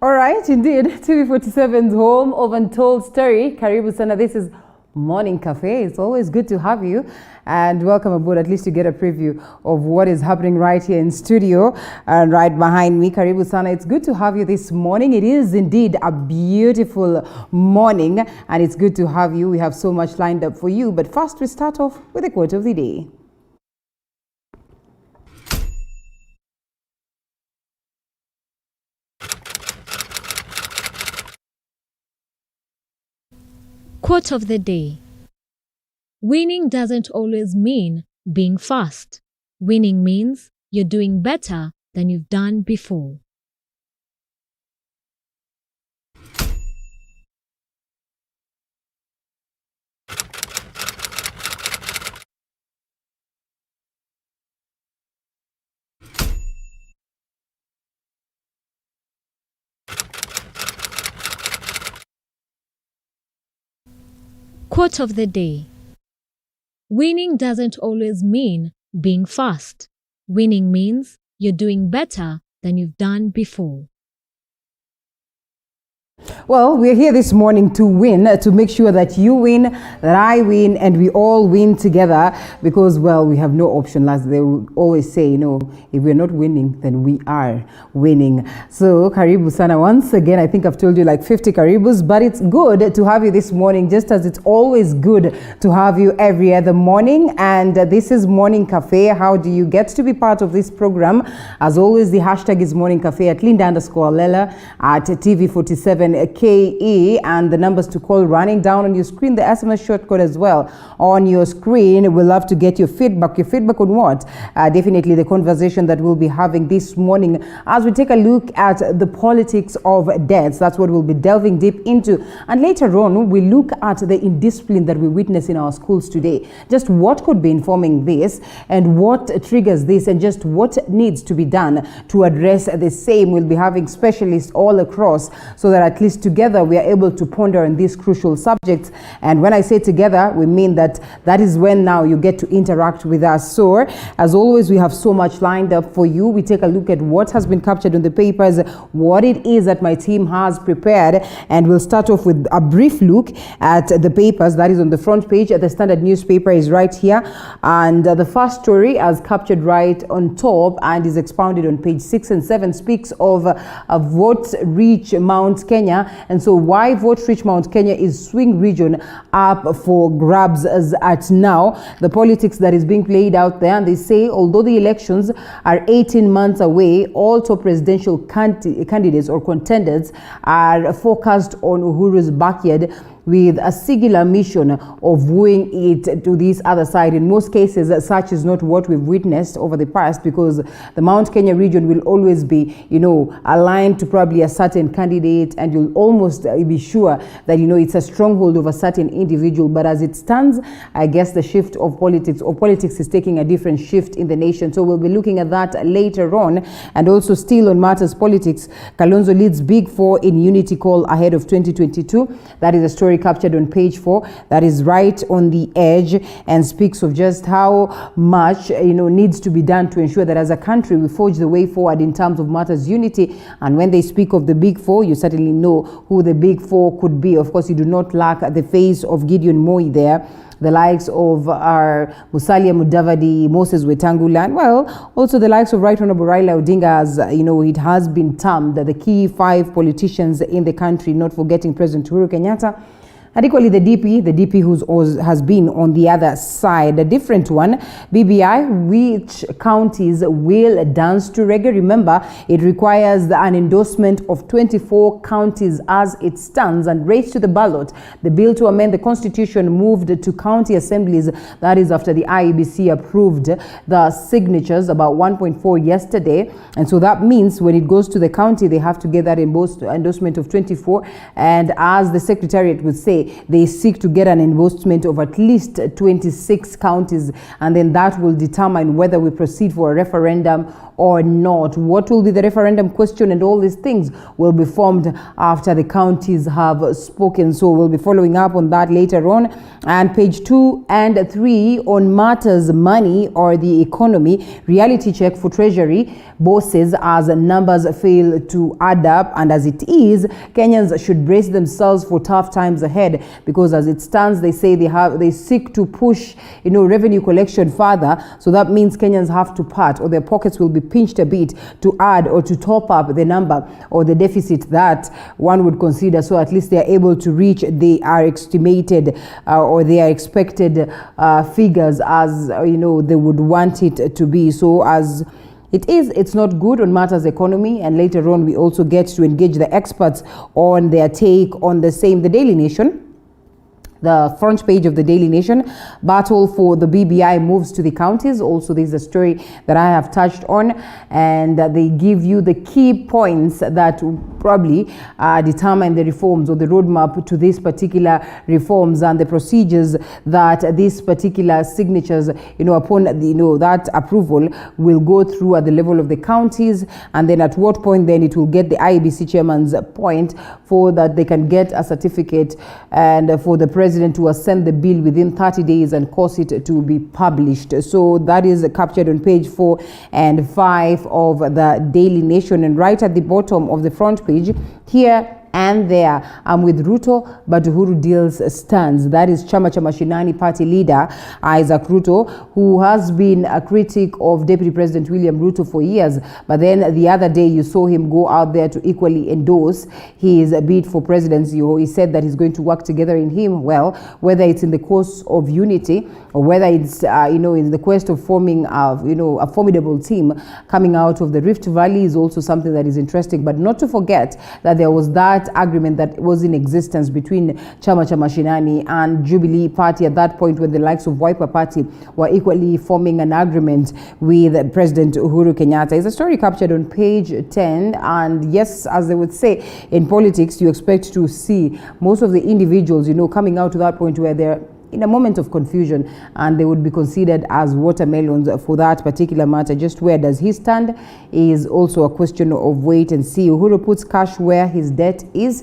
All right, indeed, TV47's home of Untold Story. Karibu sana. This is Morning Cafe. It's always good to have you and welcome aboard. At least you get a preview of what is happening right here in studio and right behind me. Karibu sana. It's good to have you this morning. It is indeed a beautiful morning and it's good to have you. We have so much lined up for you. But first, we start off with the quote of the day. Quote of the day. Winning doesn't always mean being fast. Winning means you're doing better than you've done before. Quote of the day. Winning doesn't always mean being fast. Winning means you're doing better than you've done before. Well, we're here this morning to win, to make sure that you win, that I win, and we all win together because, well, we have no option. As they will always say, if we're not winning, then we are winning. So, Karibu sana. Once again, I think I've told you like 50 Karibus, but it's good to have you this morning, just as it's always good to have you every other morning. And this is Morning Cafe. How do you get to be part of this program? As always, the hashtag is Morning Cafe at Linda_Lela at TV47. KE and the numbers to call running down on your screen, the SMS shortcode as well on your screen. We'll love to get your feedback. Your feedback on what? Definitely the conversation that we'll be having this morning as we take a look at the politics of deaths. That's what we'll be delving deep into. And later on, we look at the indiscipline that we witness in our schools today. Just what could be informing this and what triggers this and just what needs to be done to address the same. We'll be having specialists all across so that at least together we are able to ponder on these crucial subjects. And when I say together, we mean that is when now you get to interact with us. So as always, we have so much lined up for you. We take a look at what has been captured on the papers, what it is that my team has prepared, and we'll start off with a brief look at the papers that is on the front page. The Standard newspaper is right here, and the first story, as captured right on top and is expounded on page 6 and 7, speaks of a vote-rich Mount Kenya. And so why vote-rich Mount Kenya is swing region up for grabs as at now. The politics that is being played out there, and they say although the elections are 18 months away, all top presidential candidates or contenders are focused on Uhuru's backyard with a singular mission of wooing it to this other side. In most cases, such is not what we've witnessed over the past, because the Mount Kenya region will always be, aligned to probably a certain candidate, and you'll almost be sure that, it's a stronghold of a certain individual. But as it stands, I guess the shift of politics is taking a different shift in the nation. So we'll be looking at that later on. And also still on matters politics, Kalonzo leads Big Four in unity call ahead of 2022. That is a story captured on page 4 that is right on the edge and speaks of just how much needs to be done to ensure that as a country we forge the way forward in terms of matters unity. And when they speak of the Big Four, you certainly know who the Big Four could be. Of course, you do not lack the face of Gideon Moi there, the likes of our Musalia Mudavadi, Moses Wetangula, and well, also the likes of Right Honorable Raila Odinga, as it has been termed the key 5 politicians in the country, not forgetting President Uhuru Kenyatta. And equally the DP who has been on the other side, a different one, BBI, which counties will dance to reggae. Remember, it requires an endorsement of 24 counties as it stands and raised to the ballot. The bill to amend the constitution moved to county assemblies. That is after the IEBC approved the signatures, about 1.4 yesterday. And so that means when it goes to the county, they have to get that endorsement of 24. And as the Secretariat would say, they seek to get an endorsement of at least 26 counties, and then that will determine whether we proceed for a referendum or not? What will be the referendum question? And all these things will be formed after the counties have spoken. So we'll be following up on that later on. And page 2 and 3 on matters money or the economy, reality check for Treasury bosses as numbers fail to add up. And as it is, Kenyans should brace themselves for tough times ahead, because as it stands, they say they seek to push revenue collection further. So that means Kenyans have to part, or their pockets will be pinched a bit to add or to top up the number or the deficit that one would consider. So at least they are able to reach their estimated or their expected figures as they would want it to be. So as it's not good on matters economy. And later on, we also get to engage the experts on their take on the same. The Daily Nation, the front page of the Daily Nation, battle for the BBI moves to the counties. Also, this is a story that I have touched on, and they give you the key points that probably determine the reforms or the roadmap to these particular reforms and the procedures that these particular signatures, upon that approval will go through at the level of the counties, and then at what point then it will get the IEBC chairman's point for that they can get a certificate, and for the president to ascend the bill within 30 days and cause it to be published. So that is captured on page 4 and 5 of the Daily Nation. And right at the bottom of the front page, here and there, I'm with Ruto, but Uhuru deals stands. That is Chama Cha Mashinani party leader Isaac Ruto, who has been a critic of Deputy President William Ruto for years. But then the other day, you saw him go out there to equally endorse his bid for presidency. He said that he's going to work together in him. Well, whether it's in the cause of unity or whether it's in the quest of forming a formidable team coming out of the Rift Valley is also something that is interesting. But not to forget that there was that agreement that was in existence between Chama Cha Mashinani and Jubilee Party at that point, when the likes of Wiper Party were equally forming an agreement with President Uhuru Kenyatta. It's a story captured on page 10. And yes, as they would say in politics, you expect to see most of the individuals, coming out to that point where they're in a moment of confusion, and they would be considered as watermelons for that particular matter. Just where does he stand is also a question of wait and see. Uhuru puts cash where his debt is.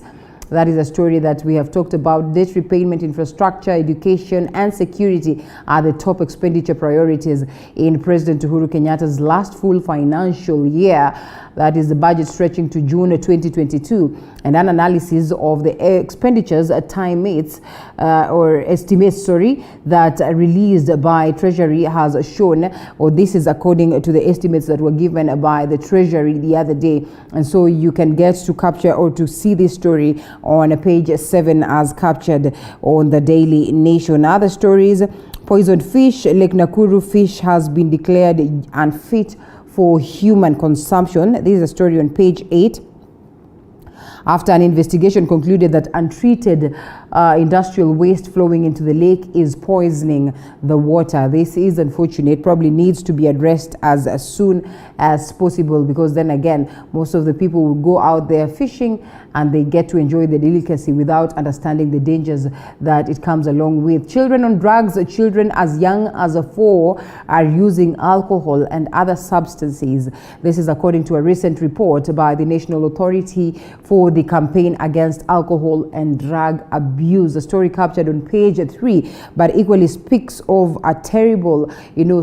That is a story that we have talked about. Debt repayment, infrastructure, education, and security are the top expenditure priorities in President Uhuru Kenyatta's last full financial year. That is the budget stretching to June 2022. And an analysis of the expenditures estimates that released by Treasury has shown, or this is according to the estimates that were given by the Treasury the other day. And so you can get to capture or to see this story on page 7 as captured on the Daily Nation. Other stories: poisoned fish. Lake Nakuru fish has been declared unfit for human consumption. This is a story on page 8. After an investigation concluded that untreated industrial waste flowing into the lake is poisoning the water. This is unfortunate, probably needs to be addressed as soon as possible, because then again, most of the people will go out there fishing and they get to enjoy the delicacy without understanding the dangers that it comes along with. Children on drugs, children as young as 4 are using alcohol and other substances. This is according to a recent report by the National Authority for the Campaign Against Alcohol and Drug Abuse. A story captured on page 3, but equally speaks of a terrible,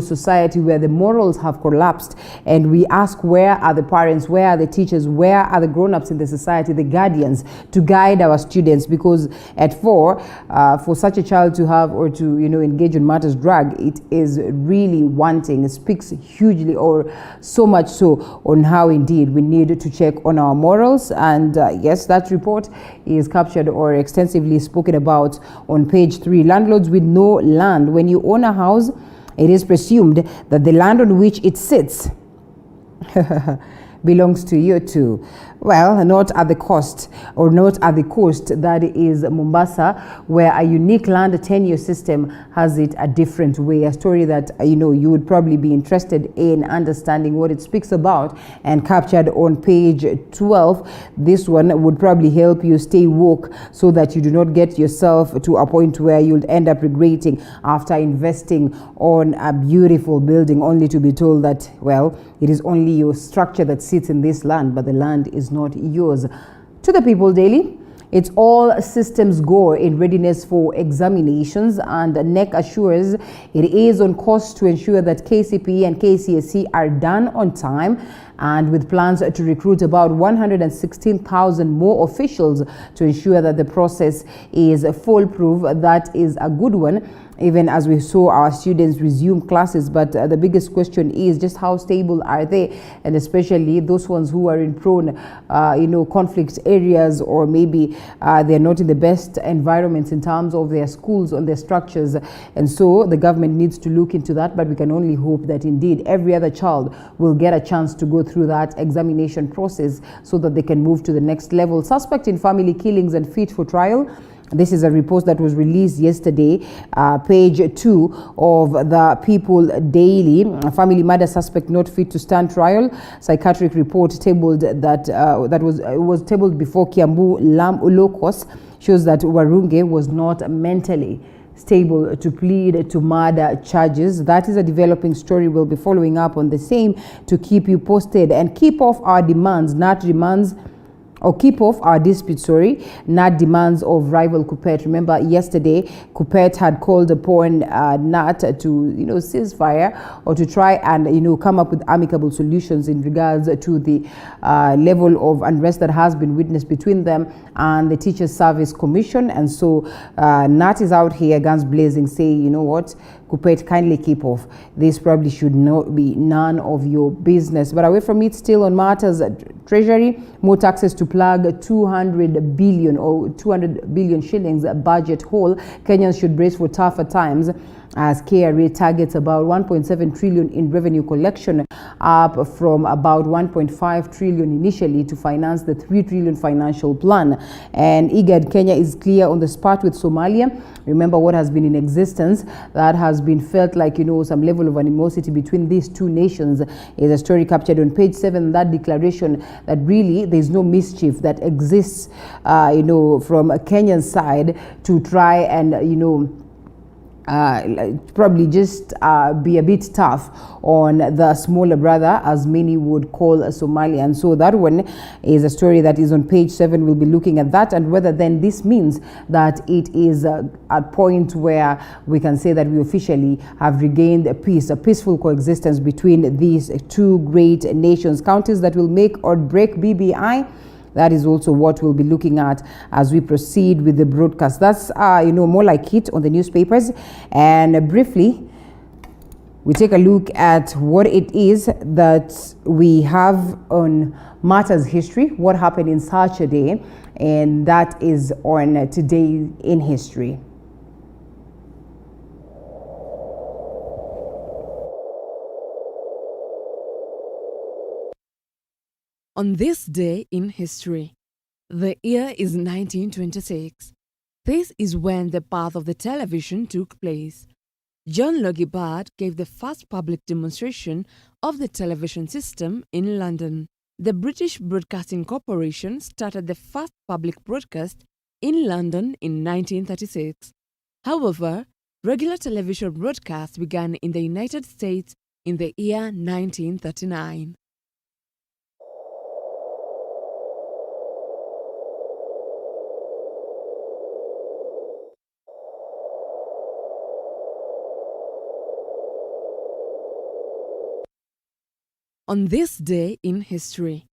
society where the morals have collapsed. And we ask, where are the parents? Where are the teachers? Where are the grown-ups in the society, the guardians, to guide our students? Because at 4, for such a child to have or to, engage in matters drug, it is really wanting. It speaks hugely, or so much so, on how indeed we need to check on our morals. And yes, that report is captured or extensively spoken about on page 3. Landlords with no land. When you own a house, it is presumed that the land on which it sits belongs to you too. Well, not at the cost or not at the coast, that is Mombasa, where a unique land tenure system has it a different way. A story that, you would probably be interested in understanding what it speaks about, and captured on page 12. This one would probably help you stay woke so that you do not get yourself to a point where you'll end up regretting after investing on a beautiful building only to be told that, well, it is only your structure that sits in this land, but the land is not yours. To the People Daily, it's all systems go in readiness for examinations, and NEC assures it is on course to ensure that KCPE and KCSE are done on time, and with plans to recruit about 116,000 more officials to ensure that the process is foolproof. That is a good one, even as we saw our students resume classes. But the biggest question is just how stable are they, and especially those ones who are in prone conflict areas, or maybe they're not in the best environments in terms of their schools and their structures. And so the government needs to look into that, but we can only hope that indeed every other child will get a chance to go through that examination process so that they can move to the next level. Suspect in family killings and fit for trial. This is a report that was released yesterday, page 2 of the People Daily. A family murder suspect not fit to stand trial. Psychiatric report tabled that was tabled before Kiambu Locus shows that Warunge was not mentally stable to plead to murder charges. That is a developing story. We'll be following up on the same to keep you posted and keep off our demands, not demands. Or keep off our dispute, not demands of rival Kuppet. Remember, yesterday, Kuppet had called upon NAT to, cease fire or to try and, come up with amicable solutions in regards to the level of unrest that has been witnessed between them and the Teachers Service Commission. And so NAT is out here, guns blazing, saying, you know what, Kuppet, kindly keep off. This probably should not be none of your business. But away from it, still on matters, Treasury, more taxes to plug 200 billion shillings budget hole. Kenyans should brace for tougher times as KRA targets about 1.7 trillion in revenue collection, up from about 1.5 trillion initially to finance the 3 trillion financial plan. And IGAD Kenya is clear on the spot with Somalia. Remember what has been in existence that has been felt like, some level of animosity between these two nations is a story captured on page 7. That declaration that really there's no mischief that exists, from a Kenyan side to try and, probably just be a bit tough on the smaller brother, as many would call Somalia. And so that one is a story that is on page 7. We'll be looking at that and whether then this means that it is a point where we can say that we officially have regained a peaceful coexistence between these two great nations. Counties that will make or break BBI. That is also what we'll be looking at as we proceed with the broadcast. That's, more like it on the newspapers. And briefly, we take a look at what it is that we have on Matters History, what happened in such a day, and that is on Today in History. On this day in history, the year is 1926. This is when the birth of the television took place. John Logie Baird gave the first public demonstration of the television system in London. The British Broadcasting Corporation started the first public broadcast in London in 1936. However, regular television broadcasts began in the United States in the year 1939. On this day in history,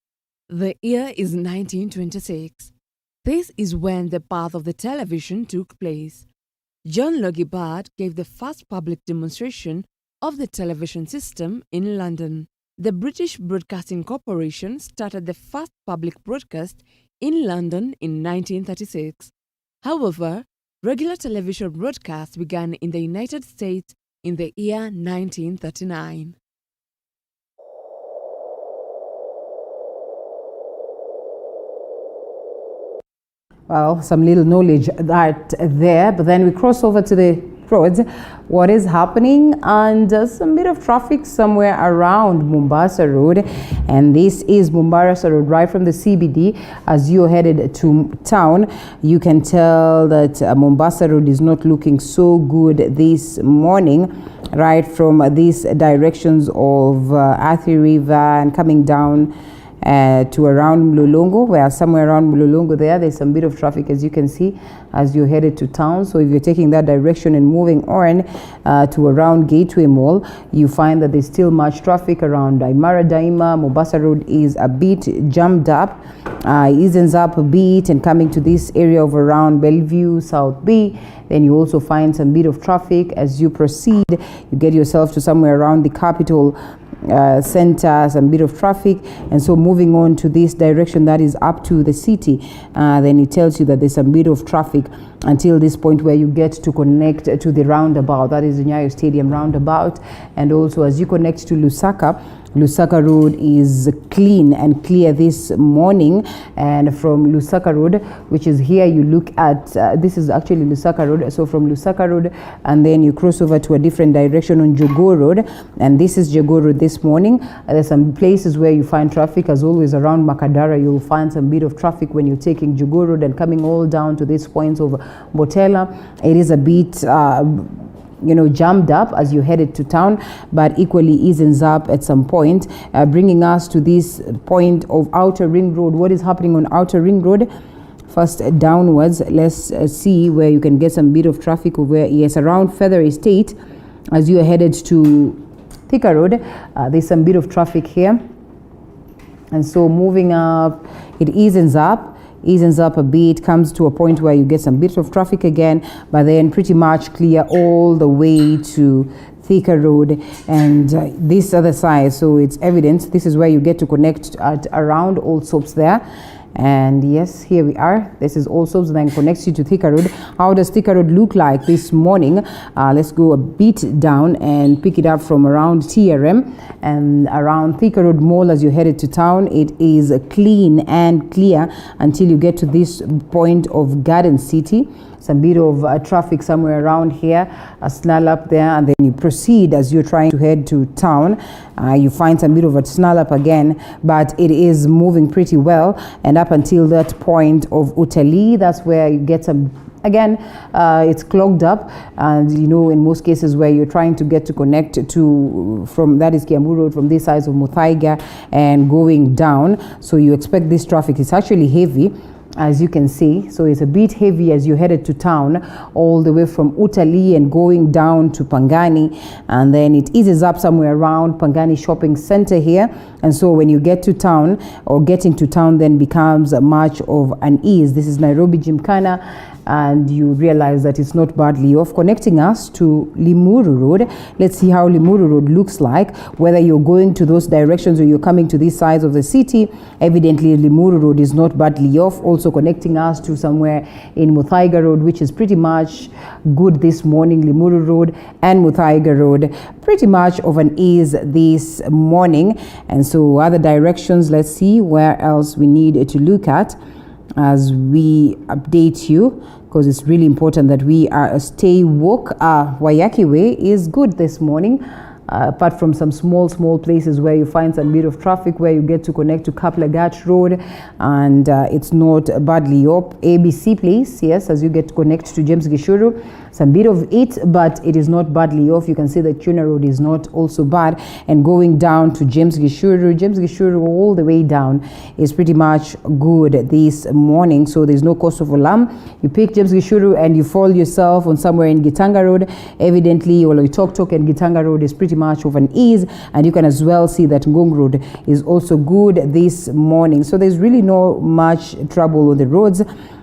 the year is 1926. This is when the birth of the television took place. John Logie Baird gave the first public demonstration of the television system in London. The British Broadcasting Corporation started the first public broadcast in London in 1936. However, regular television broadcasts began in the United States in the year 1939. well, some little knowledge that there. But then we cross over to the roads, what is happening, and some bit of traffic somewhere around Mombasa Road. And this is Mombasa Road, right from the CBD as you're headed to town. You can tell that Mombasa Road is not looking so good this morning, right from these directions of Athi River and coming down to around Mlolongo, where somewhere around Mlolongo there's some bit of traffic, as you can see, as you're headed to town. So if you're taking that direction and moving on to around Gateway Mall, you find that there's still much traffic around Imara Daima. Mombasa Road is a bit jammed up, eases up a bit, and coming to this area of around Bellevue, South B, then you also find some bit of traffic as you proceed. You get yourself to somewhere around the capital center, some bit of traffic. And so moving on to this direction that is up to the city, then it tells you that there's some bit of traffic until this point where you get to connect to the roundabout, that is the Nyayo Stadium roundabout. And also as you connect to Lusaka Road is clean and clear this morning. And from Lusaka Road, which is here, you look at this is actually Lusaka Road. So from Lusaka Road, and then you cross over to a different direction on Jogo Road, and this is Jogo Road this morning. There's some places where you find traffic, as always around Makadara. You'll find some bit of traffic when you're taking Jogo Road and coming all down to these points of Botella. It is a bit jammed up as you headed to town, but equally eases up at some point, bringing us to this point of Outer Ring Road. What is happening on Outer Ring Road? First downwards, let's see where you can get some bit of traffic over. Yes, around Feather Estate as you are headed to Thika Road. There's some bit of traffic here, and so moving up, it eases up a bit, comes to a point where you get some bit of traffic again, but then pretty much clear all the way to Thika Road and this other side. So it's evident this is where you get to connect at around Old Soaps there. And yes, here we are. This is Old Soaps, and then connects you to Thika Road. How does Thika Road look like this morning? Let's go a bit down and pick it up from around TRM and around Thika Road Mall as you headed to town. It is clean and clear until you get to this point of Garden City. Some bit of traffic somewhere around here, a snarl up there, and then you proceed as you're trying to head to town. You find some bit of a snarl up again, but it is moving pretty well. And up until that point of Utali, that's where you get some, again, it's clogged up. And in most cases where you're trying to get to connect to, from that is Kiambu Road, from this side of Muthaiga and going down. So you expect this traffic. It's actually heavy, as you can see. So it's a bit heavy as you headed to town, all the way from Utali and going down to Pangani, and then it eases up somewhere around Pangani Shopping Center here. And so when you get to town, or getting to town then becomes much of an ease. This is Nairobi Gymkhana, and you realize that it's not badly off. Connecting us to Limuru Road, let's see how Limuru Road looks like, whether you're going to those directions or you're coming to these sides of the city. Evidently Limuru Road is not badly off. Also connecting us to somewhere in Muthaiga Road, which is pretty much good this morning. Limuru Road and Muthaiga Road, pretty much of an ease this morning. And so other directions, let's see where else we need to look at as we update you, because it's really important that we stay woke. Wayaki Way is good this morning, apart from some small places where you find some bit of traffic, where you get to connect to Kaplagat Road, and it's not badly up. ABC Place, yes, as you get to connect to James Gishuru, some bit of it, but it is not badly off. You can see that Tuna Road is not also bad, and going down to James Gishuru all the way down is pretty much good this morning. So there's no cause of alarm. You pick James Gishuru and you fall yourself on somewhere in Gitanga Road. Evidently, Oloitoktok and Gitanga Road is pretty much of an ease, and you can as well see that Ngong Road is also good this morning. So there's really no much trouble on the roads.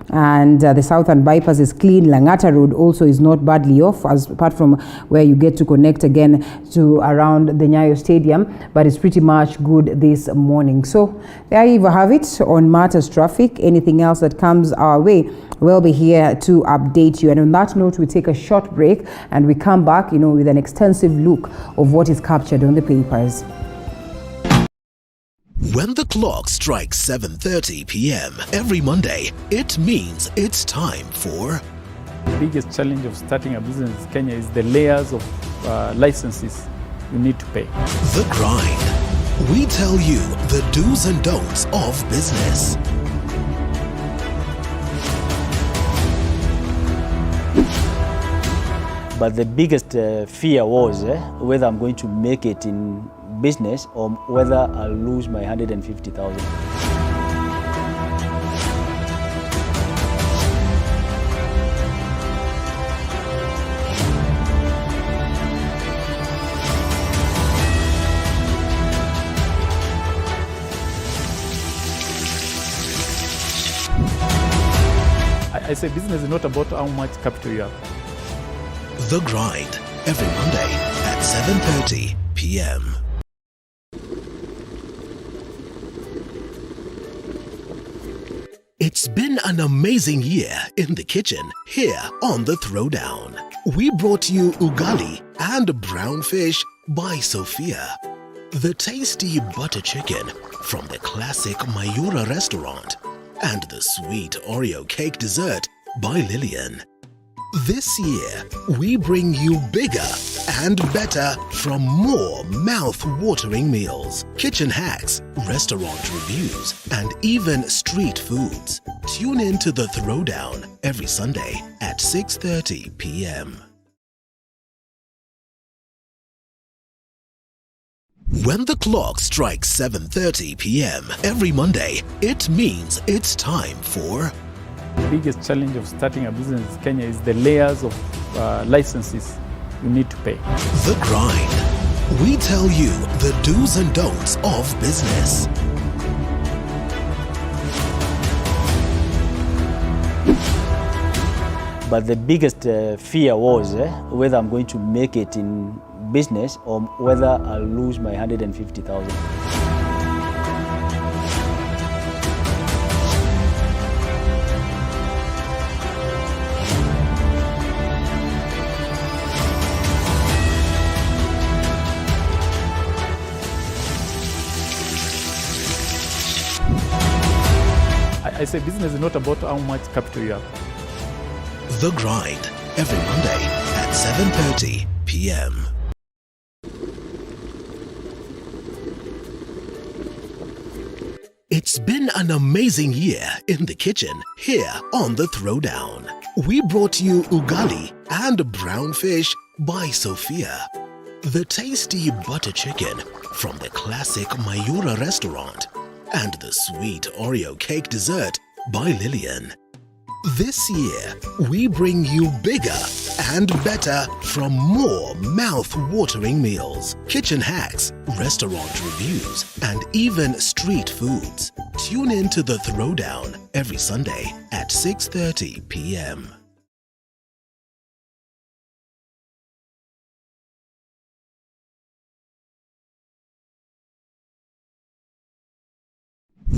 And the southern bypass is clean. Langata Road also is not badly off, as apart from where you get to connect again to around the Nyayo Stadium, but it's pretty much good this morning. So there you have it on matters traffic. Anything else that comes our way, we'll be here to update you. And on that note, we take a short break and we come back, with an extensive look of what is captured on the papers. When the clock strikes 7:30 p.m. every Monday, it means it's time for The biggest challenge of starting a business in Kenya is the layers of licenses you need to pay. The Grind. We tell you the do's and don'ts of business. But the biggest fear was whether I'm going to make it in business or whether I'll lose my 150,000. I say business is not about how much capital you have. The Grind. Every Monday at 7:30 p.m. It's been an amazing year in the kitchen here on the Throwdown. We brought you ugali and brown fish by Sophia. The tasty butter chicken from the classic Mayura restaurant and the sweet Oreo cake dessert by Lillian. This year, we bring you bigger and better from more mouth-watering meals, kitchen hacks, restaurant reviews, and even street foods. Tune in to the Throwdown every Sunday at 6:30 p.m. When the clock strikes 7:30 p.m. every Monday, it means it's time for The biggest challenge of starting a business in Kenya is the layers of licenses you need to pay. The Grind. We tell you the do's and don'ts of business. But the biggest fear was whether I'm going to make it in business or whether I'll lose my 150,000. I say business is not about how much capital you have. The Grind. Every Monday at 7:30 p.m. It's been an amazing year in the kitchen here on the Throwdown. We brought you ugali and brown fish by Sophia. The tasty butter chicken from the classic Mayura restaurant and the sweet Oreo cake dessert by Lillian. This year, we bring you bigger and better from more mouth-watering meals, kitchen hacks, restaurant reviews, and even street foods. Tune in to the Throwdown every Sunday at 6:30 p.m.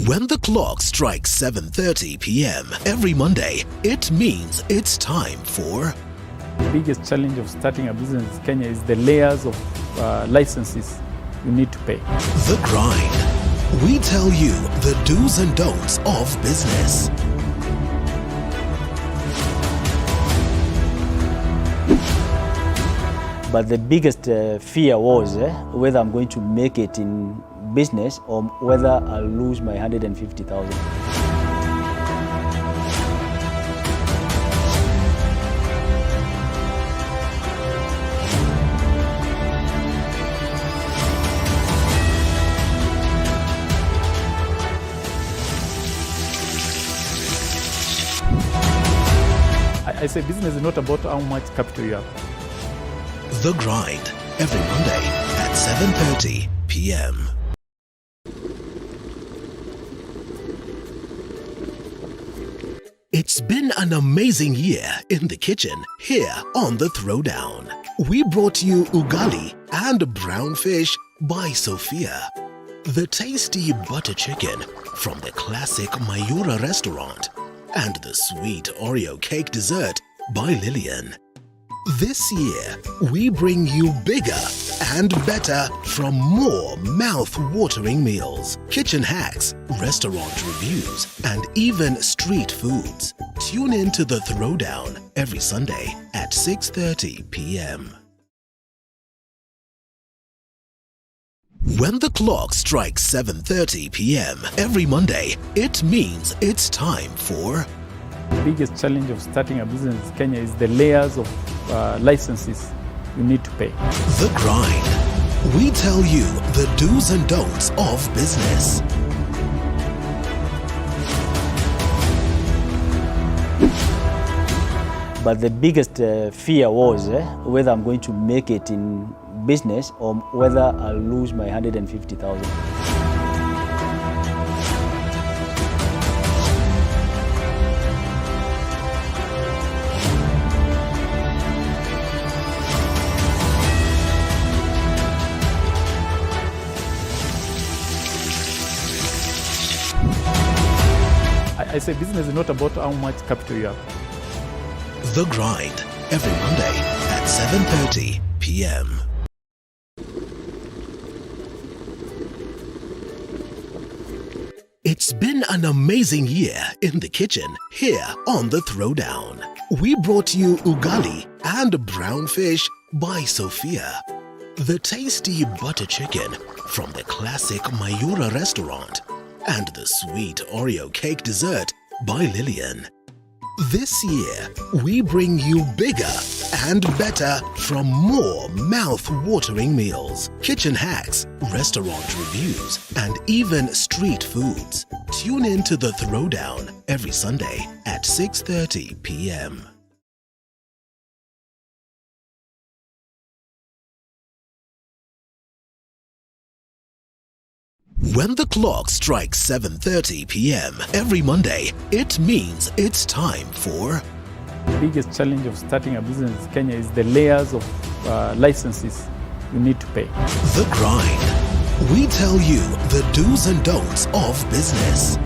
When the clock strikes 7:30 p.m. every Monday, it means it's time for The biggest challenge of starting a business in Kenya is the layers of licenses you need to pay. The Grind. We tell you the do's and don'ts of business. But the biggest fear was whether I'm going to make it in business or whether I'll lose my 150,000. I say business is not about how much capital you have. The Grind. Every Monday at 7:30 p.m. It's been an amazing year in the kitchen here on the Throwdown. We brought you ugali and brown fish by Sophia. The tasty butter chicken from the classic Mayura restaurant and the sweet Oreo cake dessert by Lillian. This year, we bring you bigger and better from more mouth-watering meals, kitchen hacks, restaurant reviews, and even street foods. Tune in to the Throwdown every Sunday at 6:30 p.m. When the clock strikes 7:30 p.m. every Monday, it means it's time for The biggest challenge of starting a business in Kenya is the layers of licenses you need to pay. The Grind. We tell you the do's and don'ts of business. But the biggest fear was whether I'm going to make it in business or whether I'll lose my 150,000. I say business is not about how much capital you have. The Grind every Monday at 7:30 p.m. It's been an amazing year in the kitchen here on the Throwdown. We brought you ugali and brown fish by Sophia, the tasty butter chicken from the classic Mayura restaurant, and the sweet Oreo cake dessert by Lillian. This year, we bring you bigger and better from more mouth-watering meals, kitchen hacks, restaurant reviews, and even street foods. Tune in to the Throwdown every Sunday at 6:30 p.m. When the clock strikes 7:30 p.m. every Monday, it means it's time for The biggest challenge of starting a business in Kenya is the layers of licenses you need to pay. The Grind. We tell you the do's and don'ts of business.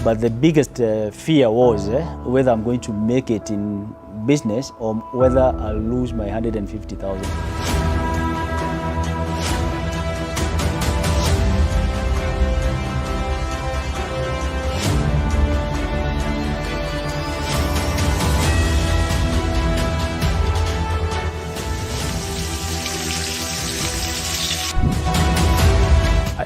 But the biggest fear was whether I'm going to make it in business or whether I'll lose my 150,000.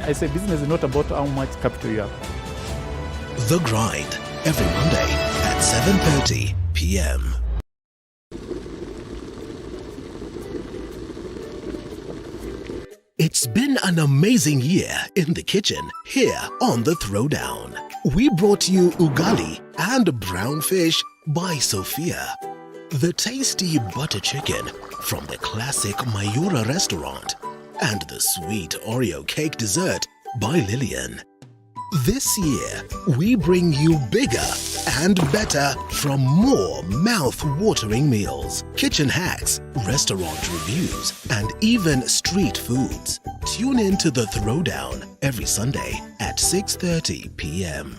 I say business is not about how much capital you have. The Grind every Monday at 7:30 p.m. It's been an amazing year in the kitchen here on the Throwdown. We brought you ugali and brown fish by Sophia, the tasty butter chicken from the classic Mayura restaurant, and the sweet Oreo cake dessert by Lillian. This year, we bring you bigger and better from more mouth-watering meals, kitchen hacks, restaurant reviews, and even street foods. Tune in to the Throwdown every Sunday at 6:30 p.m.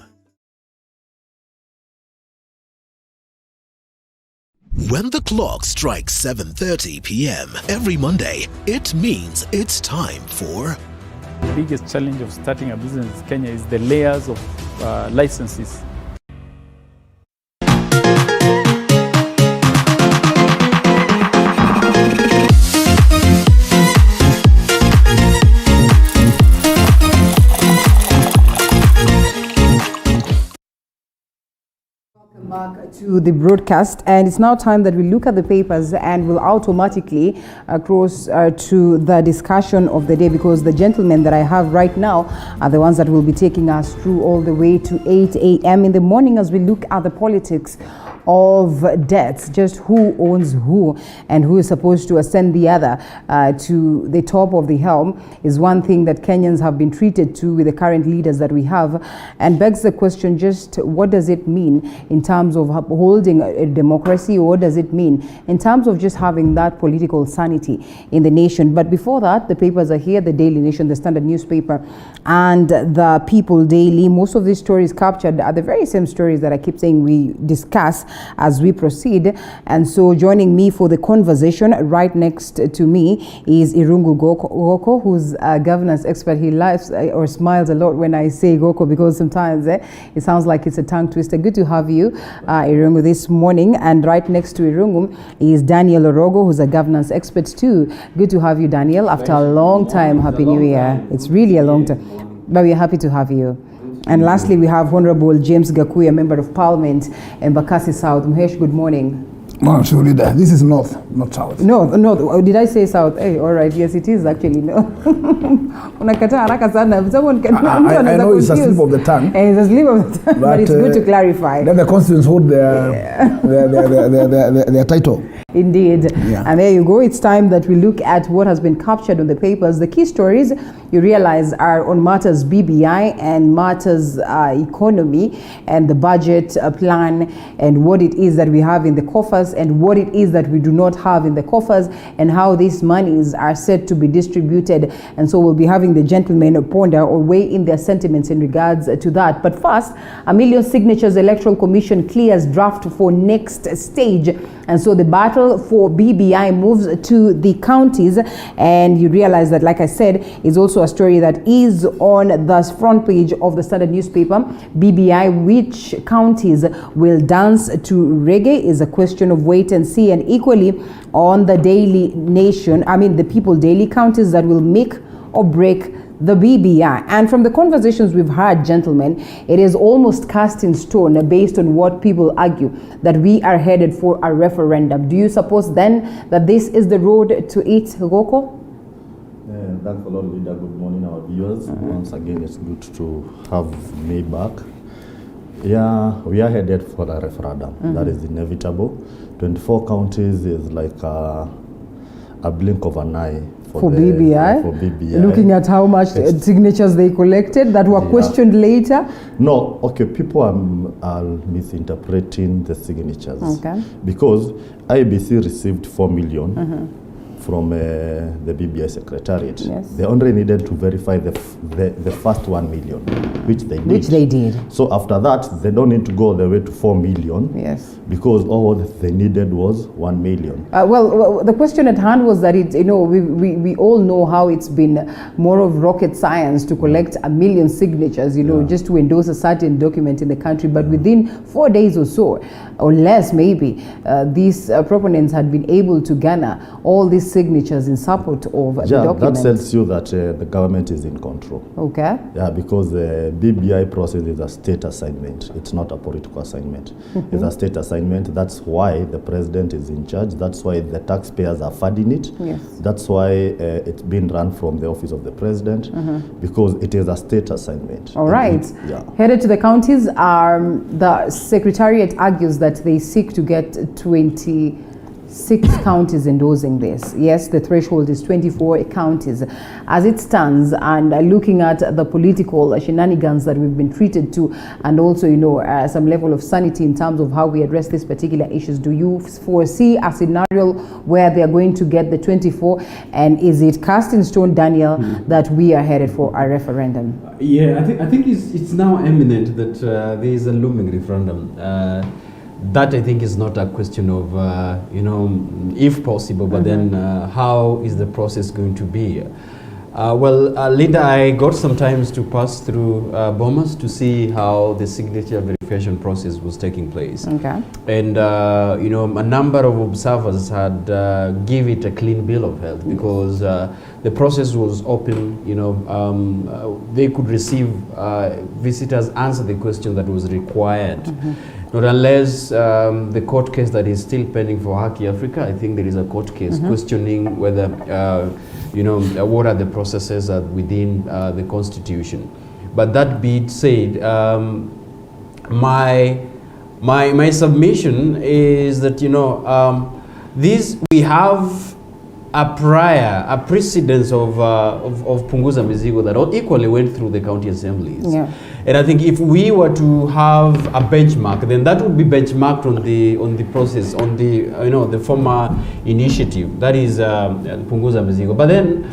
When the clock strikes 7:30 p.m. every Monday, it means it's time for The biggest challenge of starting a business in Kenya is the layers of licenses. Back to the broadcast, and it's now time that we look at the papers and we'll automatically cross to the discussion of the day, because the gentlemen that I have right now are the ones that will be taking us through all the way to 8 a.m. in the morning as we look at the politics of debts, just who owns who and who is supposed to ascend the other to the top of the helm, is one thing that Kenyans have been treated to with the current leaders that we have, and begs the question, just what does it mean in terms of upholding a democracy, or what does it mean in terms of just having that political sanity in the nation? But before that, the papers are here: the Daily Nation, the Standard newspaper, and the People Daily. Most of these stories captured are the very same stories that I keep saying we discuss as we proceed. And so joining me for the conversation right next to me is Irungu Goko, who's a governance expert. He laughs or smiles a lot when I say Goko, because sometimes it sounds like it's a tongue twister. Good to have you, Irungu, this morning. And right next to Irungu is Daniel Orogo, who's a governance expert too. Good to have you, Daniel, after a long time. Happy New Year. It's really a long time, but we're happy to have you. And lastly, we have Honorable James Gakuya, Member of Parliament, Embakasi South. Mhesh, good morning. No, surely this is north, not south. North. Oh, did I say south? Hey, all right. Yes, it is actually. No. Unakataa haraka sana. Someone can. I know it's a slip of the tongue. It's a slip of the tongue, but it's good to clarify. Then the constituents hold their title. Indeed. Yeah. And there you go. It's time that we look at what has been captured on the papers. The key stories, you realize, are on matters BBI and matters economy and the budget plan, and what it is that we have in the coffers and what it is that we do not have in the coffers, and how these monies are set to be distributed. And so we'll be having the gentlemen ponder or weigh in their sentiments in regards to that. But first, 1 million signatures Electoral Commission clears draft for next stage. And so the battle for BBI moves to the counties, and you realize that, like I said, is also a story that is on the front page of the Standard newspaper. BBI, which counties will dance to reggae, is a question of wait and see. And equally on the Daily Nation, the People Daily, counties that will make or break the BBI. And from the conversations we've had, gentlemen, it is almost cast in stone based on what people argue, that we are headed for a referendum. Do you suppose then that this is the road to it, Goko? Thanks a lot, Linda. Good morning, our viewers. Once again, it's good to have me back. Yeah, we are headed for a referendum. That is inevitable. 24 counties is like a blink of an eye. For BBI? Looking at how much signatures they collected that were questioned later? No, okay, people are misinterpreting the signatures. Okay. Because IBC received 4 million from the BBI Secretariat. Yes. They only needed to verify the first 1 million, which they did. So after that, they don't need to go all the way to 4 million. Yes. Because all they needed was 1 million. Well, the question at hand was that we all know how it's been more of rocket science to collect 1 million signatures, just to endorse a certain document in the country. But within 4 days or so, or less maybe, these proponents had been able to garner all these signatures in support of the document. That tells you that the government is in control. Okay. Yeah, because the BBI process is a state assignment. It's not a political assignment. It's a state assignment. That's why the president is in charge. That's why the taxpayers are funding it. Yes. That's why it's been run from the office of the president, because it is a state assignment. All right. Headed to the counties, the Secretariat argues that they seek to get 26 counties endorsing this. Yes, the threshold is 24 counties. As it stands, and looking at the political shenanigans that we've been treated to, and also, some level of sanity in terms of how we address these particular issues, do you foresee a scenario where they are going to get the 24? And is it cast in stone, Daniel, that we are headed for a referendum? Yeah, I think it's now imminent that there is a looming referendum. That, I think, is not a question of, if possible, but then how is the process going to be? Linda, I got some time to pass through Bomas to see how the signature verification process was taking place. Okay. And, a number of observers had give it a clean bill of health, because the process was open. They could receive visitors, answer the question that was required. Not unless the court case that is still pending for Haki Africa, I think there is a court case questioning whether, what are the processes within the Constitution. But that being said, my my submission is that, you know, we have a precedence of Punguza Mizigo that equally went through the county assemblies. Yeah. And I think if we were to have a benchmark, then that would be benchmarked on the process, on the the former initiative, that is Punguza Mizigo. But then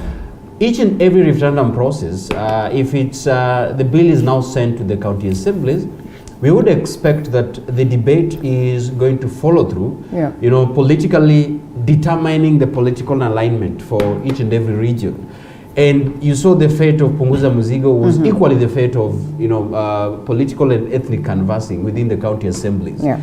each and every referendum process, if it's the bill is now sent to the county assemblies, we would expect that the debate is going to follow through, you know, politically determining the political alignment for each and every region. And you saw the fate of Punguza Muzigo was equally the fate of, you know, political and ethnic canvassing within the county assemblies. Yeah.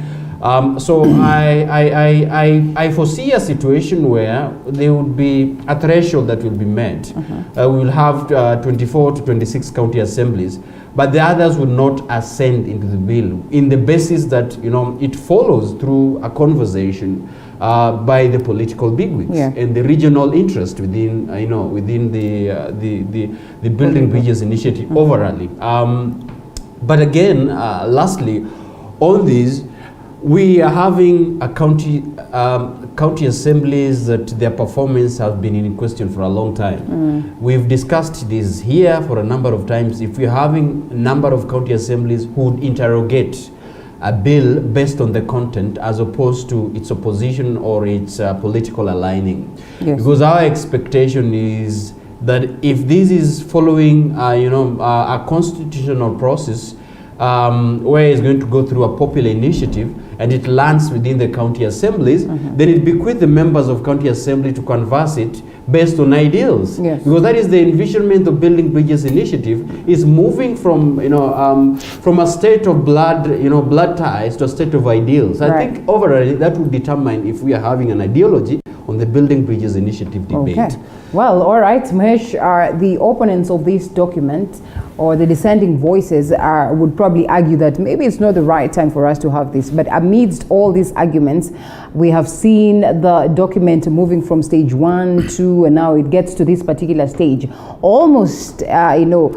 So I foresee a situation where there would be a threshold that will be met. We will have 24 to 26 county assemblies, but the others will not ascend into the bill in the basis that, you know, it follows through a conversation by the political bigwigs and the regional interest within, you know, within the Building Bridges initiative overall. But again, lastly, on this, we are having a county assemblies that their performance has been in question for a long time. We've discussed this here for a number of times. If we're having a number of county assemblies who would interrogate a bill based on the content as opposed to its opposition or its political aligning. Because our expectation is that if this is following you know, a constitutional process where it's going to go through a popular initiative and it lands within the county assemblies, then it bequeath the members of county assembly to canvass it based on ideals. Because that is the envisionment of Building Bridges initiative, is moving from, you know, from a state of blood, you know, blood ties to a state of ideals. I think overall that would determine if we are having an ideology on the Building Bridges initiative debate. Okay. Well, all right, Mahesh, the opponents of this document or the dissenting voices would probably argue that maybe it's not the right time for us to have this. But amidst all these arguments, we have seen the document moving from stage 1, 2, and now it gets to this particular stage, almost, you know,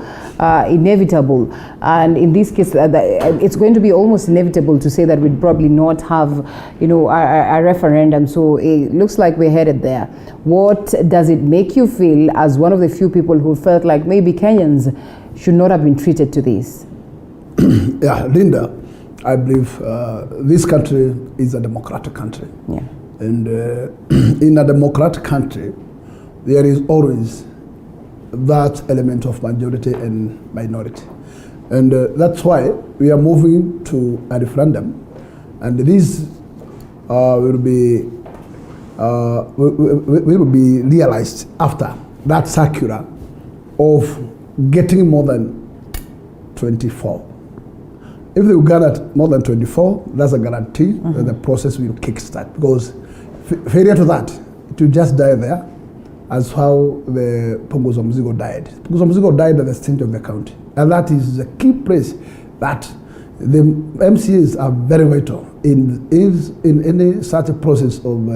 inevitable. And in this case, it's going to be almost inevitable to say that we'd probably not have, you know, a referendum. So it looks like we're headed there. What does it make you feel as one of the few people who felt like maybe Kenyans should not have been treated to this? Yeah, Linda, I believe this country is a democratic country. And in a democratic country, there is always that element of majority and minority. And that's why we are moving to a referendum. And this will be realized after that circular of getting more than 24. If they garner more than 24, that's a guarantee that the process will kickstart. Because failure to that, it will just die there, as how the Punguza Muzigo died. Punguza Muzigo died at the center of the county. And that is the key place that the MCAs are very vital in any such a process of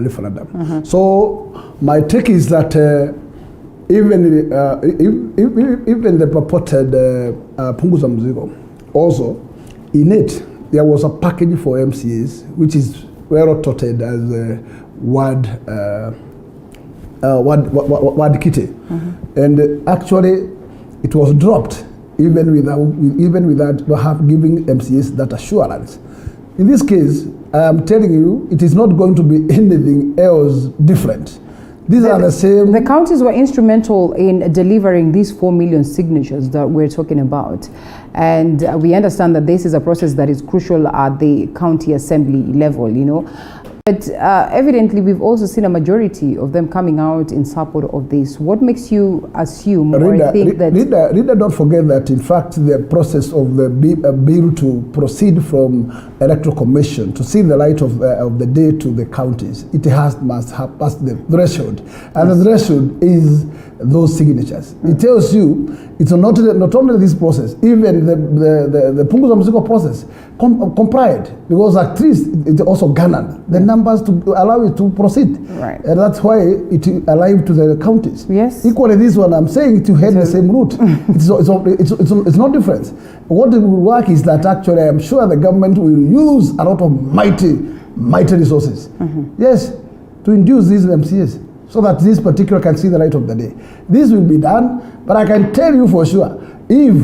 referendum. So my take is that even the purported Punguza Muzigo, also in it there was a package for MCAs which is well touted as a word kitty, and actually it was dropped even without giving MCAs that assurance. In this case, I am telling you, it is not going to be anything else different. These are the same. The counties were instrumental in delivering these 4 million signatures that we're talking about. And we understand that this is a process that is crucial at the county assembly level, you know. But evidently, we've also seen a majority of them coming out in support of this. What makes you assume or think that... Rita, don't forget that, in fact, the process of the bill to proceed from Electoral Commission to see the light of the day to the counties, it must have passed the threshold. And the threshold is those signatures. It tells you it's not only this process, even the Punguza Muzigo process complied, because at least it also garnered the numbers to allow it to proceed. Right. And that's why it aligned to the counties. Yes. Equally, this one I'm saying to head the same route. It's no difference. What will work is that actually I'm sure the government will use a lot of mighty resources. Yes, to induce these MCAs so that this particular can see the light of the day. This will be done, but I can tell you for sure, if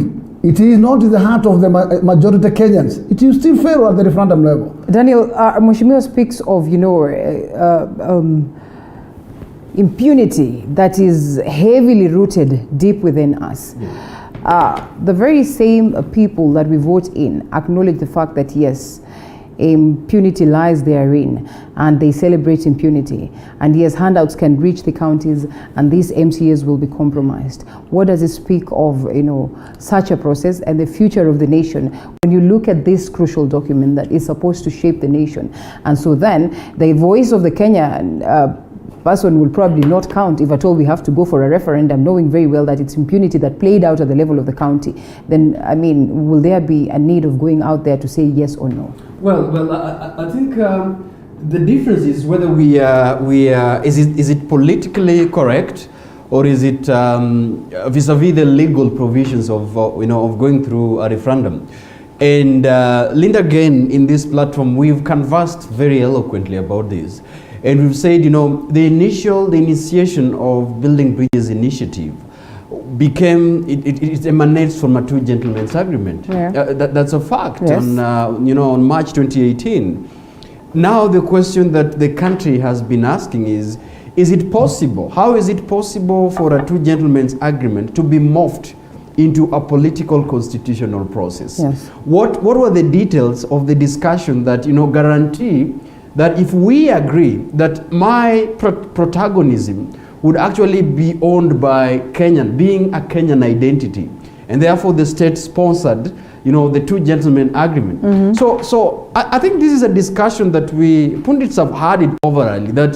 it is not in the heart of the majority Kenyans, it will still fail at the referendum level. Daniel, Mheshimiwa speaks of, impunity that is heavily rooted deep within us. The very same people that we vote in acknowledge the fact that yes, impunity lies therein, and they celebrate impunity. And yes, handouts can reach the counties, and these MCAs will be compromised. What does it speak of, such a process and the future of the nation when you look at this crucial document that is supposed to shape the nation? And so then the voice of the Kenyan person will probably not count if at all we have to go for a referendum, knowing very well that it's impunity that played out at the level of the county. Then, will there be a need of going out there to say yes or no? Well, I think the difference is whether is it politically correct, or is it vis-a-vis the legal provisions of going through a referendum. And Linda, again, in this platform, we've conversed very eloquently about this. And we've said, the initiation of Building Bridges initiative it emanates from a two gentlemen's agreement. Yeah. That's a fact. Yes. On March 2018. Now the question that the country has been asking is it possible? How is it possible for a two gentlemen's agreement to be morphed into a political constitutional process? Yes. What were the details of the discussion that guarantee that if we agree that my protagonism would actually be owned by being a Kenyan identity, and therefore the state sponsored, the two gentlemen agreement. So I think this is a discussion that we pundits have had it overally, that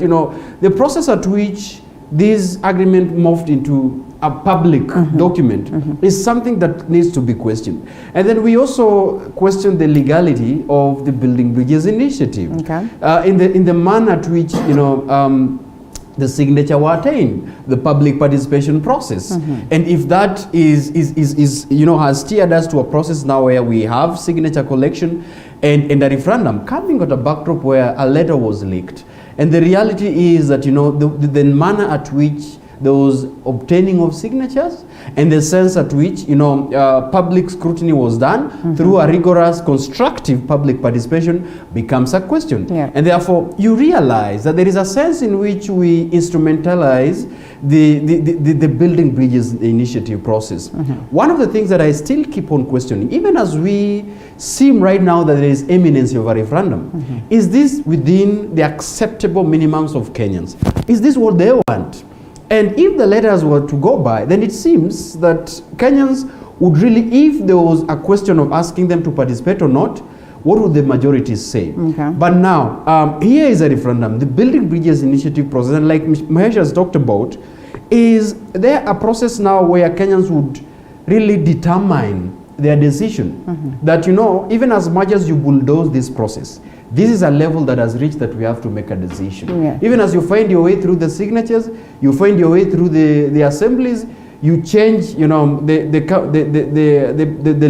the process at which this agreement morphed into a public document is something that needs to be questioned. And then we also question the legality of the Building Bridges initiative. Okay. In the manner at which the signature were attained, the public participation process. And if that has steered us to a process now where we have signature collection and a referendum coming at a backdrop where a letter was leaked. And the reality is that the manner at which there was obtaining of signatures and the sense at which public scrutiny was done through a rigorous constructive public participation becomes a question. Yeah. And therefore you realize that there is a sense in which we instrumentalize the Building Bridges initiative process. One of the things that I still keep on questioning, even as we seem right now that there is imminency of a referendum, is this within the acceptable minimums of Kenyans? Is this what they want? And if the letters were to go by, then it seems that Kenyans would really, if there was a question of asking them to participate or not, what would the majorities say? Okay. But now, here is a referendum. The Building Bridges initiative process, and like Mahesh has talked about, is there a process now where Kenyans would really determine their decision? That, even as much as you bulldoze this process, this is a level that has reached that we have to make a decision. Yeah. Even as you find your way through the signatures, you find your way through the assemblies, you change, the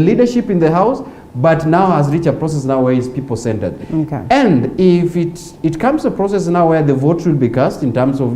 leadership in the House, but now has reached a process now where it's people-centered. Okay. And if it comes to a process now where the vote will be cast in terms of,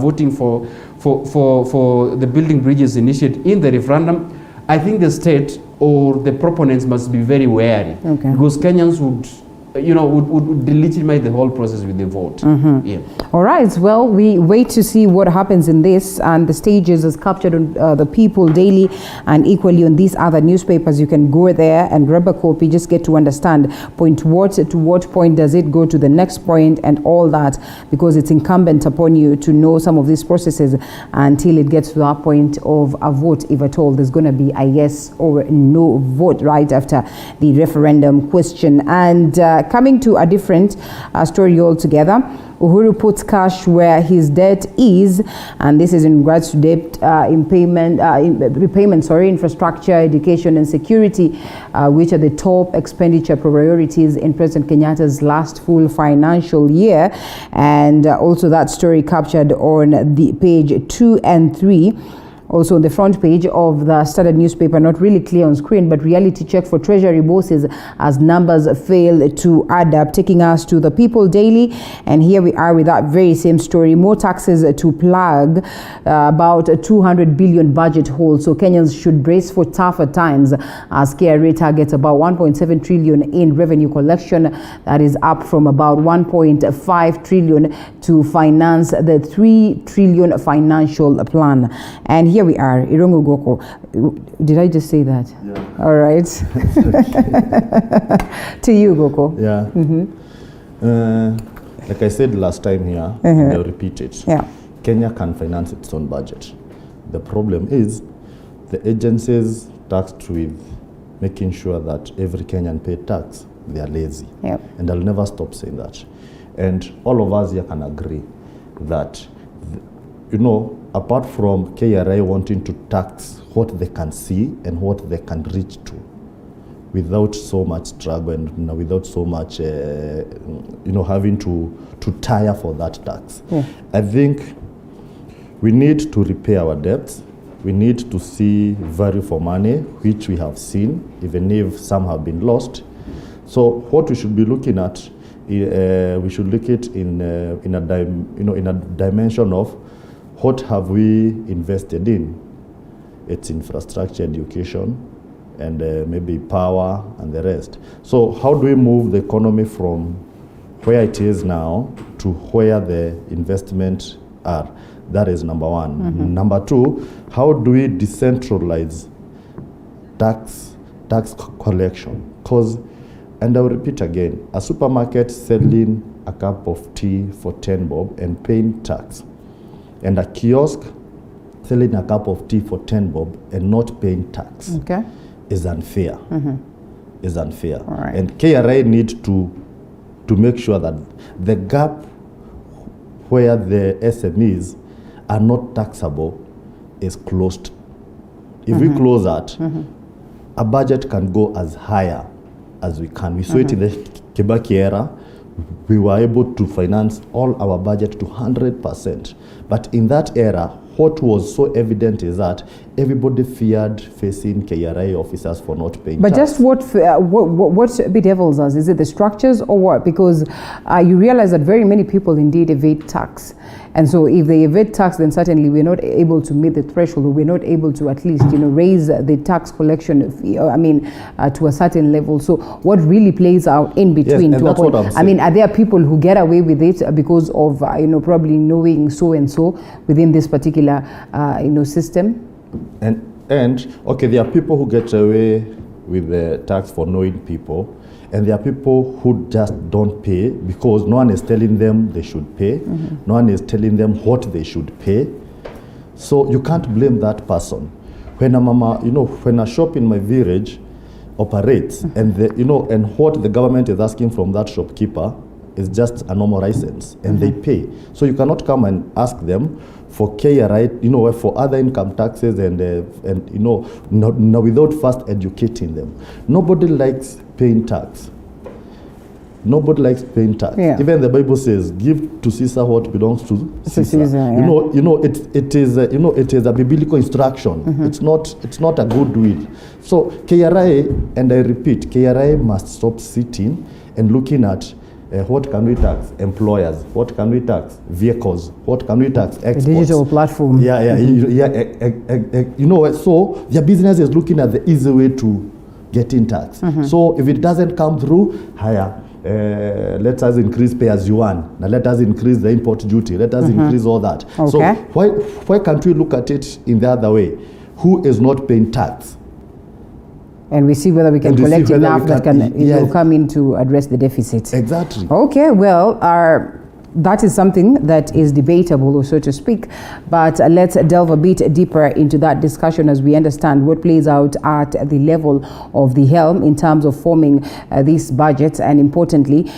voting for the Building Bridges initiative in the referendum, I think the state or the proponents must be very wary. Okay. Because Kenyans would delegitimize the whole process with the vote. Yeah. All right, well, we wait to see what happens in this, and the stages is captured on the People Daily, and equally on these other newspapers. You can go there and grab a copy, just get to understand what point does it go to the next point and all that, because it's incumbent upon you to know some of these processes until it gets to that point of a vote, if at all there's going to be a yes or no vote right after the referendum question. And coming to a different story altogether, Uhuru puts cash where his debt is, and this is in regards to debt repayment, infrastructure, education, and security, which are the top expenditure priorities in President Kenyatta's last full financial year. And also that story captured on the page 2 and 3. Also on the front page of the Standard newspaper, not really clear on screen, but reality check for Treasury bosses as numbers fail to add up, taking us to the People Daily. And here we are with that very same story. More taxes to plug about a 200 billion budget hole. So Kenyans should brace for tougher times as KRA targets about 1.7 trillion in revenue collection. That is up from about 1.5 trillion to finance the 3 trillion financial plan. And here we are, Irongo Goko. Did I just say that? Yeah. All right. To you, Goko. Yeah. Like I said last time here, I'll repeat it. Yeah. Kenya can finance its own budget. The problem is the agencies tasked with making sure that every Kenyan pay tax, they are lazy. Yep. And I'll never stop saying that. And all of us here can agree that, apart from KRA wanting to tax what they can see and what they can reach to, without so much struggle and without so much, having to tire for that tax. Yeah. I think we need to repay our debts. We need to see value for money, which we have seen, even if some have been lost. So what we should be looking at, we should look at in a dimension of what have we invested in. It's infrastructure, education, and maybe power and the rest. So how do we move the economy from where it is now to where the investment are? That is number one. Number two, how do we decentralize tax collection? Because, and I'll repeat again, a supermarket selling a cup of tea for 10 bob and paying tax, and a kiosk selling a cup of tea for 10 bob and not paying tax, is unfair. Is unfair. Right. And KRA need to make sure that the gap where the SMEs are not taxable is closed. If we close that, a budget can go as higher as we can. We saw it in the Kibaki era. We were able to finance all our budget to 100%. But in that era, what was so evident is that everybody feared facing KRA officers for not paying But tax. just what bedevils us? Is it the structures or what? Because you realize that very many people indeed evade tax. And so if they evade tax, then certainly we're not able to meet the threshold, or we're not able to at least, raise the tax collection fee, to a certain level. So what really plays out in between? Yes, and that's what I'm saying. Are there people who get away with it because of, probably knowing so and so within this particular, system? And okay, there are people who get away with the tax for knowing people, and there are people who just don't pay because no one is telling them they should pay. No one is telling them what they should pay. So you can't blame that person. When when a shop in my village operates, and and what the government is asking from that shopkeeper is just a normal license, and they pay. So you cannot come and ask them for KRA, for other income taxes, and without first educating them. Nobody likes paying tax. Nobody likes paying tax. Yeah. Even the Bible says, "Give to Caesar what belongs to Caesar." Yeah. It is a biblical instruction. It's not a good will. So KRA, and I repeat, KRA must stop sitting and looking at what can we tax employers, what can we tax vehicles, what can we tax exports. The digital platform. So their business is looking at the easy way to get in tax. So if it doesn't come through, higher. Let us increase pay as you earn. Now let us increase the import duty. Let us increase all that. Okay. So why can't we look at it in the other way? Who is not paying tax? And we see whether we can collect enough that can come in to address the deficit. Exactly. Okay, well, that is something that is debatable, so to speak, but let's delve a bit deeper into that discussion as we understand what plays out at the level of the helm in terms of forming these budgets, and importantly,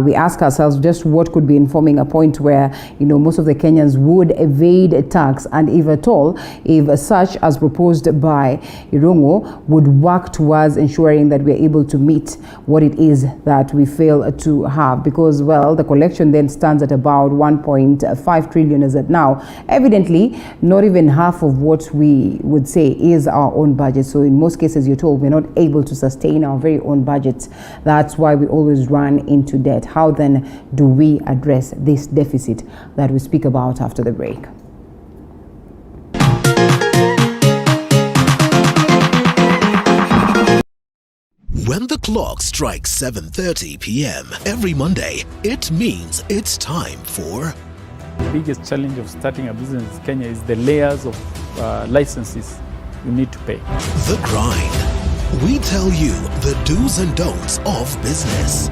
we ask ourselves just what could be informing a point where, you know, most of the Kenyans would evade tax, and if at all, if such as proposed by Irungu would work towards ensuring that we are able to meet what it is that we fail to have, because, well, the collection then stands at about 1.5 trillion as at now. Evidently, not even half of what we would say is our own budget. So in most cases, you're told we're not able to sustain our very own budgets. That's why we always run into debt. How then do we address this deficit that we speak about after the break? When the clock strikes 7:30 p.m. every Monday, it means it's time for... The biggest challenge of starting a business in Kenya is the layers of licenses you need to pay. The Grind. We tell you the do's and don'ts of business.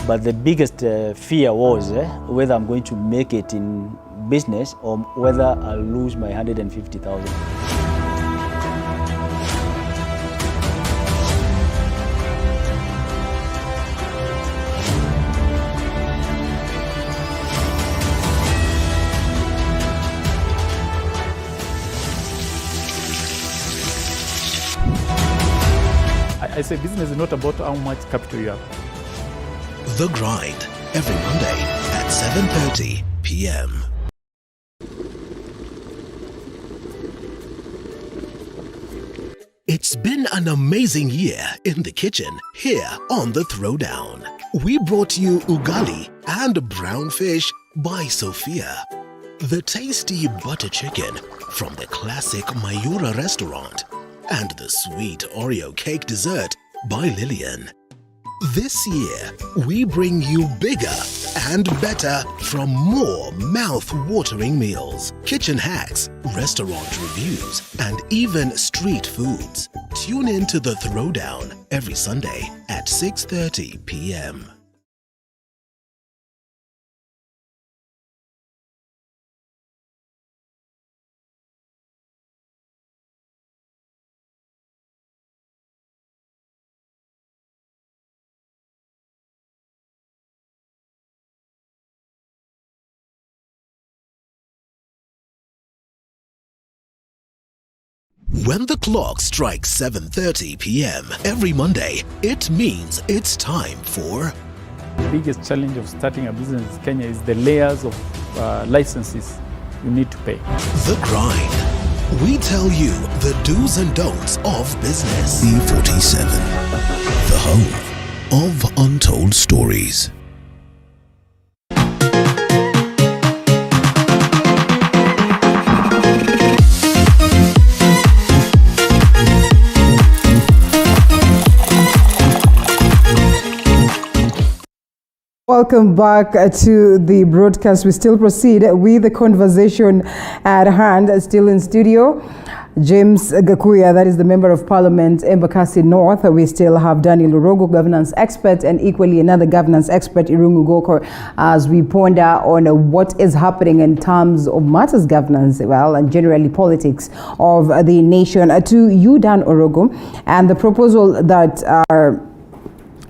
But the biggest fear was whether I'm going to make it in business or whether I'll lose my 150,000. I say business is not about how much capital you have. The Grind, every Monday at 7:30 p.m. It's been an amazing year in the kitchen here on the Throwdown. We brought you ugali and brown fish by Sophia. The tasty butter chicken from the classic Mayura restaurant and the sweet Oreo cake dessert by Lillian. This year, we bring you bigger and better from more mouth-watering meals, kitchen hacks, restaurant reviews, and even street foods. Tune in to the Throwdown every Sunday at 6:30 p.m. When the clock strikes 7:30 p.m. every Monday, it means it's time for... The biggest challenge of starting a business in Kenya is the layers of licenses you need to pay. The Grind. We tell you the do's and don'ts of business. E47, the home of untold stories. Welcome back to the broadcast. We still proceed with the conversation at hand. Still in studio, James Gakuya, that is the Member of Parliament, Embakasi North. We still have Daniel Urogo, governance expert, and equally another governance expert, Irungu Gokor, as we ponder on what is happening in terms of matters governance, well, and generally politics of the nation. To you, Dan Urogo, and the proposal that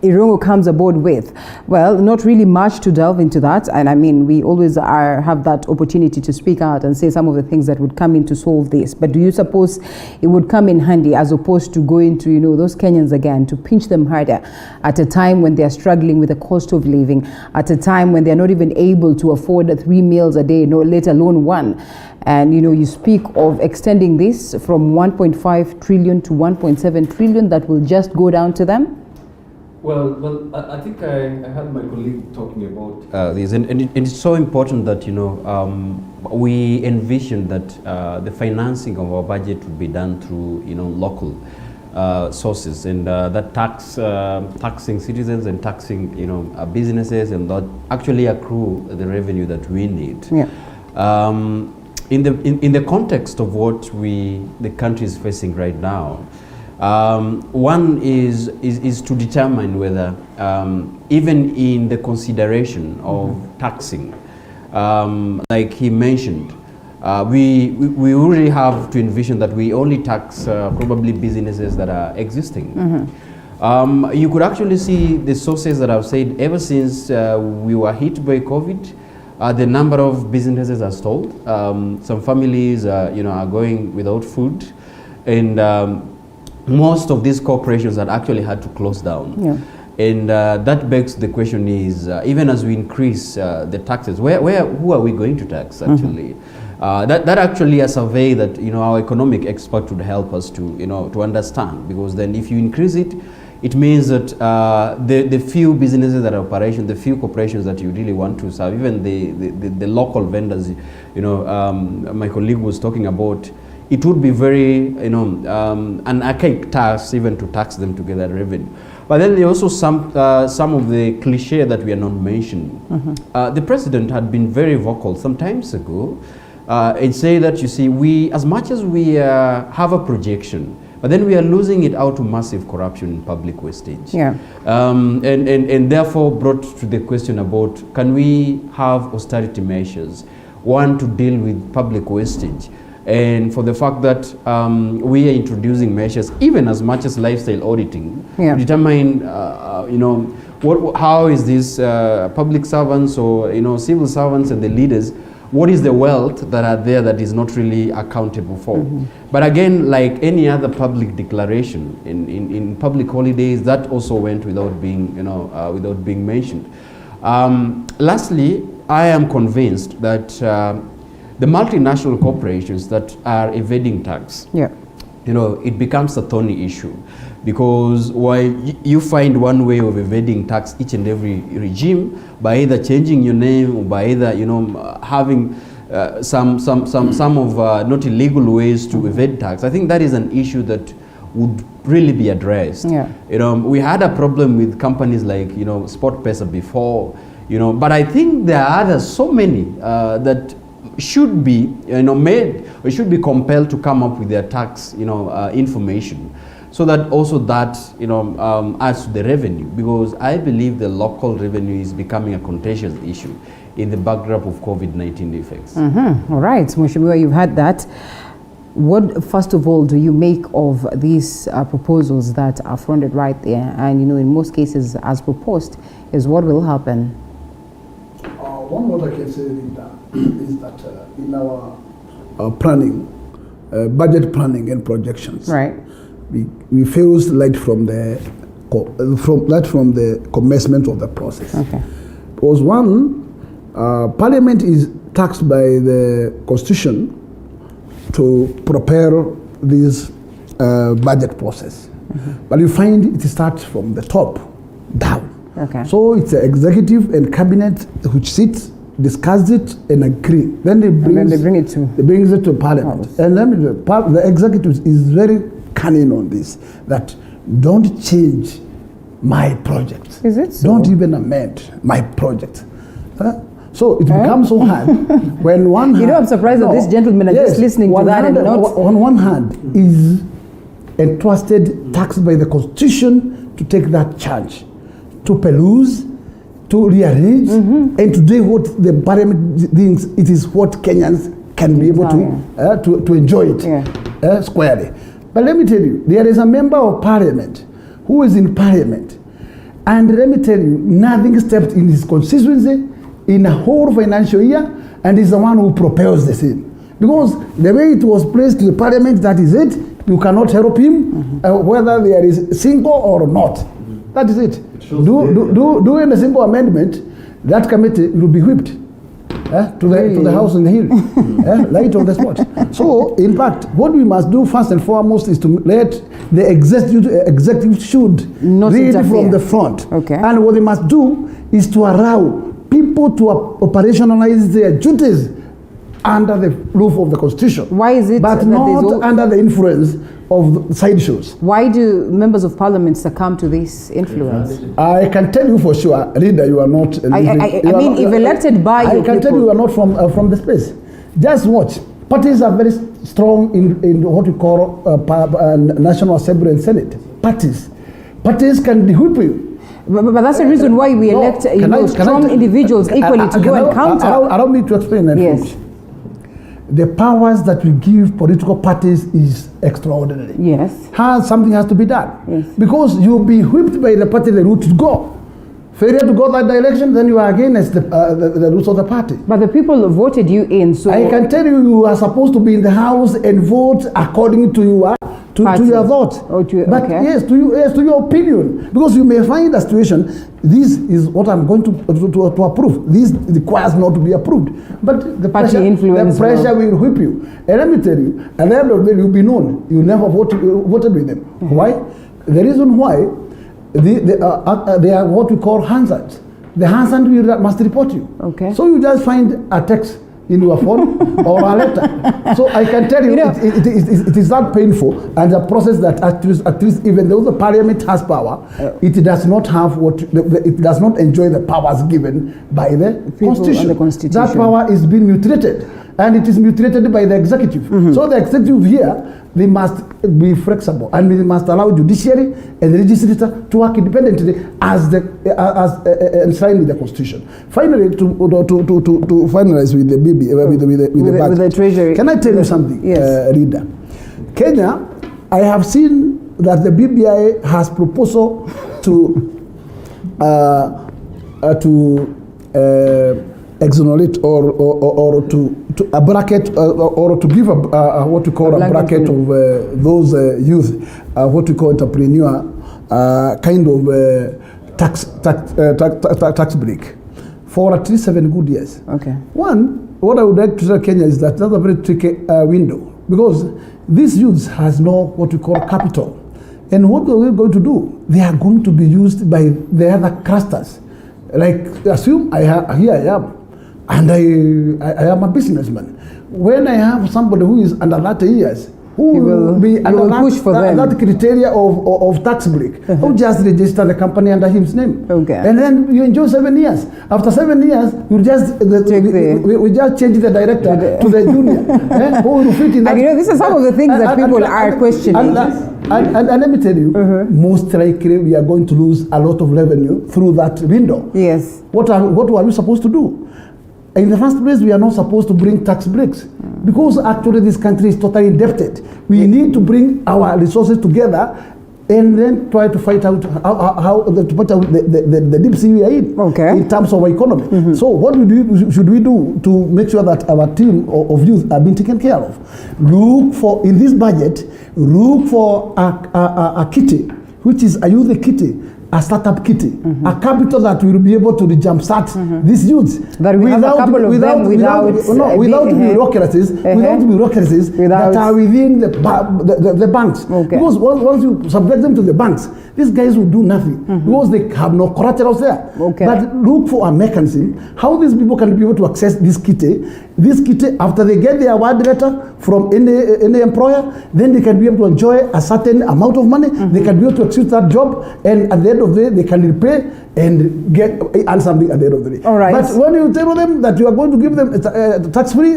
Irungu comes aboard with. Well, not really much to delve into that. And I mean, we always have that opportunity to speak out and say some of the things that would come in to solve this. But do you suppose it would come in handy as opposed to going to, you know, those Kenyans again, to pinch them harder at a time when they're struggling with the cost of living, at a time when they're not even able to afford 3 meals a day, no, let alone one. And, you know, you speak of extending this from 1.5 trillion to 1.7 trillion that will just go down to them? Well, I think I had my colleague talking about this, and it's so important that, you know, we envision that the financing of our budget would be done through, you know, local sources, and that taxing citizens and taxing, you know, businesses, and that actually accrue the revenue that we need. Yeah. In the context of what the country is facing right now, One is to determine whether, even in the consideration of taxing, like he mentioned, we really have to envision that we only tax probably businesses that are existing. You could actually see the sources that I've said ever since we were hit by COVID. The number of businesses are stalled. Some families, are going without food, and most of these corporations had actually had to close down. Yeah. And that begs the question is, even as we increase the taxes, who are we going to tax actually? That actually a survey that our economic expert would help us to understand, because then if you increase it, it means that the few businesses that are operation, the few corporations that you really want to serve, even the local vendors, my colleague was talking about, it would be very an archaic task even to tax them to get that revenue. But then there are also some of the cliche that we are not mentioning. The president had been very vocal some times ago and say that, you see, we, as much as we have a projection, but then we are losing it out to massive corruption in public wastage. Yeah. And therefore brought to the question about, can we have austerity measures? One, to deal with public wastage, and for the fact that we are introducing measures, even as much as lifestyle auditing, to determine, how is this public servants or civil servants and the leaders, what is the wealth that are there that is not really accountable for? But again, like any other public declaration in public holidays, that also went without being without being mentioned. Lastly, I am convinced that the multinational corporations that are evading tax, it becomes a thorny issue, because while you find one way of evading tax each and every regime, by either changing your name or by either having some of not illegal ways to evade tax, I think that is an issue that would really be addressed. We had a problem with companies like SportPesa before, but I think there are so many that should be made, or should be compelled to come up with their tax information, so that also that adds to the revenue, because I believe the local revenue is becoming a contentious issue in the backdrop of COVID-19 effects. All right, Mheshimiwa, you've had that. What, first of all, do you make of these proposals that are fronted right there, and in most cases as proposed, is what will happen? One what I can say is that in our planning, budget planning and projections, we feel light from the commencement of the process. Because one, Parliament is taxed by the Constitution to prepare this budget process, but you find it starts from the top down. So it's the executive and cabinet which sits, discuss it, and agree. Then they bring it to Parliament. And then the executive is very cunning on this, that don't change my project. Is it so? Don't even amend my project. So it becomes so hard when one hand, I'm surprised that this gentleman is just listening to that and not... On one hand is entrusted, taxed by the Constitution to take that charge, to peruse, to rearrange, and to do what the Parliament thinks it is what Kenyans can be able to enjoy it squarely. But let me tell you, there is a member of Parliament who is in Parliament, and let me tell you, nothing stepped in his constituency in a whole financial year, and is the one who propels the thing. Because the way it was placed to the Parliament, that is it. You cannot help him, whether there is single or not. That is it. Do a single amendment, that committee will be whipped to the house in the hill, right on the spot. So, in fact, what we must do first and foremost is to let the executive should not lead interfere from the front. Okay. And what they must do is to allow people to operationalize their duties under the roof of the Constitution. Why is it but that not under the influence of sideshows? Why do members of Parliament succumb to this influence? I can tell you for sure, Rita, you are not... if elected by I can tell you are not from the space. Just watch. Parties are very strong in what we call National Assembly and Senate. Parties can whip you. But that's the reason why we elect strong individuals equally to go and counter. Allow me to explain that. Yes. The powers that we give political parties is extraordinary. Yes. Something has to be done. Yes. Because you'll be whipped by the party the route to go. Failure to go that direction, then you are against the rules of the party. But the people voted you in, so I can tell you, you are supposed to be in the house and vote according to your thoughts. But yes, to your opinion, because you may find a situation. This is what I'm going to approve. This requires not to be approved. But the party pressure will whip you. And let me tell you, at the end of the day, you'll be known. You never voted with them. Mm-hmm. Why? The reason why. They are what we call hazards. The hazard must report you. Okay. So you just find a text in your phone or a letter. So I can tell you, it is not painful, and a process that at least even though the parliament has power, it does not have it does not enjoy the powers given by the Constitution. That power is being mutilated, and it is mutilated by the executive. Mm-hmm. So the executive here, they must be flexible, and we must allow judiciary and the legislature to work independently as enshrined in the Constitution. Finally, to finalize with the with the Treasury. Can I tell you something, yes. Reader? Kenya, I have seen that the BBI has proposal to exonerate or to a bracket or to give what we call a bracket of those youth, what we call entrepreneur, kind of tax break for at least 7 good years. Okay. One, what I would like to tell Kenya is that that's a very tricky window, because these youths has no what we call capital, and what are we going to do? They are going to be used by the other clusters. Like, assume here I am. And I am a businessman. When I have somebody who is under 30 years, who will be under that criteria of tax break, who just register the company under his name. Okay. And then you enjoy 7 years. After 7 years, you just we just change the director to the junior. Who will fit in that? And these are some of the things that people are questioning. And let me tell you, most likely we are going to lose a lot of revenue through that window. Yes. What are we supposed to do? In the first place, we are not supposed to bring tax breaks, because actually this country is totally indebted. We need to bring our resources together and then try to fight out how the deep sea we are in, in terms of economy. Mm-hmm. So what should we do to make sure that our team of youth are being taken care of? Look for, in this budget, look for a kitty, which is a youth kitty, a startup kitty, a capital that will be able to jumpstart these youths. But we have a couple of them without bureaucracies that are within the banks. Okay. Because once you subject them to the banks, these guys will do nothing because they have no collaterals there. Okay. But look for a mechanism how these people can be able to access this kitty. This kitty, after they get their award letter from any employer, then they can be able to enjoy a certain amount of money. They can be able to execute that job, and at the end of the day, they can repay and earn something at the end of the day. All right. But when you tell them that you are going to give them tax-free,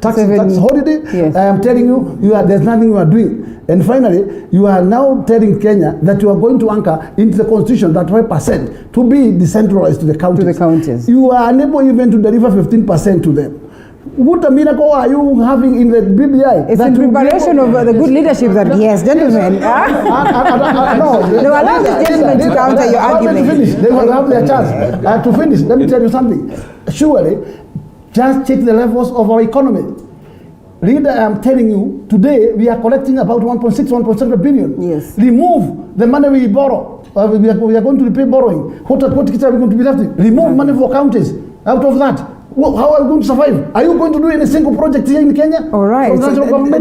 tax holiday, yes. I am telling you, there's nothing you are doing. And finally, you are now telling Kenya that you are going to anchor into the Constitution that 5% to be decentralized to the counties. You are unable even to deliver 15% to them. What a miracle are you having in the BBI? It's in preparation of the good leadership that he has, gentlemen. No, allow this gentleman to counter your argument. They will have their chance. To finish, let me tell you something. Surely, just check the levels of our economy. Reader, I'm telling you, today we are collecting about 1.7 billion. Yes. Remove the money we borrow. We are going to repay borrowing. What kitty are we going to be left with? Remove money for counties out of that. How are we going to survive? Are you going to do any single project here in Kenya? All right.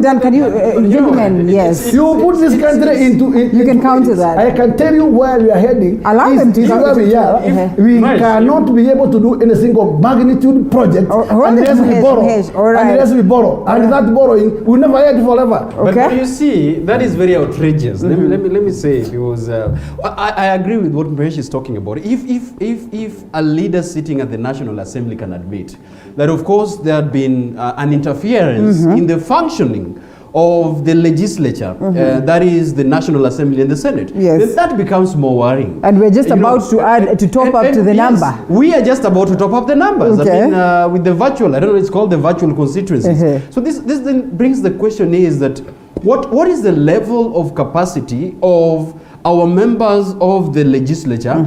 Dan, can you, gentlemen, yes. You put this country into... You can counter that. I can tell you where we are heading. Allow them to where we are. We cannot be able to do any single magnitude project unless we borrow. Unless we borrow. And that borrowing will never end forever. But you see, that is very outrageous. Let me say, because I agree with what Mahesh is talking about. If a leader sitting at the National Assembly can admit it that, of course, there had been an interference in the functioning of the legislature, that is the National Assembly and the Senate. Yes. Then that becomes more worrying. And we're just about to add, to top up to the yes, number. We are just about to top up the numbers. Okay. I mean, with the virtual, I don't know, it's called the virtual constituencies. So this then brings the question is that what is the level of capacity of our members of the legislature,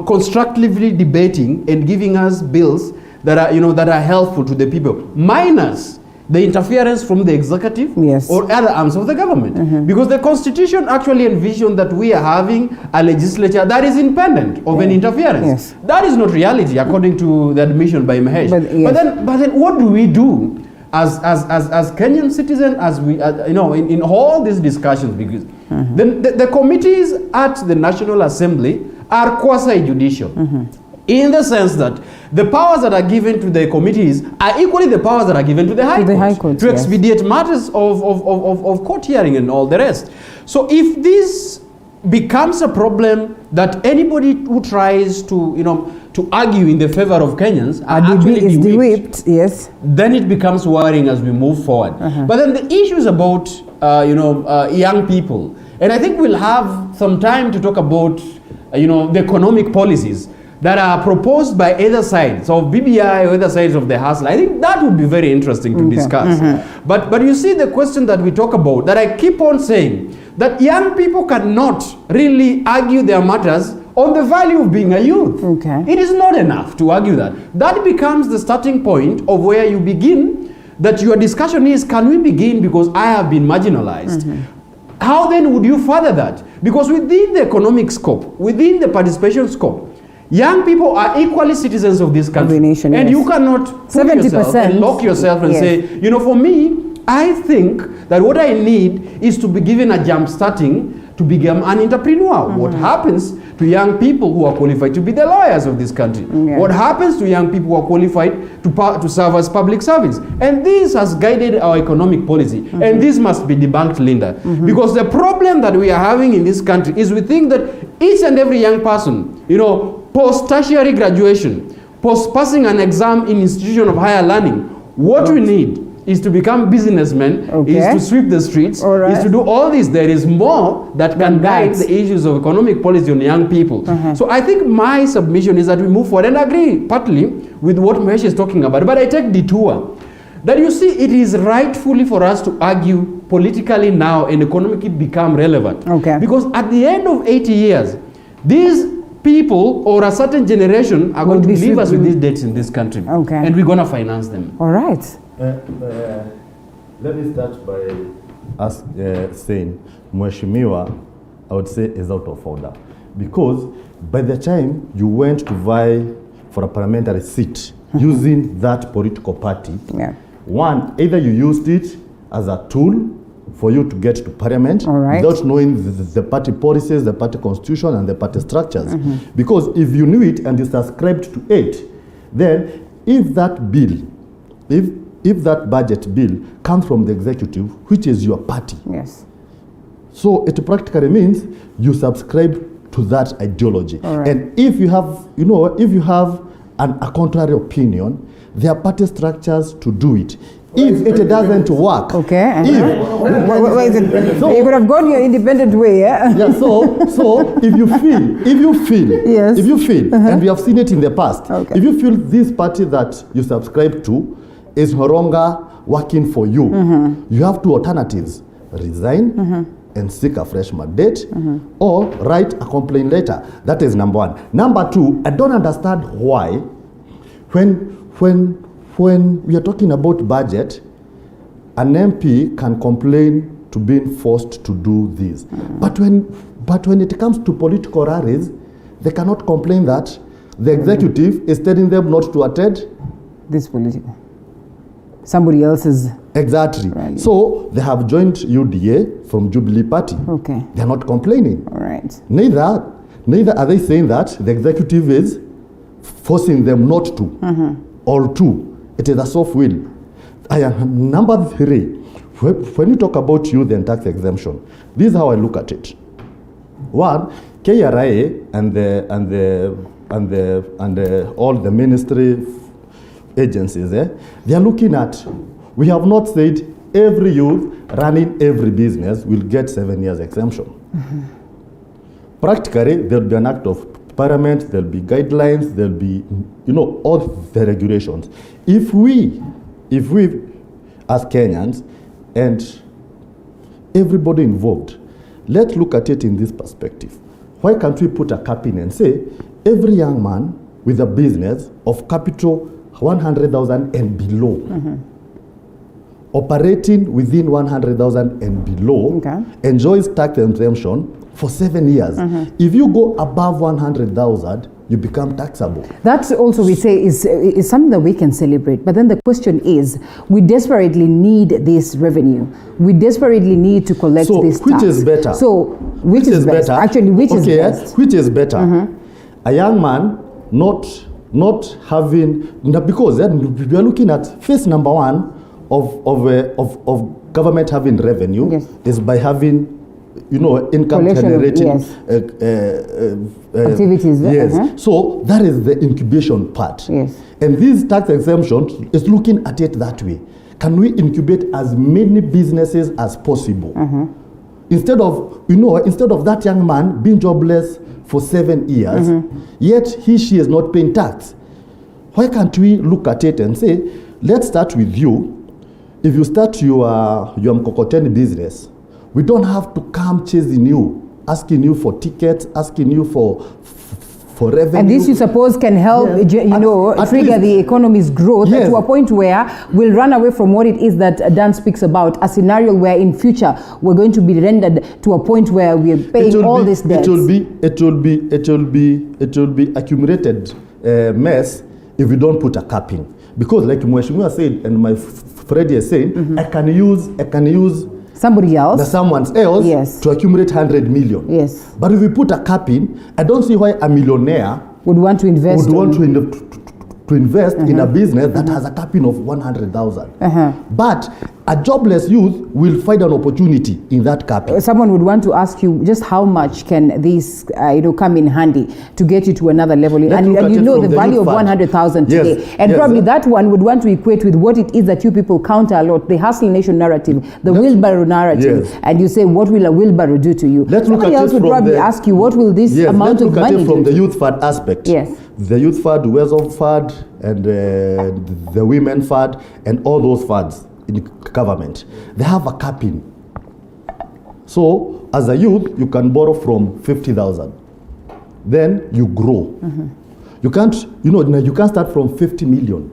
constructively debating and giving us bills that are, that are helpful to the people, minus the interference from the executive or other arms of the government. Because the Constitution actually envisioned that we are having a legislature that is independent of an interference. That is not reality, according to the admission by Mahesh. But then what do we do as Kenyan citizens, as we, in all these discussions? Because then the committees at the National Assembly are quasi-judicial. In the sense that the powers that are given to the committees are equally the powers that are given to the High Court to expedite matters of court hearing and all the rest. So if this becomes a problem that anybody who tries to argue in the favor of Kenyans are actually de-whipped, then it becomes worrying as we move forward. But then the issues about young people, and I think we'll have some time to talk about the economic policies that are proposed by either sides of BBI or either sides of the hustle. I think that would be very interesting to discuss. But you see the question that we talk about, that I keep on saying, that young people cannot really argue their matters on the value of being a youth. It is not enough to argue that. That becomes the starting point of where you begin, that your discussion is, can we begin because I have been marginalized? How then would you further that? Because within the economic scope, within the participation scope, young people are equally citizens of this country. And you cannot put yourself and lock yourself and say, for me, I think that what I need is to be given a jump starting to become an entrepreneur. What happens to young people who are qualified to be the lawyers of this country? What happens to young people who are qualified to serve as public servants? And this has guided our economic policy. And this must be debunked, Linda. Because the problem that we are having in this country is we think that each and every young person, post-tertiary graduation, post-passing an exam in institution of higher learning, what we need is to become businessmen, is to sweep the streets, is to do all this. There is more that can guide the issues of economic policy on young people. So I think my submission is that we move forward, and agree partly with what Mahesh is talking about, but I take detour. That you see, it is rightfully for us to argue politically now and economically become relevant. Because at the end of 80 years, these people or a certain generation are going to leave us with these debts in this country. And we're going to finance them. All right. Let me start by saying, Mheshimiwa, I would say, is out of order. Because by the time you went to vie for a parliamentary seat using that political party, one, either you used it as a tool for you to get to parliament without knowing the party policies, the party constitution, and the party structures. Because if you knew it and you subscribed to it, then if that bill, if that budget bill comes from the executive, which is your party, so it practically means you subscribe to that ideology. And if you have, if you have a contrary opinion, there are party structures to do it. If it doesn't work, you could have gone your independent way, So if you feel, and we have seen it in the past, if you feel this party that you subscribe to is no longer working for you, you have two alternatives: resign and seek a fresh mandate, or write a complaint letter. That is number one. Number two, I don't understand why, when we are talking about budget, an MP can complain to being forced to do this. But when it comes to political rallies, they cannot complain that the executive is telling them not to attend this political. Somebody else's. Exactly. Rally. So they have joined UDA from Jubilee Party. They are not complaining. Neither are they saying that the executive is forcing them not to or to. It is a soft will. Number three, when you talk about youth and tax exemption, this is how I look at it. One, KRA and all the ministry agencies, they are looking at, we have not said every youth running every business will get 7 years exemption. Practically, there will be an act of parliament, there will be guidelines, there will be, all the regulations. If we as Kenyans and everybody involved, let's look at it in this perspective. Why can't we put a cap in and say every young man with a business of capital 100,000 and below, operating within 100,000 and below, enjoys tax exemption for 7 years. If you go above 100,000, you become taxable. That also we say is something that we can celebrate. But then the question is, we desperately need this revenue. We desperately need to collect this tax. Which is better? So which is best? Better? Actually, which is best? Which is better? A young man not having, because we are looking at phase number one of government having revenue is by having income generating activities. Yes. So that is the incubation part. Yes. And this tax exemption is looking at it that way. Can we incubate as many businesses as possible? Instead of that young man being jobless for 7 years, yet she is not paying tax. Why can't we look at it and say, let's start with you. If you start your mkokoteni business, we don't have to come chasing you, asking you for tickets, asking you for revenue. And this, you suppose, can help, trigger the economy's growth to a point where we'll run away from what it is that Dan speaks about, a scenario where in future we're going to be rendered to a point where we're paying all this debt. It will be accumulated mess if we don't put a cap in. Because like Mweshimua said, and my Freddy is saying, I can use somebody else, someone else to accumulate 100 million. Yes. But if we put a cap in, I don't see why a millionaire would want to invest in a business that has a capping of 100,000. But a jobless youth will find an opportunity in that capping. Someone would want to ask you, just how much can this come in handy to get you to another level? And the value of 100,000 today. And probably that one would want to equate with what it is that you people counter a lot, the hustle nation narrative, the wheelbarrow narrative. And you say, what will a wheelbarrow do to you? Somebody else would probably ask you, what will this amount of money do? Let's look at it from the youth fund aspect. Yes. The youth fund, the Wealth fund, and the women fund, and all those funds in government, they have a capping. So as a youth, you can borrow from 50,000. Then you grow. You can't start from 50 million.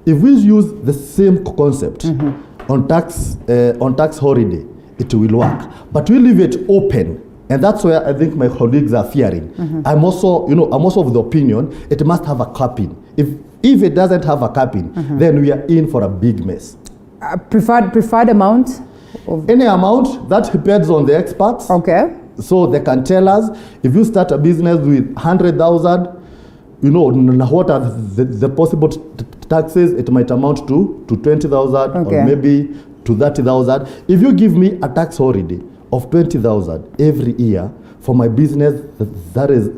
If we use the same concept on tax holiday, it will work. But we leave it open. And that's where I think my colleagues are fearing. I'm also of the opinion it must have a capping. If it doesn't have a capping, then we are in for a big mess. Preferred amount? Any amount, that depends on the experts. Okay. So they can tell us, if you start a business with 100,000, what are the possible taxes? It might amount to 20,000 or maybe to 30,000. If you give me a tax holiday of 20,000 every year for my business that is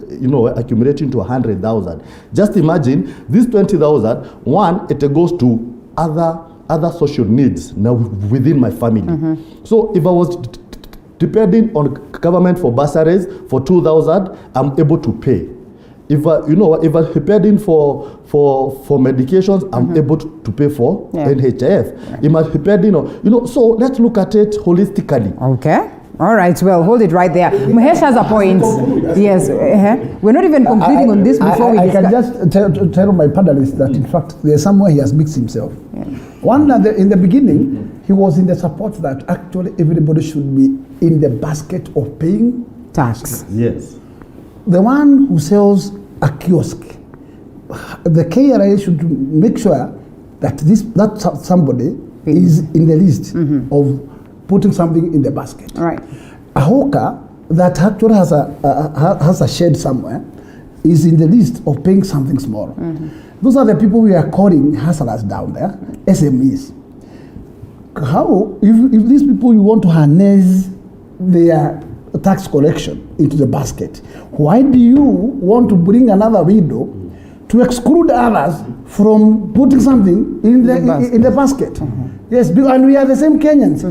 accumulating to 100,000, just imagine this 20,000, one, it goes to other social needs now within my family. So if I was depending on government for bursaries for 2,000, I'm able to pay. If I'm depending for medications, I'm able to pay for NHIF. If I'm depending on, so let's look at it holistically. Okay. All right, well, hold it right there. Mahesh has a point. Yes, we're not even concluding on this before we discuss. I can just tell my panelists that, in fact, there's somewhere he has mixed himself. One, in the beginning, he was in the support that actually everybody should be in the basket of paying tax. Yes. The one who sells a kiosk, the KRA should make sure that that somebody is in the list of putting something in the basket. Right. A hawker that actually has a shed somewhere is in the list of paying something small. Those are the people we are calling hustlers down there, SMEs. How, if these people you want to harness their tax collection into the basket, why do you want to bring another window to exclude others from putting something in the basket. Yes, and we are the same Kenyans.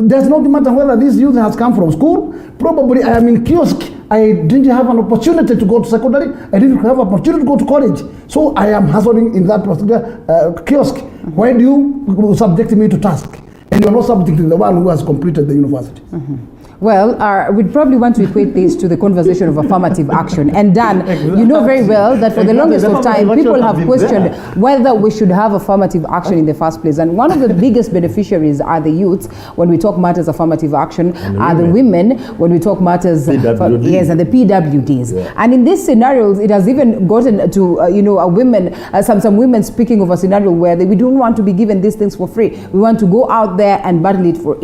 Does not matter whether this youth has come from school. Probably I am in kiosk. I didn't have an opportunity to go to secondary. I didn't have an opportunity to go to college. So I am hustling in that particular kiosk. Why do you subject me to task? And you're not subjecting the one who has completed the university. Well, we'd probably want to equate this to the conversation of affirmative action. And Dan, you know very well that for the longest of time, people have questioned whether we should have affirmative action in the first place. And one of the biggest beneficiaries are the youths when we talk matters affirmative action, are the women when we talk matters, yes, and the PWDs. Yeah. And in these scenarios, it has even gotten to, a women, some women speaking of a scenario where we don't want to be given these things for free. We want to go out there and battle it for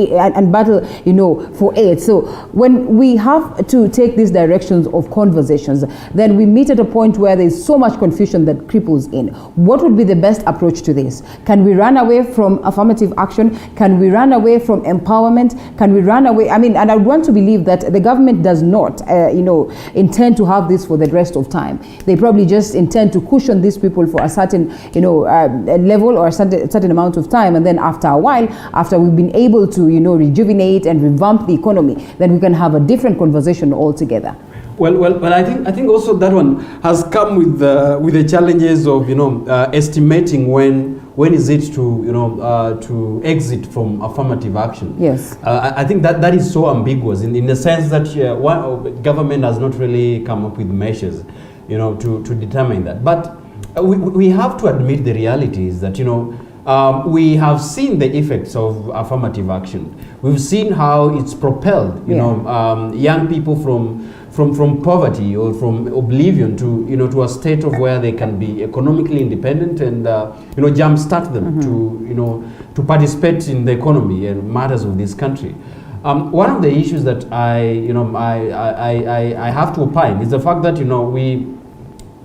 for it. So when we have to take these directions of conversations, then we meet at a point where there is so much confusion that cripples in. What would be the best approach to this? Can we run away from affirmative action? Can we run away from empowerment? Can we run away? And I would want to believe that the government does not, intend to have this for the rest of time. They probably just intend to cushion these people for a certain, level or a certain amount of time, and then after a while, after we've been able to, rejuvenate and revamp the economy, then we can have a different conversation altogether. Well, I think also that one has come with the challenges of estimating when is it to exit from affirmative action. Yes. I think that is so ambiguous in the sense that government has not really come up with measures, to determine that. But we have to admit the reality is that we have seen the effects of affirmative action. We've seen how it's propelled, young people from poverty or from oblivion to a state of where they can be economically independent and jumpstart them to participate in the economy and matters of this country. One of the issues that I have to opine is the fact that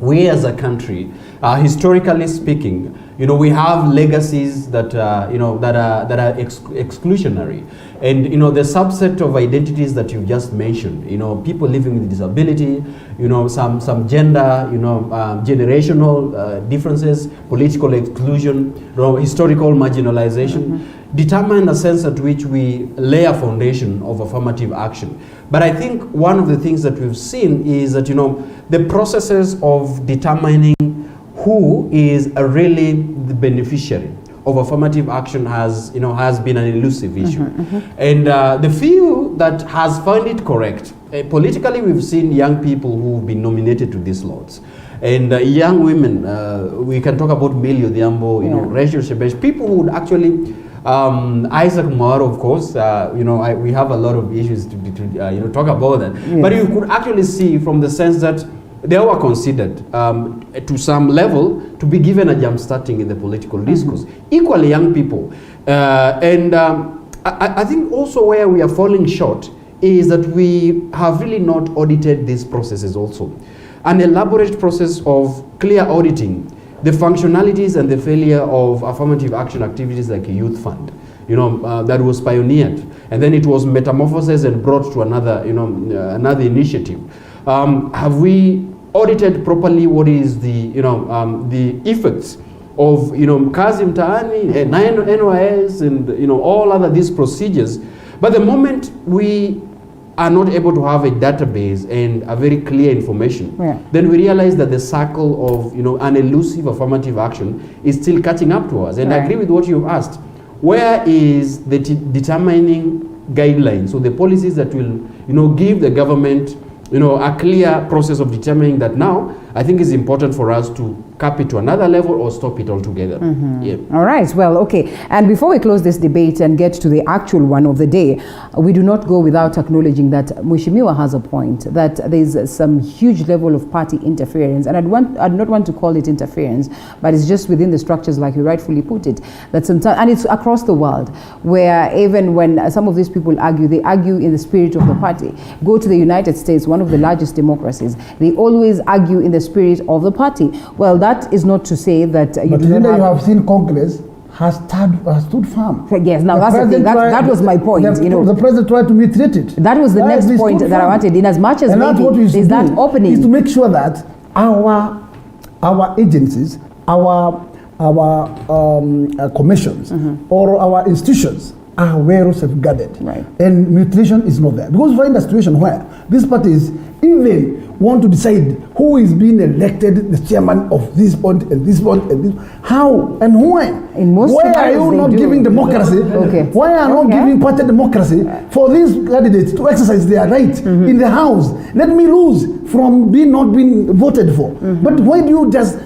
we as a country, historically speaking, we have legacies that are exclusionary, and the subset of identities that you just mentioned, people living with disability, some gender, generational differences, political exclusion, historical marginalization, determine the sense at which we lay a foundation of affirmative action. But I think one of the things that we've seen is that the processes of determining who is really the beneficiary of affirmative action has been an elusive issue. And the few that has found it correct, politically we've seen young people who've been nominated to these slots. And young women, we can talk about Millie Odhiambo, Rachel Shebesh, people who would actually, Isaac Maro, of course, we have a lot of issues to talk about that. Yes. But you could actually see from the sense that they were considered to some level to be given a jump starting in the political discourse. Equally young people. I think also where we are falling short is that we have really not audited these processes also. An elaborate process of clear auditing the functionalities and the failure of affirmative action activities like a youth fund, that was pioneered. And then it was metamorphosed and brought to another, another initiative. Have we audited properly what is the effects of kazi mtaani, NYS, and all other these procedures? But the moment we are not able to have a database and a very clear information, then we realize that the cycle of an elusive affirmative action is still catching up to us. And I agree with what you've asked. Where is the determining guidelines, so the policies that will give the government a clear process of determining that now, I think it's important for us to cap it to another level or stop it altogether. Yeah. All right, well, okay. And before we close this debate and get to the actual one of the day, we do not go without acknowledging that Mheshimiwa has a point, that there's some huge level of party interference. And I'd not want to call it interference, but it's just within the structures, like you rightfully put it, that sometimes, and it's across the world, where even when some of these people argue, they argue in the spirit of the party. Go to the United States, one of the largest democracies, they always argue in the spirit of the party. Well, that is not to say that you do not you have seen Congress has stood firm. Yes, now that's the thing. That was my point. The president tried to retreat it. That was the next point that I wanted. In as much as maybe there's that opening, is to make sure that our our agencies, our commissions, or our institutions are well safeguarded. Right. And mutilation is not there. Because we find a situation where these parties even want to decide who is being elected the chairman of this point and this point and this. How and when? In most why are scenarios you they not do. giving democracy? Okay. Why are not giving party democracy for these candidates to exercise their right in the house? Let me lose from not being voted for. But why do you just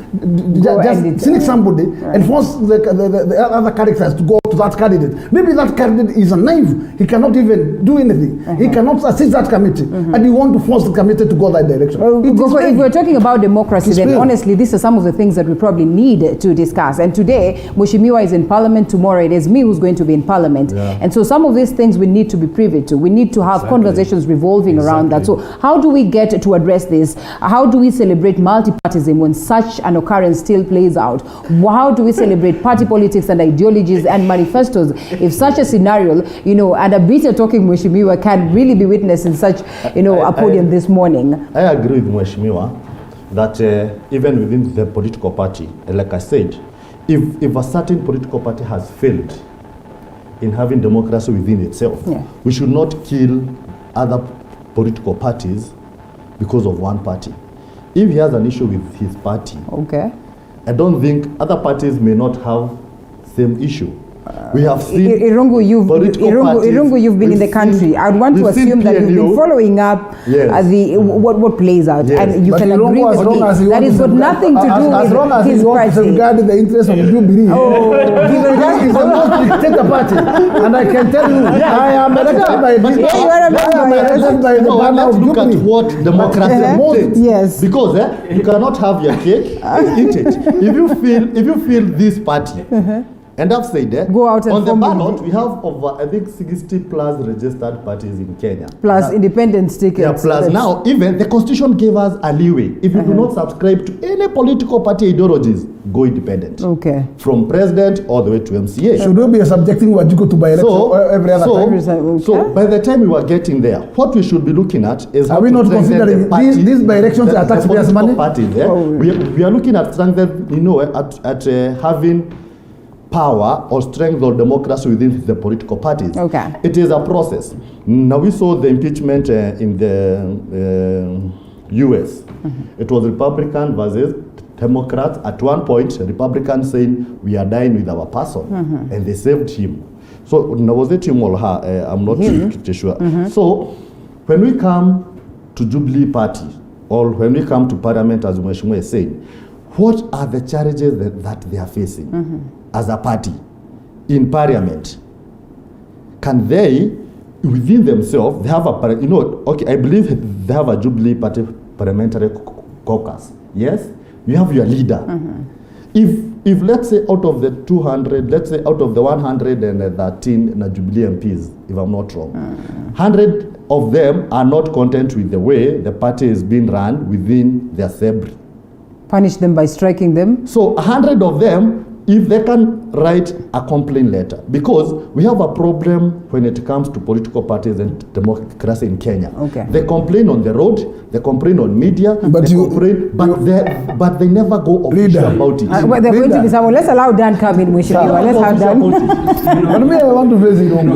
select somebody and force the other characters to go to that candidate? Maybe that candidate is a naive. He cannot even do anything. He cannot assist that committee, and you want to force the committee to go that direction. If we're talking about democracy, then honestly, these are some of the things that we probably need to discuss. And today, Mheshimiwa is in Parliament. Tomorrow, it is me who's going to be in Parliament. Yeah. And so some of these things we need to be privy to. We need to have conversations revolving around that. So how do we get to address this? How do we celebrate multipartism when such an occurrence still plays out? How do we celebrate party politics and ideologies and manifestos if such a scenario, and a bitter talking Mheshimiwa can really be witnessed in such, a podium this morning? I agree with Mheshimiwa that even within the political party, like I said, if a certain political party has failed in having democracy within itself, we should not kill other political parties because of one party. If he has an issue with his party, I don't think other parties may not have same issue. We have seen Irungu, you've been in the country. I would want to assume that you've been following up what plays out, and you can agree with me. That has got nothing to do with his party. Regarding the interest of Jubilee, he is the most dictator party, and I can tell you, I am elected by the banner of Jubilee. Let's look at what democracy means. Yes, because you cannot have your cake and eat it. If you feel this party. And I've said that go out and on the ballot, we have over, I think, 60 plus registered parties in Kenya. Plus independent tickets. Yeah, plus now, even the Constitution gave us a leeway. If you do not subscribe to any political party ideologies, go independent. Okay. From president all the way to MCA. Should we be subjecting Wajiko to by-election every other time? So by the time we were getting there, what we should be looking at is are we not considering these by-elections are taxpayers' money? Parties there. We are looking at strengthening, at having power or strength or democracy within the political parties. Okay. It is a process. Now we saw the impeachment in the US. It was Republican versus Democrats. At one point, Republicans saying we are dying with our person, and they saved him. So was it him or her? I'm not sure. So when we come to Jubilee Party, or when we come to Parliament, as Mheshimiwa is saying, what are the challenges that they are facing as a party in Parliament? Can they, within themselves, they have a, I believe they have a Jubilee Party parliamentary caucus. Yes, you have your leader. If let's say out of the 200, let's say out of the 113 Jubilee MPs, if I'm not wrong, 100 of them are not content with the way the party is being run within their assembly. Punish them by striking them? So 100 of them, if they can write a complaint letter, because we have a problem when it comes to political parties and democracy in Kenya. Okay. They complain on the road, they complain on media, but they never go official about it. Well, they're going to be someone. Let's allow Dan come in, Mheshimiwa. Let's have Dan. But me, I want to face it on.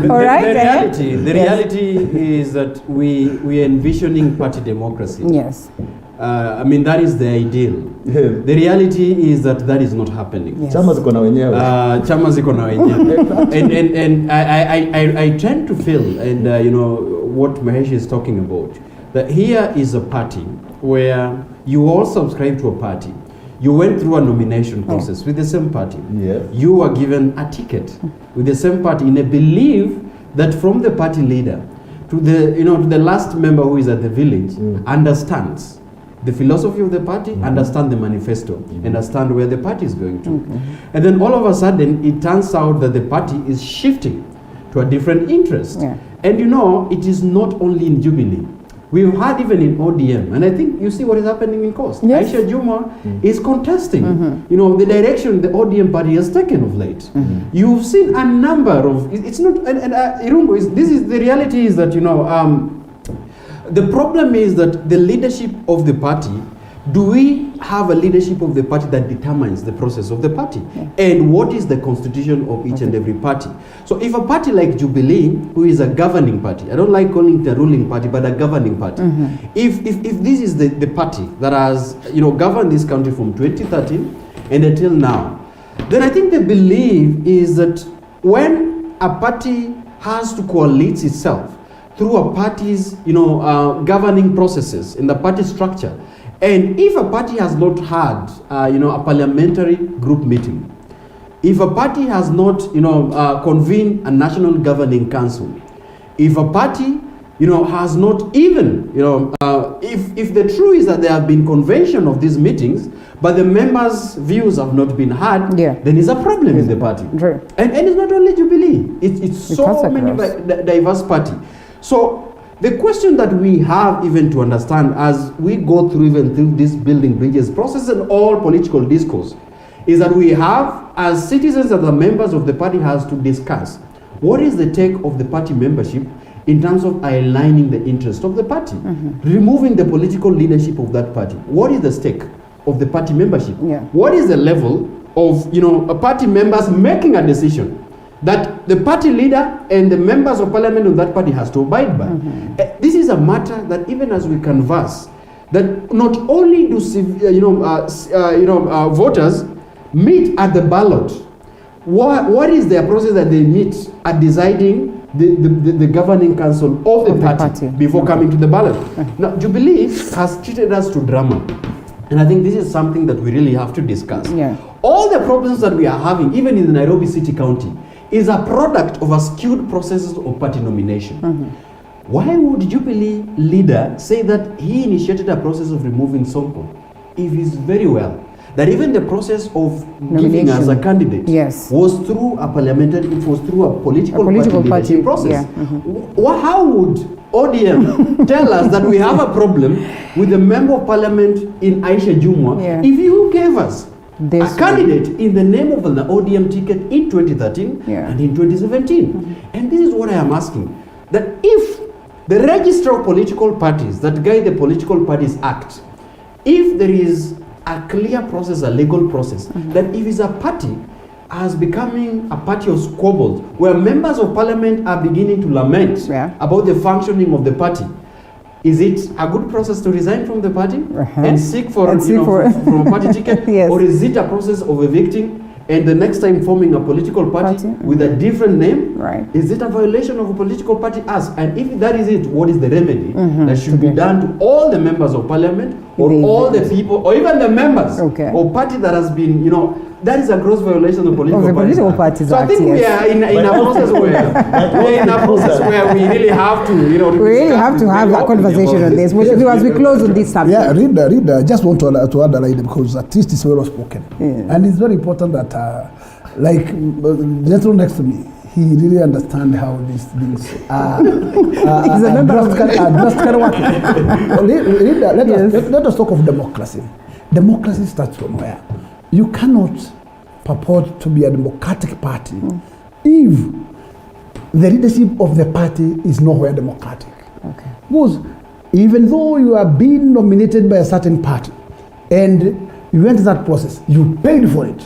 All right. The reality is that we are envisioning party democracy. Yes. I mean, that is the ideal. The reality is that is not happening. Yes. Chama ziko na wenyewe. Chama ziko na wenyewe. And I tend to feel, and what Mahesh is talking about, that here is a party where you all subscribe to a party. You went through a nomination process with the same party. Yeah. You were given a ticket with the same party in a belief that from the party leader to the to the last member who is at the village understands the philosophy of the party, understand the manifesto, understand where the party is going to. And then all of a sudden, it turns out that the party is shifting to a different interest. Yeah. And it is not only in Jubilee. We've had even in ODM, and I think you see what is happening in Coast. Yes. Aisha Juma is contesting, the direction the ODM party has taken of late. You've seen a number of, it's not, and Irungu, the reality is that, The problem is that the leadership of the party, do we have a leadership of the party that determines the process of the party? Yeah. And what is the constitution of each and every party? So if a party like Jubilee, who is a governing party, I don't like calling it a ruling party, but a governing party. If this is the party that has governed this country from 2013 and until now, then I think the belief is that when a party has to coalesce itself through a party's governing processes in the party structure, and if a party has not had a parliamentary group meeting, if a party has not convened a national governing council, if a party has not even if the truth is that there have been convention of these meetings but the members' views have not been heard, then it's a problem in the party. And it's not only Jubilee, it's so many diverse party. So the question that we have even to understand as we go through this building bridges process and all political discourse is that we have, as citizens and the members of the party, has to discuss what is the take of the party membership in terms of aligning the interest of the party, removing the political leadership of that party. What is the stake of the party membership? What is the level of a party members making a decision that the party leader and the members of parliament of that party has to abide by? This is a matter that even as we converse, that not only do voters meet at the ballot, what is their process that they meet at deciding the governing council of the party before coming to the ballot? Now, Jubilee has treated us to drama. And I think this is something that we really have to discuss. All the problems that we are having, even in the Nairobi City County, is a product of a skewed processes of party nomination. Why would Jubilee leader say that he initiated a process of removing Sonko if he's very well that even the process of giving us a candidate was through a parliamentary, it was through a political party process? How would ODM tell us that we have a problem with the member of parliament in Aisha Jumwa if you gave us a candidate in the name of the ODM ticket in 2013 and in 2017? And this is what I am asking, that if the register of political parties that guide the Political Parties Act, if there is a clear process, a legal process, that if it's a party as becoming a party of squabbles, where members of parliament are beginning to lament about the functioning of the party, is it a good process to resign from the party and seek for from a party ticket? Or is it a process of evicting and the next time forming a political party with a different name? Is it a violation of a political party act? And if that is it, what is the remedy that should be done to all the members of parliament or all the people or even the members of party that has been, that is a gross violation of political parties. So I think we are in a process where we really have to, we really have to have a conversation on this. As we close on this subject. Reader, I just want to underline because at least it's well spoken, and it's very important that, like the gentleman next to me, he really understands how these things are. He's a member of Let us talk of democracy. Democracy starts from where? You cannot purport to be a democratic party if the leadership of the party is nowhere democratic. Because even though you are being nominated by a certain party and you went that process, you paid for it.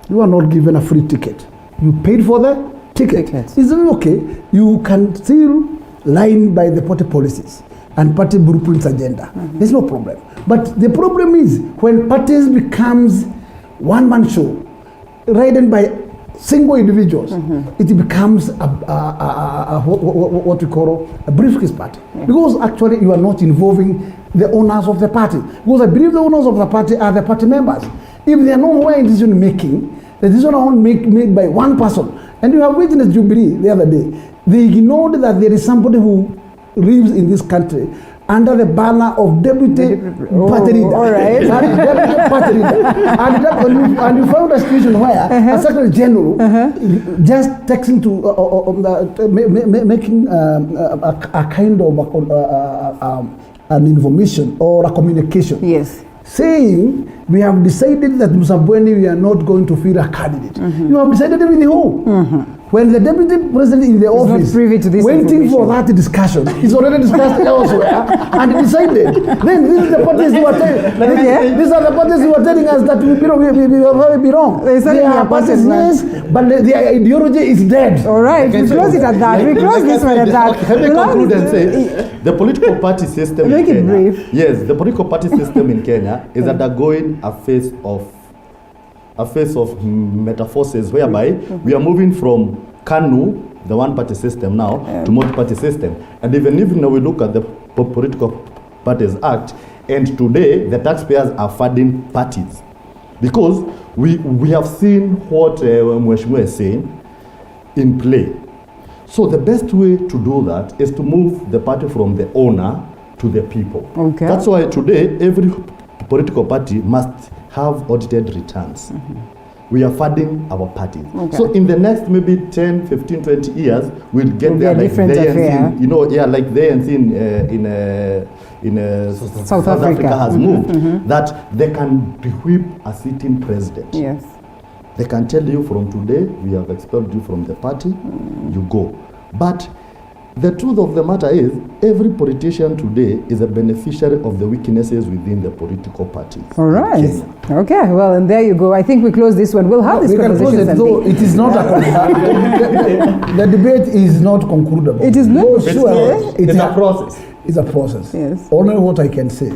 You are not given a free ticket. You paid for the ticket. Is it okay? You can still line by the party policies and party blueprint's agenda. There's no problem. But the problem is when parties becomes one-man show, ridden by single individuals, it becomes what we call a briefcase party. Because actually you are not involving the owners of the party. Because I believe the owners of the party are the party members. If they are nowhere in decision making, the decision are made by one person. And you have witnessed Jubilee the other day. They ignored that there is somebody who lives in this country under the banner of deputy party leader. And you found a situation where a Secretary General just texting to making a kind of an information or a communication. Saying we have decided that Musabweni we are not going to field a candidate. You have decided with who? When the deputy president in the not office privy to this waiting for information. that discussion, it's already discussed elsewhere and decided. Then these are the parties who are these are the parties who are telling us that we be wrong. They are parties, yes, but their ideology is dead. All right, we close it at that. We close this one at that. Let me conclude and say, the political party system Make in it Kenya, brief. yes, the political party system in Kenya is undergoing a phase of metamorphosis whereby we are moving from KANU, the one-party system now, to multi-party system. And even we look at the Political Parties Act, and today the taxpayers are funding parties. Because we have seen what Mheshimiwa is saying in play. So the best way to do that is to move the party from the owner to the people. Okay. That's why today every political party must have audited returns. We are funding our parties. Okay. So in the next maybe 10, 15, 20 years, we'll get there like different the affair. ANC, like the ANC in South Africa has moved, that they can whip a sitting president. Yes. They can tell you from today, we have expelled you from the party, you go. But the truth of the matter is, every politician today is a beneficiary of the weaknesses within the political parties. All right. in Kenya. Okay, well, and there you go. I think we close this one. We'll have this We can close conversation it, though someday. it is not the debate is not concludable. It is not. Oh, sure, It's a process. It's a process. Yes. Only what I can say,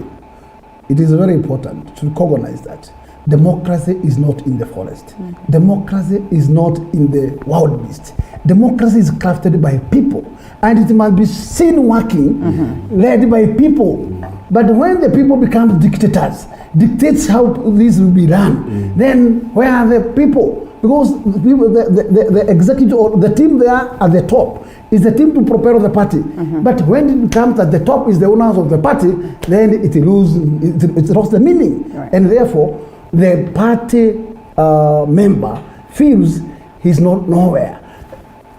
it is very important to recognize that democracy is not in the forest. Democracy is not in the wild beast. Democracy is crafted by people, and it must be seen working, led by people. But when the people become dictators, dictates how this will be done, then where are the people? Because the people, the executive or the team there at the top is the team to propel the party. But when it becomes at the top is the owners of the party, then it lost the meaning. Right. And therefore, the party member feels he's not nowhere.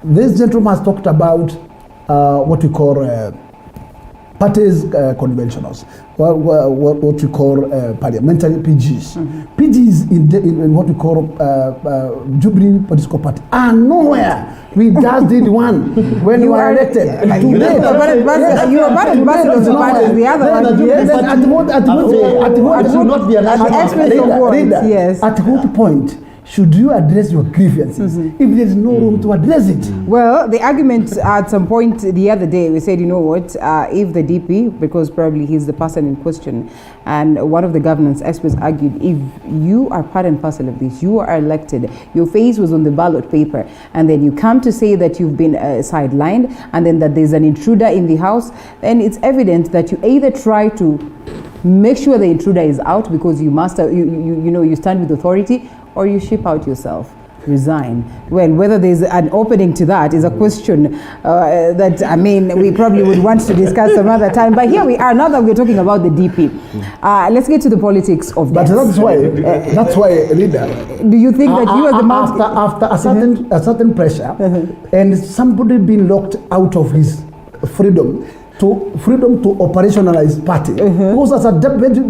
This gentleman has talked about what we call parties conventionals, what we call parliamentary PGs. PGs in what we call Jubilee Political Party are nowhere. We just did one when we were elected. You were part and parcel of the party. The other one, yes. At what point should you address your grievances if there is no room to address it? Well, the argument at some point the other day, we said, you know what, if the DP, because probably he's the person in question, and one of the governance experts argued, if you are part and parcel of this, you are elected, your face was on the ballot paper, and then you come to say that you've been sidelined, and then that there's an intruder in the house, then it's evident that you either try to make sure the intruder is out because you must, you stand with authority, or you ship out yourself, resign. Well, whether there's an opening to that is a question that, I mean, we probably would want to discuss some other time. But here we are, now that we're talking about the DP. Let's get to the politics of But that. that's why, leader. Do you think that you as the after a certain pressure, and somebody being locked out of his freedom to operationalize party, because as a deputy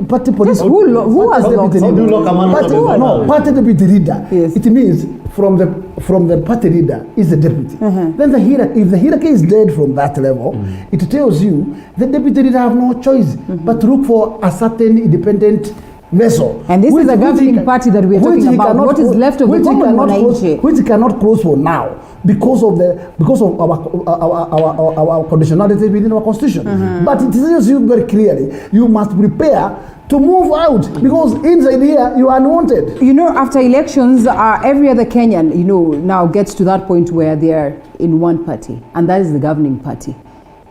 party police, who has locked him? Party deputy leader. Yes. It means from the party leader is the deputy. Then if the hierarchy is dead from that level, it tells you the deputy leader have no choice but to look for a certain independent vessel. And this is a governing party that we're talking about. What is left of the common Mwananchi? Which he cannot close for now because of our conditionality within our constitution. But it tells you very clearly, you must prepare to move out because inside here you are unwanted. You know, after elections, every other Kenyan, now gets to that point where they're in one party, and that is the governing party.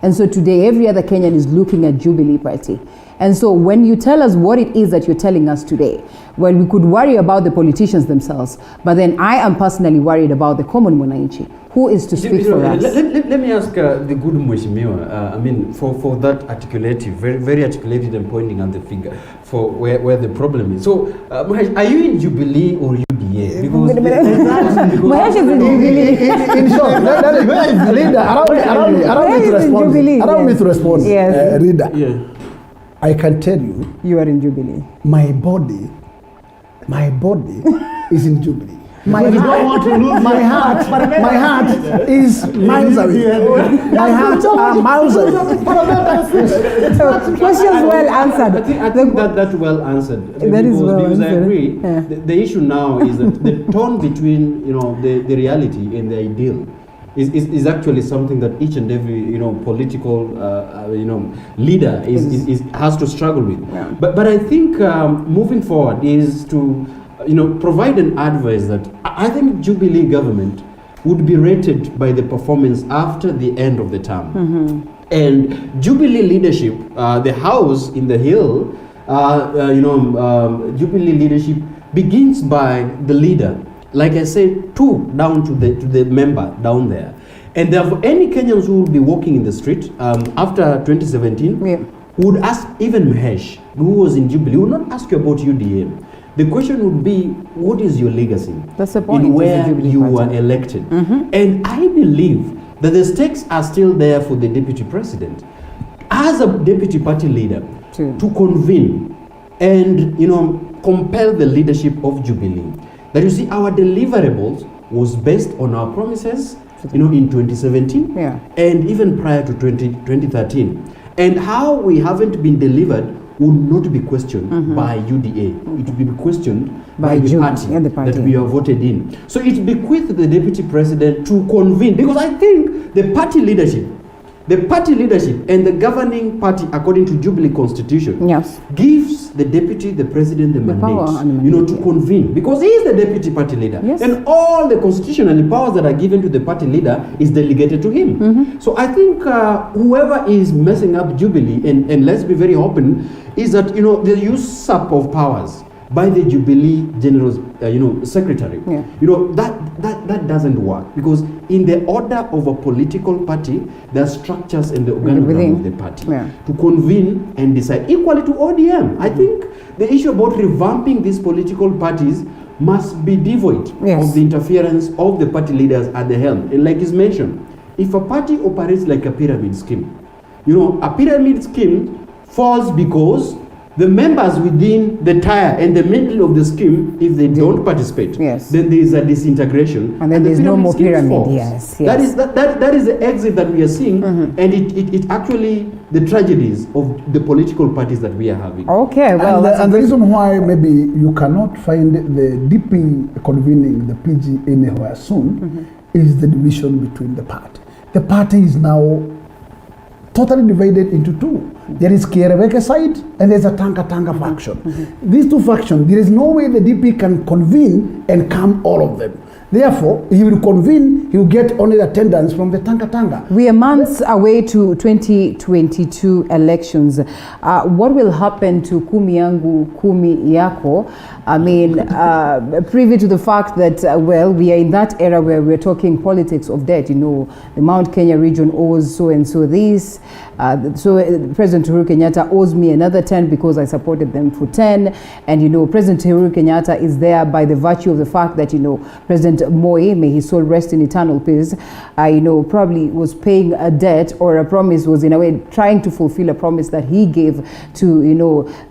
And so today, every other Kenyan is looking at Jubilee Party. And so when you tell us what it is that you're telling us today, well, we could worry about the politicians themselves, but then I am personally worried about the common Mwananchi. Who is to speak for us? Let me ask the good Mheshimiwa, for that articulative, very, very articulated and pointing at the figure for where the problem is. So, are you in Jubilee or UDA? Because Mahesh is in Jubilee. In short, leader, allow me to respond. Yes. Leader, yeah. I can tell you, You are in Jubilee. my body is in Jubilee. My heart is miles away. My heart are miles away. Questions well answered. I think that's well answered. That is well because I answered. agree. Yeah. The issue now is that the tone between the reality and the ideal is actually something that each and every political leader has to struggle with. Yeah. But I think moving forward is to provide an advice that I think Jubilee government would be rated by the performance after the end of the term. Mm-hmm. And Jubilee leadership, the house in the hill, Jubilee leadership begins by the leader. Like I said, down to the member down there. And therefore, any Kenyans who will be walking in the street after 2017 Yeah. would ask, even Mahesh, who was in Jubilee, would not ask you about UDA. The question would be, what is your legacy? That's the point. In It is the where Jubilee you Party. were elected. Mhm. And I believe that the stakes are still there for the deputy president. As a deputy party leader, to convene and compel the leadership of Jubilee. That you see, our deliverables was based on our promises, in 2017, Yeah. and even prior to 2013. And how we haven't been delivered would not be questioned by UDA. It will be questioned by the party, and the party that we are voted in. So it bequeath the deputy president to convene, because I think the party leadership and the governing party, according to Jubilee Constitution, Yes. gives the deputy, the president, the power mandate, and the mandate, to convene, because he is the deputy party leader. Yes. And all the constitutional powers that are given to the party leader is delegated to him. So I think whoever is messing up Jubilee, and let's be very open, is that the usurp of powers by the Jubilee General Secretary. Yeah. That doesn't work, because in the order of a political party, there are structures in the organogram Within. of the party Yeah. to convene and decide. Equally to ODM, I think the issue about revamping these political parties must be devoid Yes. of the interference of the party leaders at the helm. And like is mentioned, if a party operates like a pyramid scheme, a pyramid scheme falls because the members within the tier and the middle of the scheme, if they don't participate, Yes. then there is a disintegration. And then the there's no more scheme pyramid. falls. Yes, That yes. is that is the exit that we are seeing, and it actually the tragedies of the political parties that we are having. Okay, well, and, that's and the reason why maybe you cannot find the DP convening the PG anywhere soon is the division between the party. The party is now totally divided into two. There is Kierebeke side and there's a Tanga faction. These two factions, there is no way the DP can convene and calm all of them. Therefore, he will convene, he will get only attendance from the Tanga. We are months away to 2022 elections. What will happen to Kumi Yangu, Kumi Yako? I mean, privy to the fact that, we are in that era where we're talking politics of debt. The Mount Kenya region owes so and so this. So President Uhuru Kenyatta owes me another 10 because I supported them for 10. And, President Uhuru Kenyatta is there by the virtue of the fact that, President Moi, may his soul rest in eternal peace, probably was paying a debt or a promise, was in a way trying to fulfill a promise that he gave to,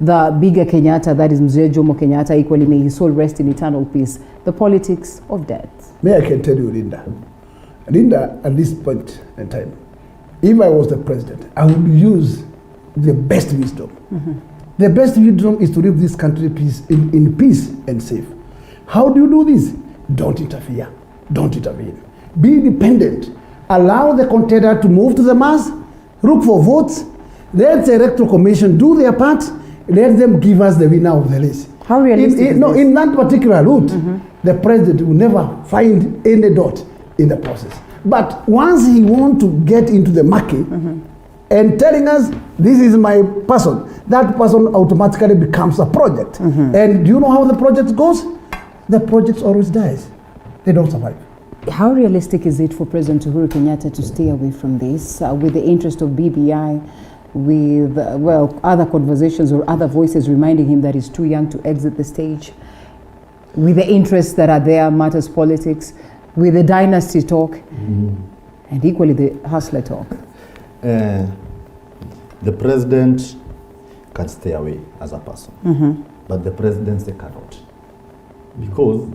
the bigger Kenyatta, that is Mzee Jomo Kenyatta, equally may his soul rest in eternal peace. The politics of debt. May I can tell you, Linda, at this point in time, if I was the president, I would use the best wisdom. The best wisdom is to leave this country in peace and safe. How do you do this? Don't interfere. Don't intervene. Be independent. Allow the contender to move to the mass. Look for votes. Let the electoral commission do their part. Let them give us the winner of the race. How realistic is this? In that particular route, the president will never find any dot in the process. But once he wants to get into the market and telling us, this is my person, that person automatically becomes a project. And do you know how the project goes? The project always dies. They don't survive. How realistic is it for President Uhuru Kenyatta to stay away from this with the interest of BBI, with, other conversations or other voices reminding him that he's too young to exit the stage, with the interests that are there, matters politics, with the dynasty talk, and equally the hustler talk? The president can stay away as a person, but the presidency cannot. Because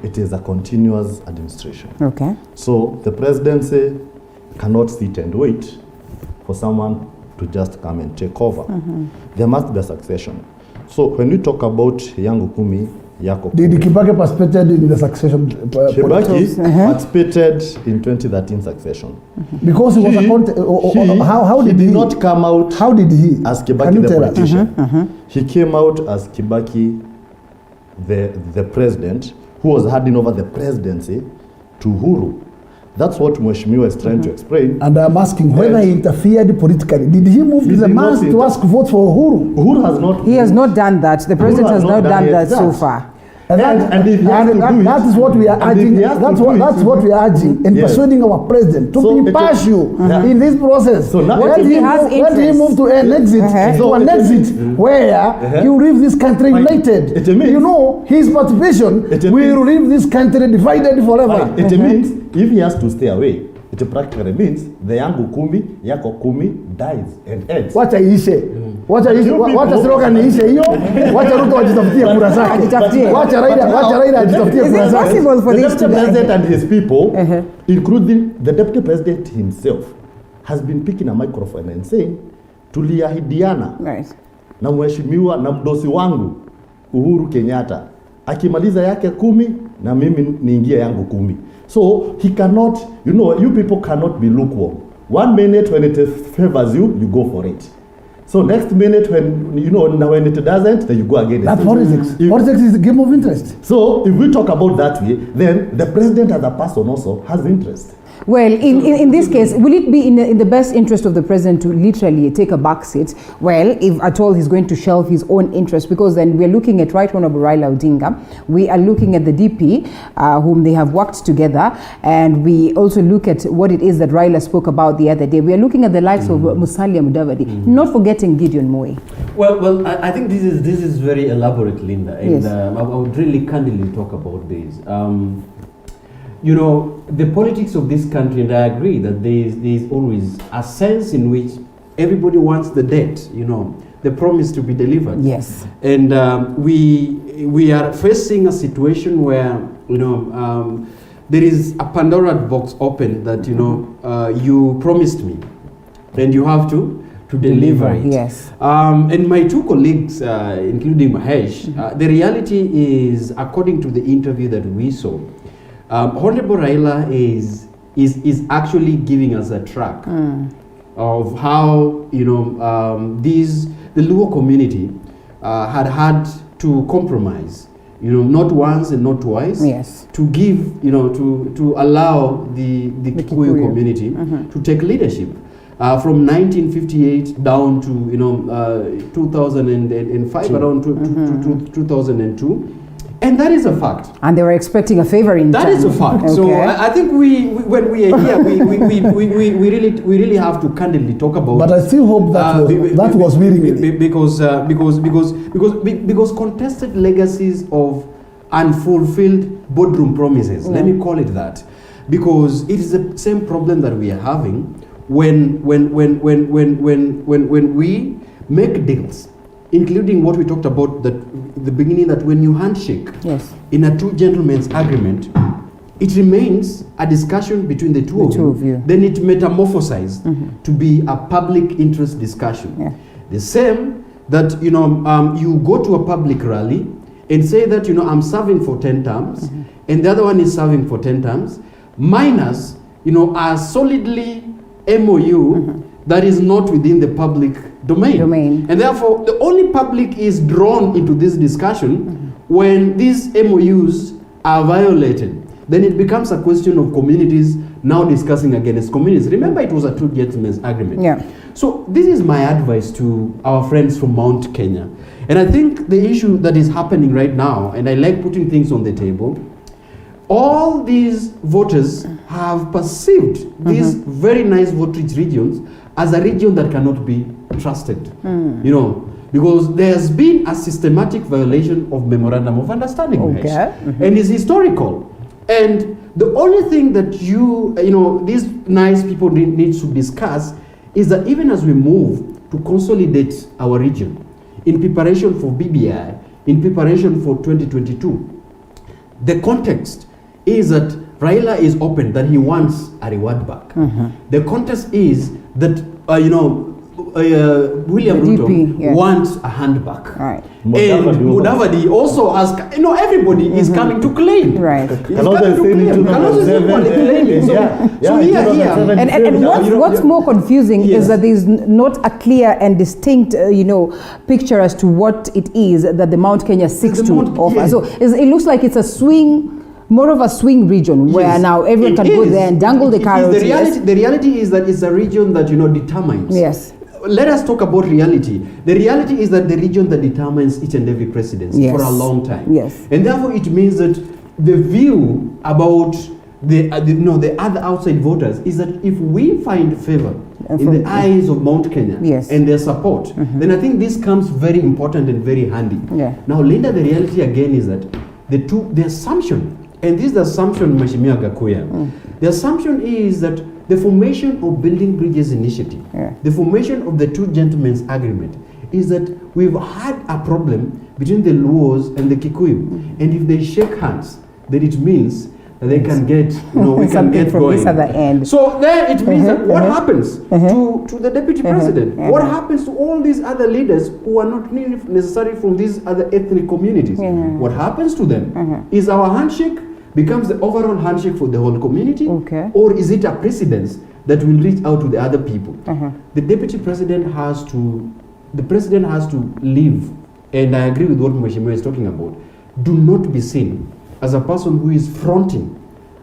it is a continuous administration. Okay. So the presidency cannot sit and wait for someone to just come and take over. There must be a succession. So when we talk about yangu kumi, yako Did kumi, Kibaki participated in the succession? Kibaki participated in 2013 succession. Because he was He- how he did did not come out How did he? as Can Kibaki you the tell us? politician. He came out as Kibaki the president who was handing over the presidency to Uhuru. That's what Mheshimiwa is trying to explain. And I'm asking whether he interfered politically. Did he move He to the did not mass to inter- ask vote for Uhuru? Uhuru has not. He has not done that. The president has not done it. that so That- far. And, And if he has to do it- that is what we are and if urging. he has to That's do what, it, that's what we are urging and Yes. persuading our president to So be it is- impartial Yeah. in this process. So now when it is- he He has when he interest. move to an exit, Uh-huh. to an So it is- exit where you leave this country Fine. united. It means- You know, his participation It will means- leave this country divided forever. Fine. It means if he has to stay away, it practically means the yangu kumi, yako kumi dies and ends. Wacha iishe. Wacha iishe. You Wacha people- slogan iishe hiyo. Wacha Ruto ajitafutie kura zake. Ajitafutie. Wacha Raila ajitafutie Is kura it zake. possible for The this deputy to president and his people, Uh-huh. including the deputy president himself, has been picking a microphone and saying, tuliahidiana Right. na mheshimiwa na mdosi wangu Uhuru Kenyatta akimaliza yake 10 na mimi niingie yangu 10. So he cannot, you people cannot be lukewarm. 1 minute when it favors you, you go for it. So next minute when when it doesn't, then you go against That's it. politics. If- Politics is a game of interest. So if we talk about that way, then the president as a person also has interest. Well, in this case, will it be in the best interest of the president to literally take a back seat? Well, if at all he's going to shelve his own interest, because then we're looking at Right Honorable Raila Odinga, we are looking at the DP, whom they have worked together, and we also look at what it is that Raila spoke about the other day. We are looking at the likes of Musalia Mudavadi, not forgetting Gideon Moi. Well, I think this is very elaborate, Linda, and Yes. I would really candidly talk about this. The politics of this country, and I agree that there is always a sense in which everybody wants the debt, the promise to be delivered. Yes. And we are facing a situation where, there is a Pandora box open that, you promised me, and you have to deliver it. Yes. And my two colleagues, including Mahesh, the reality is, according to the interview that we saw, Honorable Raila is actually giving us a track of how the Luo community had to compromise, not once and not twice, Yes. to give, to allow the Kikuyu Kikuyu. community to take leadership. From 1958 down to 2005, around 2002, and that is a fact. And they were expecting a favor in That is a fact. Okay. So I think when we are here, we really have to candidly talk about. But I still hope that was willingly. Because contested legacies of unfulfilled boardroom promises. Let me call it that, because it is the same problem that we are having when we make deals, including what we talked about the beginning, that when you handshake Yes. in a two gentlemen's agreement, it remains a discussion between the two of you. Then it metamorphosized to be a public interest discussion. Yeah. The same that you go to a public rally and say that I'm serving for 10 terms, and the other one is serving for 10 terms, minus a solidly MOU that is not within the public domain. And therefore, the only public is drawn into this discussion when these MOUs are violated. Then it becomes a question of communities now discussing against communities. Remember, it was a two gentlemen's agreement. Yeah. So this is my advice to our friends from Mount Kenya. And I think the issue that is happening right now, and I like putting things on the table, all these voters have perceived these very nice vote-rich regions as a region that cannot be trusted. Because there's been a systematic violation of memorandum of understanding, Okay. and it's historical. And the only thing that these nice people need to discuss is that even as we move to consolidate our region in preparation for BBI, in preparation for 2022, The context is that Raila is open that he wants a reward back. The context is that William Ruto wants a hand back. Right. And Mudavadi also has, everybody is coming to claim. Right. Kalonzo is equally claiming. So here. And what's more confusing is that there's not a clear and distinct, picture as to what it is that the Mount Kenya seeks to offer. So it looks like it's a swing. More of a swing region where now everyone can go there and dangle the carrots. The reality is that it's a region that determines. Yes. Let us talk about reality. The reality is that the region that determines each and every presidency for a long time. Yes. And therefore it means that the view about the other outside voters is that if we find favor in the eyes of Mount Kenya and their support, then I think this comes very important and very handy. Now, Linda, the reality again is that the assumption, and this is the assumption, Mheshimiwa Gakuya, the assumption is that the formation of Building Bridges Initiative, the formation of the two gentlemen's agreement, is that we've had a problem between the Luos and the Kikuyu. And if they shake hands, then it means that they can get, we can get from going. This other end. So then it means that what happens to the deputy president? What happens to all these other leaders who are not necessarily from these other ethnic communities? What happens to them? Is our handshake becomes the overall handshake for the whole community? Or is it a precedence that will reach out to the other people? The deputy president has to, the president has to leave, and I agree with what Mheshimiwa is talking about. Do not be seen as a person who is fronting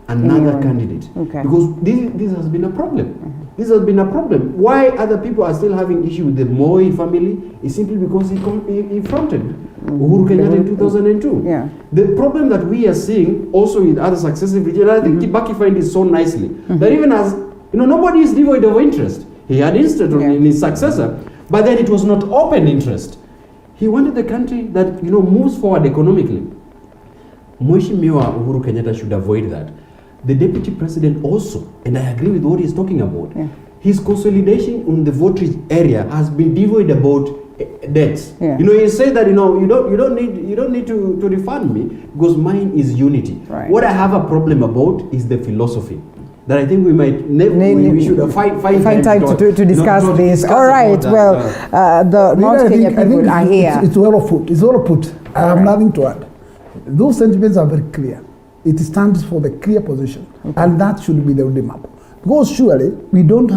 another candidate. Because this has been a problem. This has been a problem. Why other people are still having issue with the Moi family is simply because he fronted Uhuru Kenyatta in 2002. The problem that we are seeing also with other successive regions, I think Kibaki find it so nicely, that even as, nobody is devoid of interest. He had interest in his successor, but then it was not open interest. He wanted the country that, moves forward economically. Mheshimiwa Uhuru Kenyatta should avoid that. The deputy president also, and I agree with what he's talking about, his consolidation in the voters area has been devoid about debts. He said that you don't need to refund me because mine is unity. What I have a problem about is the philosophy. That I think we might we should find time to discuss this. All right. The Mount Kenya people are here. It's well put. It's well put. I have nothing to add. Those sentiments are very clear. It stands for the clear position, and that should be the roadmap. Because surely we don't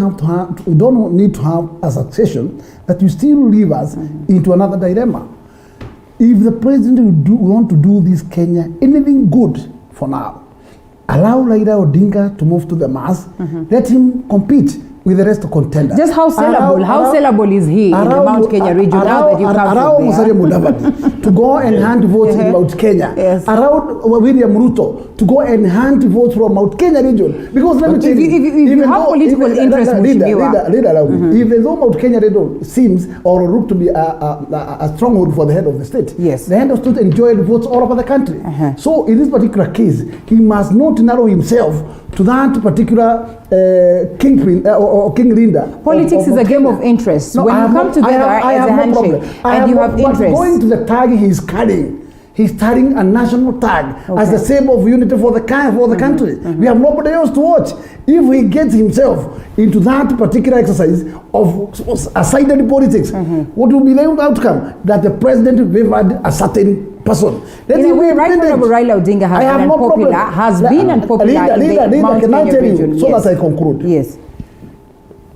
need to have a succession that will still leave us into another dilemma. If the president want to do this Kenya anything good for now, allow Raila Odinga to move to the mass, let him compete with the rest of contenders. Just how sellable is he in the Mount Kenya region now that you come from there? To go and hand votes in Mount Kenya. Around William Ruto to go and hand votes from Mount Kenya region. Because let me tell you, if you have political interest, if the Mount Kenya region seems or look to be a stronghold for the head of the state, the head of the state enjoyed votes all over the country. So in this particular case, he must not narrow himself to that particular kingpin or king leader. Politics is a game of interest. When you come together as a handshake and you have interest. But going to the tag he's carrying a national tag as the symbol of unity for the country. We have nobody else to watch. If he gets himself into that particular exercise of a-sided politics, what will be the outcome? That the president favored a certain person. In a way, right Honorable Raila Odinga has been unpopular in the Mount Kenya region. So that I conclude. Yes.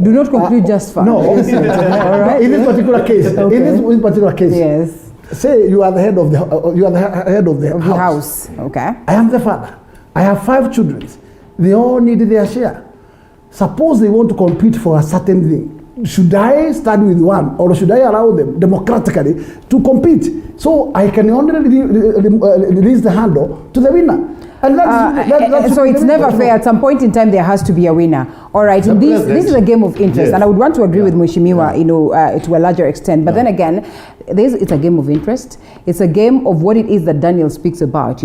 Do not conclude just far. No. All right. In this particular case, in this particular case, yes. Say you are the head of the house. Okay. I am the father. I have 5 children. They all need their share. Suppose they want to compete for a certain thing. Should I start with one, or should I allow them democratically to compete? So I can only release the handle to the winner. And that's so it's never fair. At some point in time, there has to be a winner. All right. This is a game of interest, and I would want to agree with Mheshimiwa, to a larger extent. But then again, it's a game of interest. It's a game of what it is that Daniel speaks about.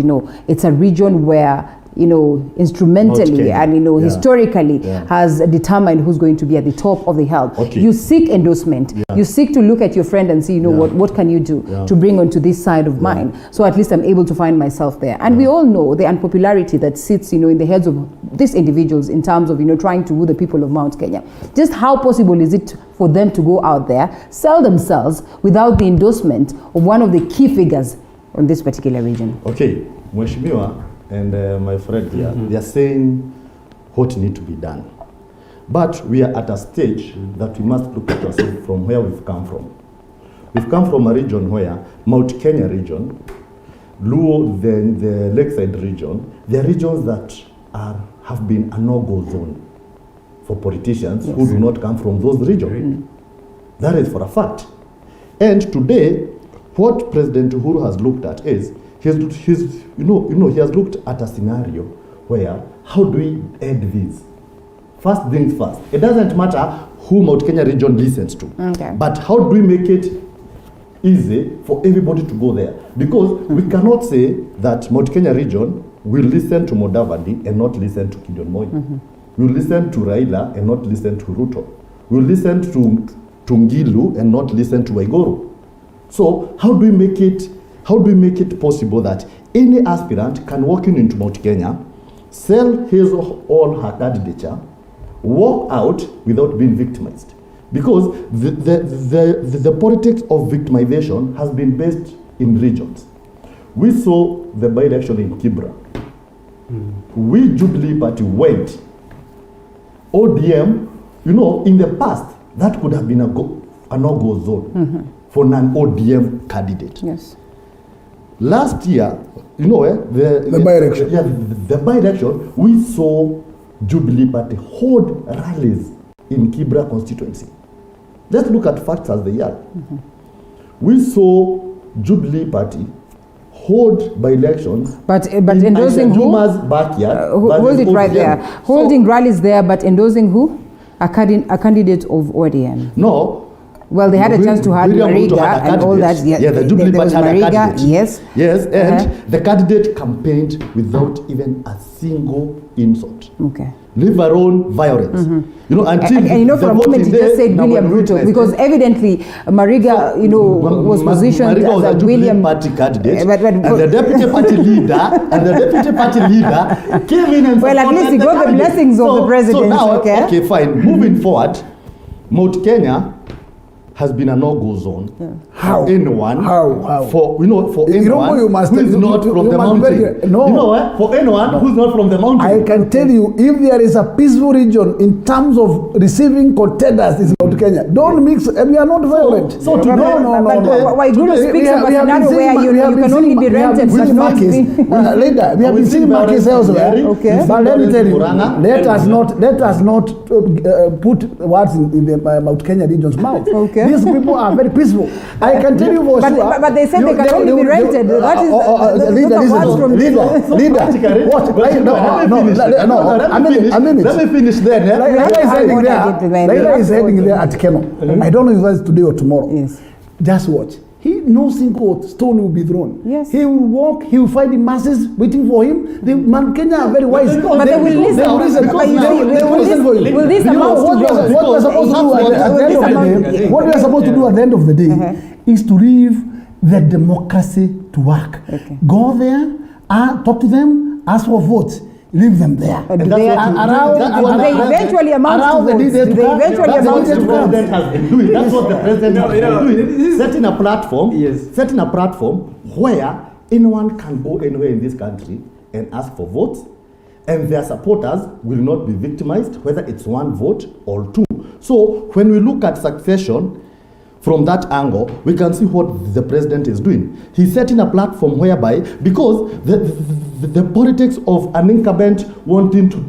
It's a region where instrumentally and historically Yeah. has determined who's going to be at the top of the hill. Okay. You seek endorsement. Yeah. You seek to look at your friend and see, what can you do to bring onto this side of mine? So at least I'm able to find myself there. And we all know the unpopularity that sits, in the heads of these individuals in terms of, trying to woo the people of Mount Kenya. Just how possible is it for them to go out there, sell themselves without the endorsement of one of the key figures on this particular region? Okay, Mheshimiwa and my friend here, they are saying what need to be done. But we are at a stage that we must look at ourselves from where we've come from. We've come from a region where Mount Kenya region, Luo, the Lakeside region, they are regions that have been a no-go zone for politicians who do not come from those regions. That is for a fact. And today, what President Uhuru has looked at is, he has looked at a scenario where, how do we end this? First things first. It doesn't matter who Mount Kenya region listens to, but how do we make it easy for everybody to go there? Because we cannot say that Mount Kenya region will listen to Mudavadi and not listen to Gideon Moi. We'll listen to Raila and not listen to Ruto. We'll listen to Ngilu and not listen to Waiguru. So how do we make it possible that any aspirant can walk into Mount Kenya, sell his or her candidature, walk out without being victimized? Because the politics of victimization has been based in regions. We saw the by-election in Kibra. We Jubilee Party went. ODM, in the past, that could have been a no-go zone for non-ODM candidate. Yes. Last year, the by-election. Yeah, the by-election, we saw Jubilee Party hold rallies in Kibra constituency. Let's look at facts as they are. We saw Jubilee Party hold by-elections, but endorsing who? Backyard. Hold it right there. Holding rallies there, but endorsing who? A candidate of ODM. No. Well, they had a chance to have Mariga and all that. Yeah, the Jubilee Party had a candidate. Yes. Yes, and the candidate campaigned without even a single insult. Okay. Leave alone violence. Until and for a moment he just said William Ruto, because evidently Mariga, was positioned Mariga as a William Party candidate, and the deputy party leader came in and well, at least he got the blessings of the president. So now, okay, fine. Moving forward, Mount Kenya has been a no-go zone. How? For anyone? How? For anyone who is not from the mountain. For anyone who's not from the mountain. I can tell you, if there is a peaceful region in terms of receiving contenders, is Mount Kenya. Don't mix. We are not violent. Why Guru speaks of a scenario where you can only be rented, but not be. Later, we have been seeing markets elsewhere. Okay. But let me tell you, let us not put words in the Mount Kenya region's mouth. Okay. These people are very peaceful. I can tell you for sure. But they said they can only be rented. That is leader. What? A minute. Let me finish then. Raila is heading there at Keno. I don't know if that's today or tomorrow. Yes. Just watch. No single stone will be thrown. Yes. He will walk. He will find the masses waiting for him. The Man Kenya are very wise. But they will listen. Will this amount to what we are supposed to do at the end of the day? What we are supposed to do at the end of the day is to leave the democracy to work. Okay. Go there, talk to them, ask for votes. Leave them there. Do they eventually amount to votes? That's what the president has been doing. Setting a platform where anyone can go anywhere in this country and ask for votes, and their supporters will not be victimized, whether it's one vote or two. So when we look at succession from that angle, we can see what the president is doing. He's setting a platform whereby, because the politics of an incumbent wanting to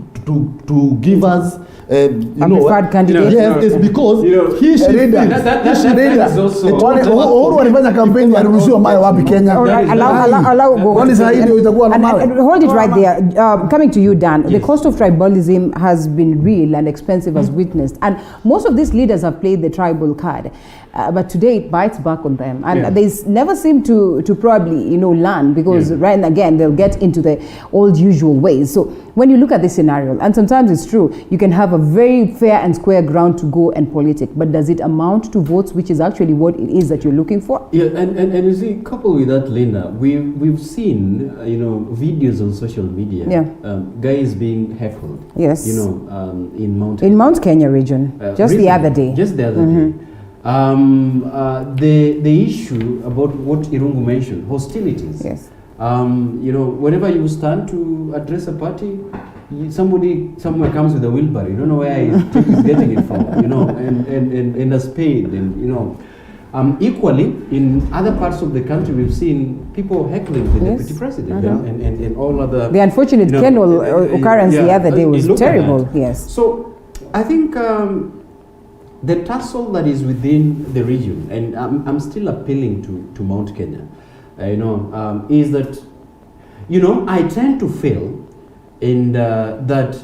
give us a preferred candidate. Yes, it's because he should be. That is also. Walifanya campaign ya ruhusiwa mayo wapi Kenya. Allow go. Hold it right there. Coming to you, Dan. Yes. The cost of tribalism has been real and expensive as witnessed, and most of these leaders have played the tribal card. but today it bites back on them, and Yeah. they never seem to probably learn, because right again they'll get into the old usual ways. So when you look at this scenario, and sometimes it's true, you can have a very fair and square ground to go and politic, but does it amount to votes, which is actually what it is that you're looking for? Yeah, and you see, coupled with that, Linda, we've seen videos on social media, guys being heckled. Yes. In Mount Kenya region, just the other day. Just the other day. The issue about what Irungu mentioned, hostilities. Yes. Whenever you stand to address a party, somebody somewhere comes with a wheelbarrow. You don't know where he's getting it from, and a spade, and Equally, in other parts of the country, we've seen people heckling the deputy president and all other. The unfortunate Kenwell occurrence the other day was terrible. Yes. So, I think the tussle that is within the region, and I'm still appealing to Mount Kenya, is that, I tend to feel that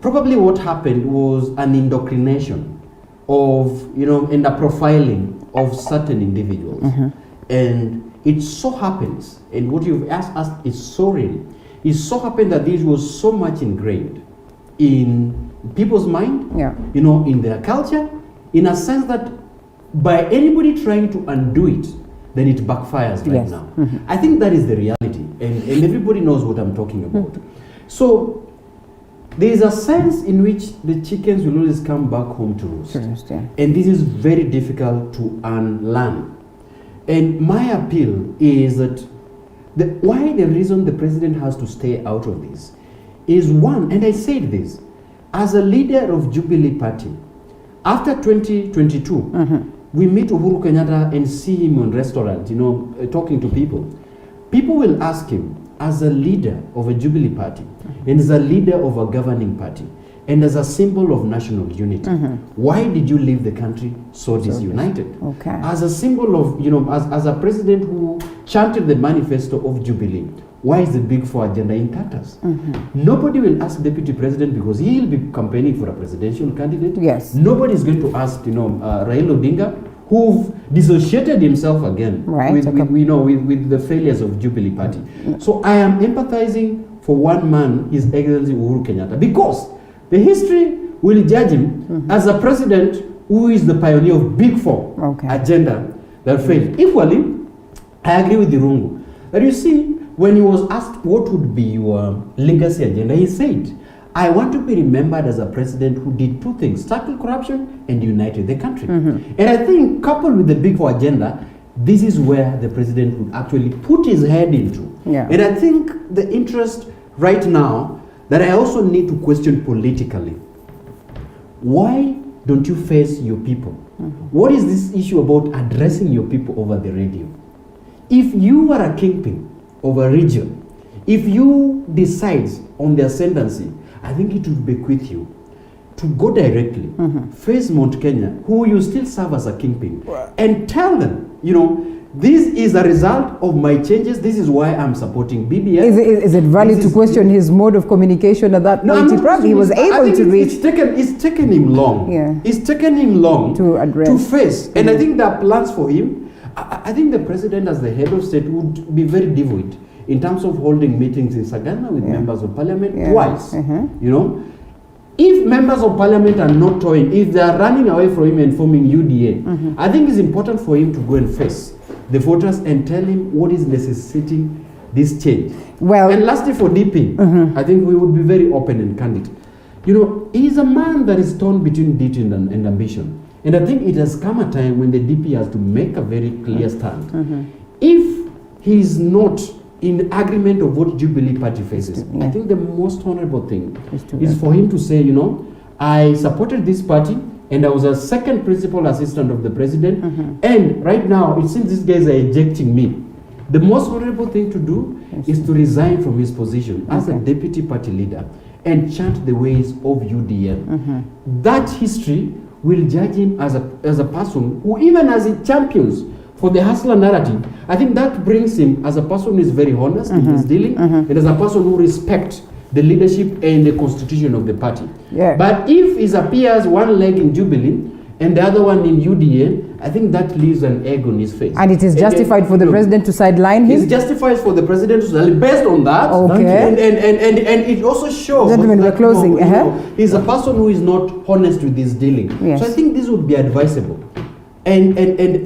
probably what happened was an indoctrination of, and a profiling of certain individuals. And it so happens, and what you've asked us is so real, it so happened that this was so much ingrained in people's mind, in their culture, in a sense that by anybody trying to undo it, then it backfires right now. I think that is the reality, and everybody knows what I'm talking about. So there is a sense in which the chickens will always come back home to roost. And this is very difficult to unlearn. And my appeal is that the reason the president has to stay out of this is one, and I said this, as a leader of Jubilee Party, after 2022, we meet Uhuru Kenyatta and see him on restaurants, talking to people. People will ask him, as a leader of a Jubilee Party, and as a leader of a governing party, and as a symbol of national unity, why did you leave the country so disunited? As a symbol of, as a president who chanted the manifesto of Jubilee, why is the Big Four agenda in tatters? Nobody will ask Deputy President because he'll be campaigning for a presidential candidate. Yes. Nobody is going to ask, Raila Odinga, who dissociated himself again with the failures of Jubilee Party. So I am empathizing for one man, His Excellency Uhuru Kenyatta, because the history will judge him as a president who is the pioneer of Big Four agenda that failed. Equally, I agree with Irungu that you see, when he was asked what would be your legacy agenda, he said, I want to be remembered as a president who did two things: tackle corruption and united the country. And I think, coupled with the Big Four agenda, this is where the president would actually put his head into. And I think the interest right now that I also need to question politically, why don't you face your people? What is this issue about addressing your people over the radio? If you are a kingpin of a region, if you decide on the ascendancy, I think it would bequeath you to go directly, face Mount Kenya, who you still serve as a kingpin, and tell them, this is a result of my changes. This is why I'm supporting BBS. Is it valid to question his mode of communication at that point? He was able to reach. It's taken him long. It's taken him long to address, to face. And I think there are plans for him. I think the president, as the head of state, would be very devoid in terms of holding meetings in Sagana with members of parliament twice. If members of parliament are not toying, if they are running away from him and forming UDA, I think it's important for him to go and face the voters and tell him what is necessitating this change. And lastly, for DP, I think we would be very open and candid. He's a man that is torn between duty and ambition. And I think it has come a time when the DP has to make a very clear stand. If he is not in agreement of what Jubilee Party faces, I think the most honorable thing is for him to say, I supported this party and I was a second principal assistant of the president, and right now it seems these guys are ejecting me. The most honorable thing to do is to resign from his position as a deputy party leader and chant the ways of UDL. That history will judge him as a person who, even as he champions for the hustler narrative, I think that brings him as a person who is very honest in his dealing, and as a person who respects the leadership and the constitution of the party. But if he appears one leg in Jubilee and the other one in UDA, I think that leaves an egg on his face. And it is justified for the president to sideline him? It's justified for the president to sideline based on that. Okay. And it also shows Gentlemen, we're closing. He's a person who is not honest with his dealing. Yes. So I think this would be advisable. And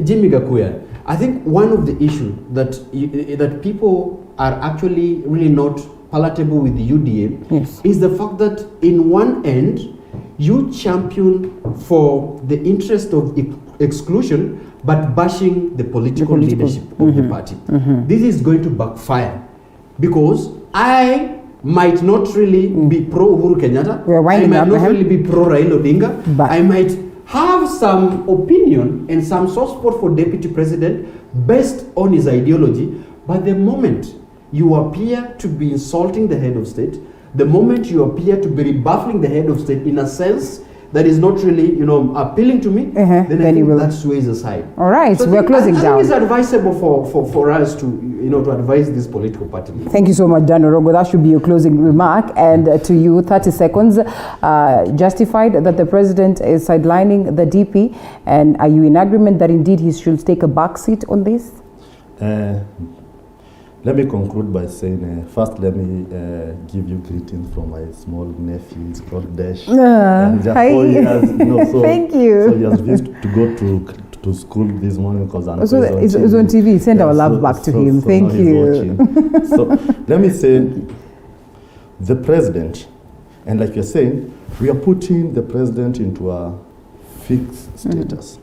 Jimmy Gakuya, I think one of the issues that people are actually really not palatable with the UDA is the fact that in one end, you champion for the interest of exclusion, but bashing the political leadership of the party. This is going to backfire because I might not really be pro Uhuru Kenyatta. I might not really be pro Raila Odinga. But I might have some opinion and some soft spot for deputy president based on his ideology. But the moment you appear to be insulting the head of state, the moment you appear to be rebuffing the head of state in a sense that is not really, appealing to me, then I think that sways aside. All right, so we're closing down. I think it's advisable for us to, to advise this political party. Thank you so much, Dan Orongo. That should be your closing remark. And to you, 30 seconds. Justified that the president is sidelining the DP, and are you in agreement that indeed he should take a back seat on this? Let me conclude by saying, first let me give you greetings from my small nephew. It's called Dash. Hi. 4 years, Thank you. So he has refused to go to school this morning because I'm so it's on TV. Send our love back to him. Thank you. So let me say, the president, and like you're saying, we are putting the president into a fixed status.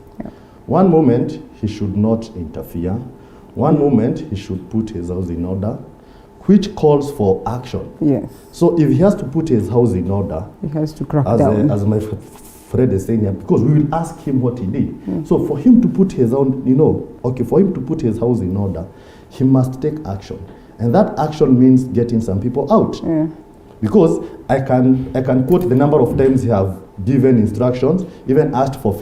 One moment, he should not interfere. One moment, he should put his house in order, which calls for action. Yes. So if he has to put his house in order, he has to crack down. As my friend is saying here, because we will ask him what he did. So for him to put his own, for him to put his house in order, he must take action. And that action means getting some people out. Because I can quote the number of times he have given instructions, even asked for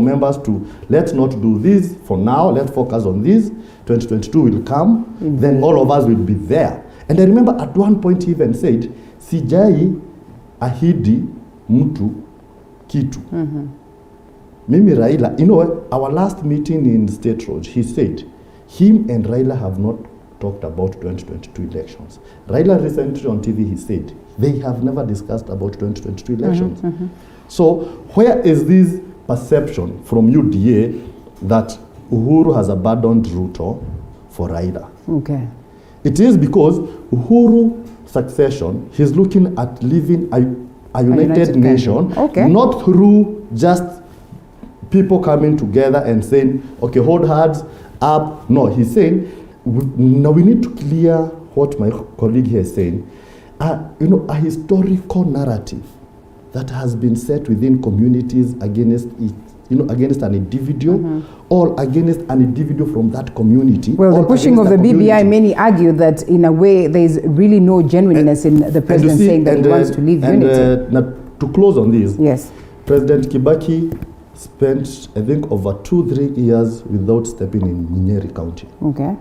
members to, let's not do this for now, let's focus on this, 2022 will come, then all of us will be there. And I remember at one point he even said, sijai ahidi mtu kitu. Mimi Raila, our last meeting in State Road, he said, him and Raila have not talked about 2022 elections. Raila recently on TV, he said, they have never discussed about 2022 elections. So where is this perception from UDA that Uhuru has abandoned Ruto for Raila? Okay. It is because Uhuru succession, he's looking at living a united nation, not through just people coming together and saying, okay, hold hands up. No, he's saying, now we need to clear what my colleague here is saying. A historical narrative that has been set within communities against it, against an individual or against an individual from that community. Well, the pushing of the BBI, many argue that in a way there is really no genuineness in the president saying that he wants to leave unity. Now, to close on this, yes, President Kibaki spent, I think, over 2-3 years without stepping in Nyeri County. Okay.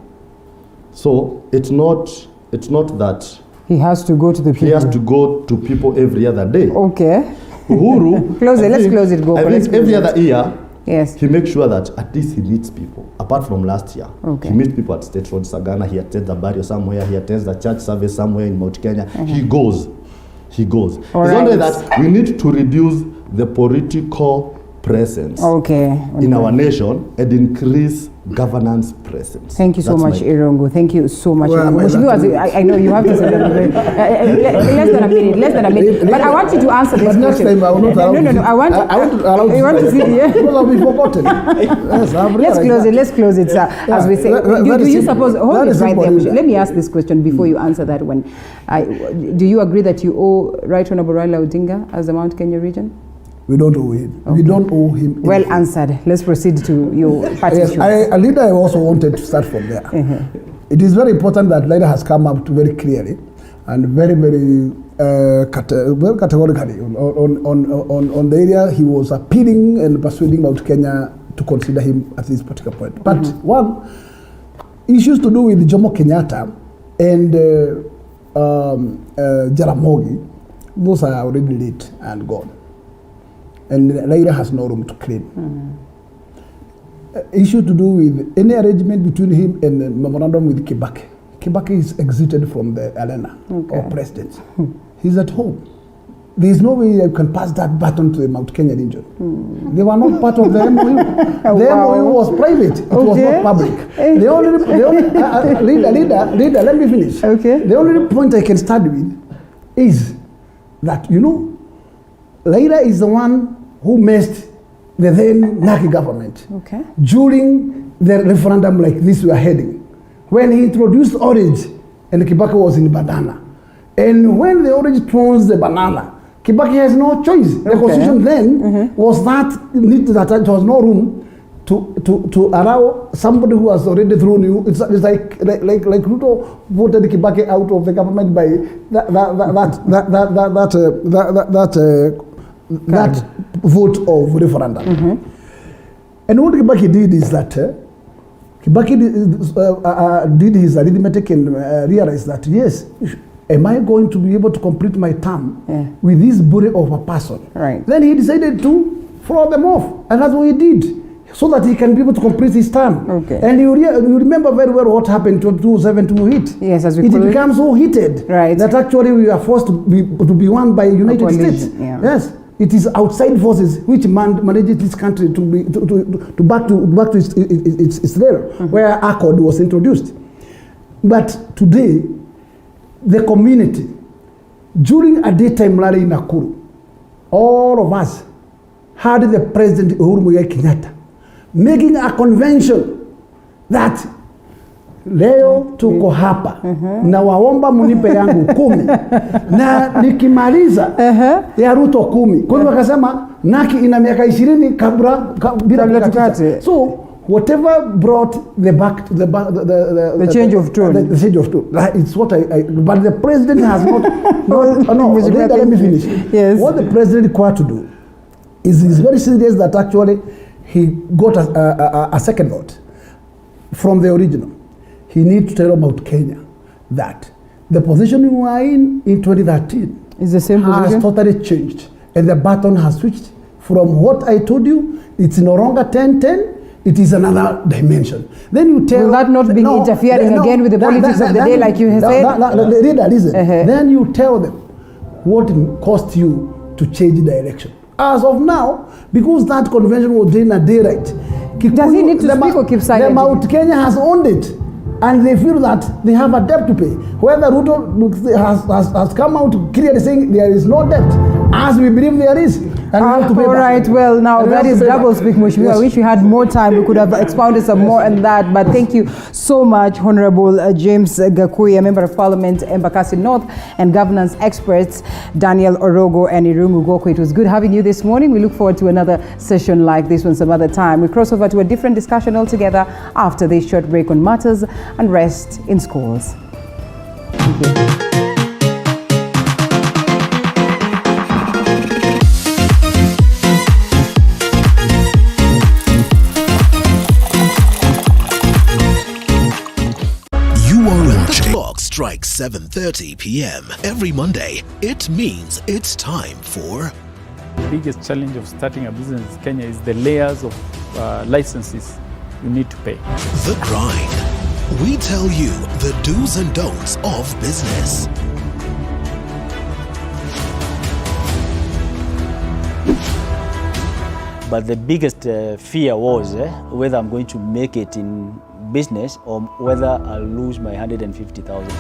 So it's not that he has to go to the people. He has to go to people every other day. Okay. Uhuru, let's close it. Go. I think every other year, yes, he makes sure that at least he meets people. Apart from last year, okay, he meets people at State Road, Sagana. He attends the burial somewhere. He attends the church service somewhere in Mount Kenya. He goes. It's only that we need to reduce the political presence in our nation and increase governance presence. Thank you so much, Irongo. Thank you so much. I know you have to say less than a minute. But I want you to answer this question. I will not allow No. I want to see. Well, I'll be forgotten. Let's close it, sir. As we say, do you suppose? Hold it right there. Let me ask this question before you answer that one. Do you agree that you owe Right Honorable Raila Odinga as the Mount Kenya region? We don't owe him. Okay. We don't owe him. Well anything. Answered. Let's proceed to your party. Yes, a leader I also wanted to start from there. It is very important that leader has come up to very clearly and very categorically on the area he was appealing and persuading Mount Kenya to consider him at this particular point. But one, issues to do with Jomo Kenyatta and Jaramogi, those are already late and gone. and Raila has no room to claim. Issue to do with any arrangement between him and the memorandum with Kibaki. Kibaki is exited from the arena of presidents. He's at home. There is no way you can pass that baton to the Mount Kenya region. They were not part of the MOU. The MOU was private. It was not public. The only leader, let me finish. The only point I can start with is that, Raila is the one who messed the then Naki government. During the referendum like this we are heading, when he introduced orange and Kibaki was in banana. And when the orange turns the banana, Kibaki has no choice. The constitution then was that there was no room to allow somebody who has already thrown you. It's like Ruto voted Kibaki out of the government by that vote of referendum. And what Kibaki did is that Kibaki did his arithmetic and realized that, yes, am I going to be able to complete my term with this body of a person? Then he decided to throw them off, and that's what he did, so that he can be able to complete his term. And you remember very well what happened to 2007 heat. Yes, as we it became so heated that actually we are forced to be won by United States. Yes, it is outside forces which manages this country to be back to its level where Accord was introduced. But today, the community, during a daytime rally in Nakuru, all of us heard the President Uhuru Muigai Kenyatta making a convention that leo tuko hapa na waomba munipe yangu 10 na nikimaliza ya Ruto 10. Kwa hivyo akasema Naki ina miaka 20 kabla bila tukate. So whatever brought the change of tone. The change of tone. It's what but the president has not let me finish. Yes. What the president required to do is very serious, that actually he got a second vote from the original. He needs to tell Mount Kenya that the position we were in 2013 is the same position, has totally changed, and the baton has switched from what I told you. It's no longer 10-10. It is another dimension. Then you tell... Will that not be interfering again with the politics of the day, like you have said? Listen. Then you tell them what it cost you to change the election. As of now, because that convention was doing a day right, does he need to speak or keep silent? The Mount Kenya has owned it, and they feel that they have a debt to pay. Whether Ruto has come out clearly saying there is no debt, as we believe there is. All right, well, now that is double speak, Mheshimiwa. I wish we had more time. We could have expounded some more on that. But thank you so much, Honorable James Gakuya, Member of Parliament, Embakasi North, and governance experts, Daniel Orogo and Irungu Goko. It was good having you this morning. We look forward to another session like this one some other time. We cross over to a different discussion altogether after this short break on matters and rest in schools. Thank you. Strikes 7:30 p.m. every Monday. It means it's time for... The biggest challenge of starting a business in Kenya is the layers of licenses you need to pay. The Grind. We tell you the do's and don'ts of business. But the biggest fear was whether I'm going to make it in business or whether I'll lose my 150,000.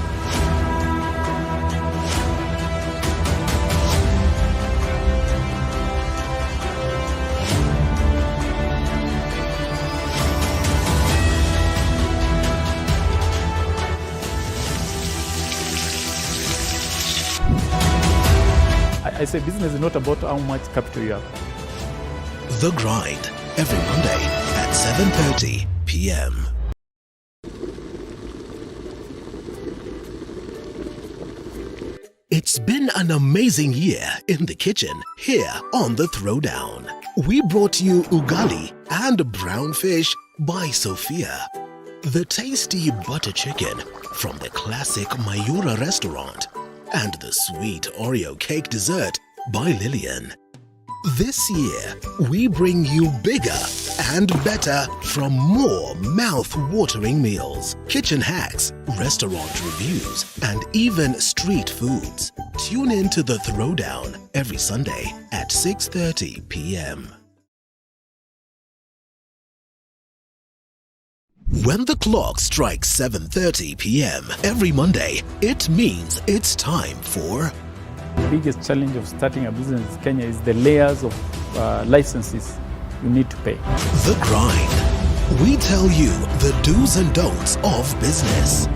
I say business is not about how much capital you have. The Grind, every Monday at 7:30 p.m. It's been an amazing year in the kitchen here on the Throwdown. We brought you ugali and brown fish by Sophia. The tasty butter chicken from the classic Mayura restaurant. And the sweet Oreo cake dessert by Lillian. This year, we bring you bigger and better from more mouth-watering meals, kitchen hacks, restaurant reviews, and even street foods. Tune in to the Throwdown every Sunday at 6:30 p.m. When the clock strikes 7:30 p.m. every Monday, it means it's time for The biggest challenge of starting a business in Kenya is the layers of licenses you need to pay. The Grind. We tell you the do's and don'ts of business.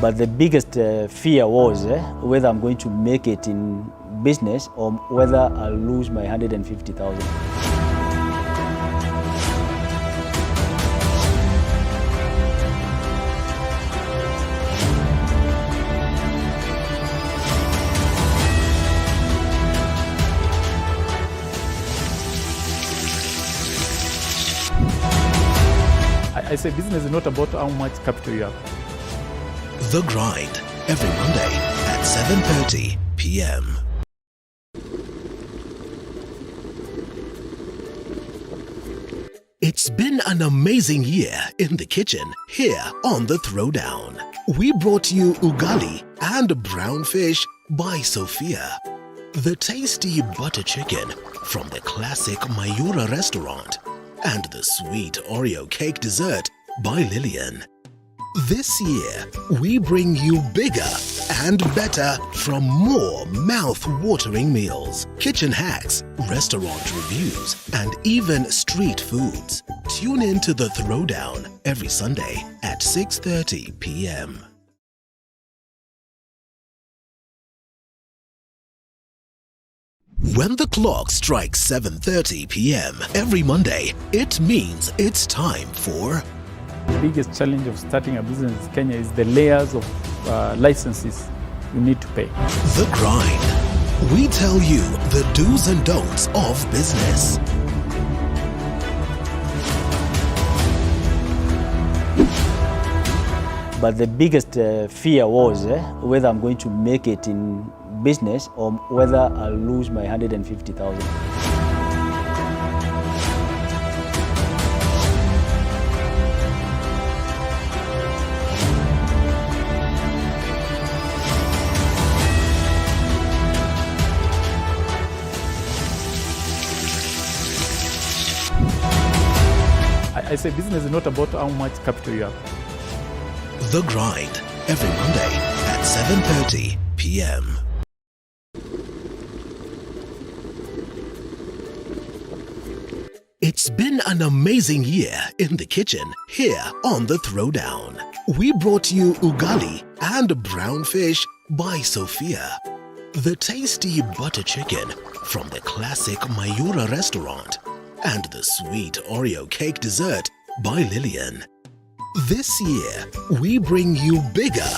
But the biggest fear was whether I'm going to make it in business or whether I'll lose my 150,000. I say business is not about how much capital you have. The Grind every Monday at 7:30 p.m. It's been an amazing year in the kitchen here on the Throwdown. We brought you ugali and brown fish by Sophia, the tasty butter chicken from the classic Mayura restaurant, and the sweet Oreo cake dessert by Lillian. This year, we bring you bigger and better from more mouth-watering meals, kitchen hacks, restaurant reviews, and even street foods. Tune in to the Throwdown every Sunday at 6:30 p.m. When the clock strikes 7:30 p.m. every Monday, it means it's time for The biggest challenge of starting a business in Kenya is the layers of licenses you need to pay. The Grind. We tell you the do's and don'ts of business. But the biggest fear was whether I'm going to make it in business or whether I'll lose my 150,000. I say business is not about how much capital you have. The Grind every Monday at 7:30 p.m. It's been an amazing year in the kitchen here on the Throwdown. We brought you ugali and brown fish by Sophia, the tasty butter chicken from the classic Mayura restaurant, and the sweet Oreo cake dessert by Lillian. This year, we bring you bigger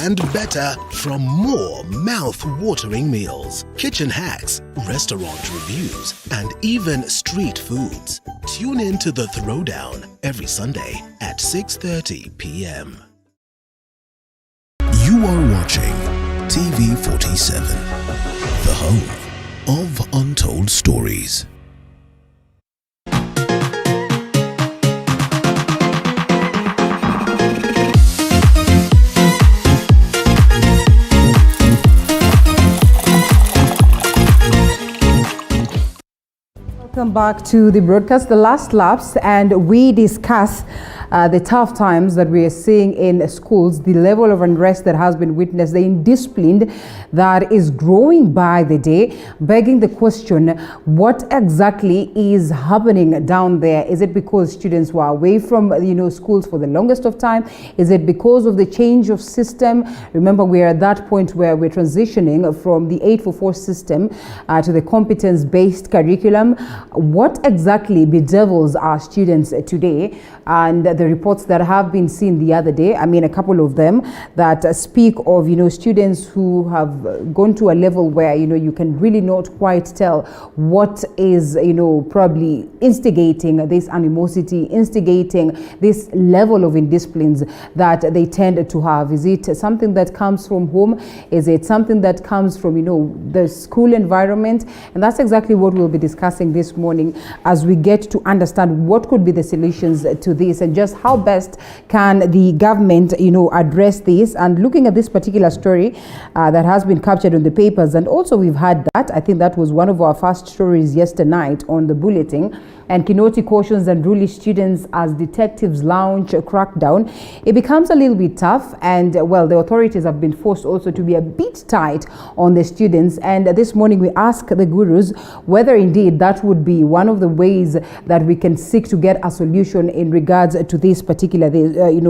and better from more mouth-watering meals, kitchen hacks, restaurant reviews, and even street foods. Tune in to the Throwdown every Sunday at 6:30 p.m. You are watching TV 47, the home of untold stories. Welcome back to the broadcast, the last laps, and we discuss the tough times that we are seeing in schools, the level of unrest that has been witnessed, the indiscipline that is growing by the day, begging the question, what exactly is happening down there? Is it because students were away from schools for the longest of time? Is it because of the change of system? Remember, we are at that point where we're transitioning from the 844 system to the competence-based curriculum. What exactly bedevils our students today? And the the reports that have been seen the other day, I mean a couple of them that speak of, students who have gone to a level where, you can really not quite tell what is, probably instigating this animosity, instigating this level of indisciplines that they tend to have. Is it something that comes from home? Is it something that comes from, the school environment? And that's exactly what we'll be discussing this morning as we get to understand what could be the solutions to this and just how best can the government, address this. And looking at this particular story that has been captured on the papers, and also we've had that, I think that was one of our first stories yesterday night on the bulletin. And Kinoti cautions unruly students as detectives launch a crackdown. It becomes a little bit tough, and well, the authorities have been forced also to be a bit tight on the students. And this morning we ask the gurus whether indeed that would be one of the ways that we can seek to get a solution in regards to this particular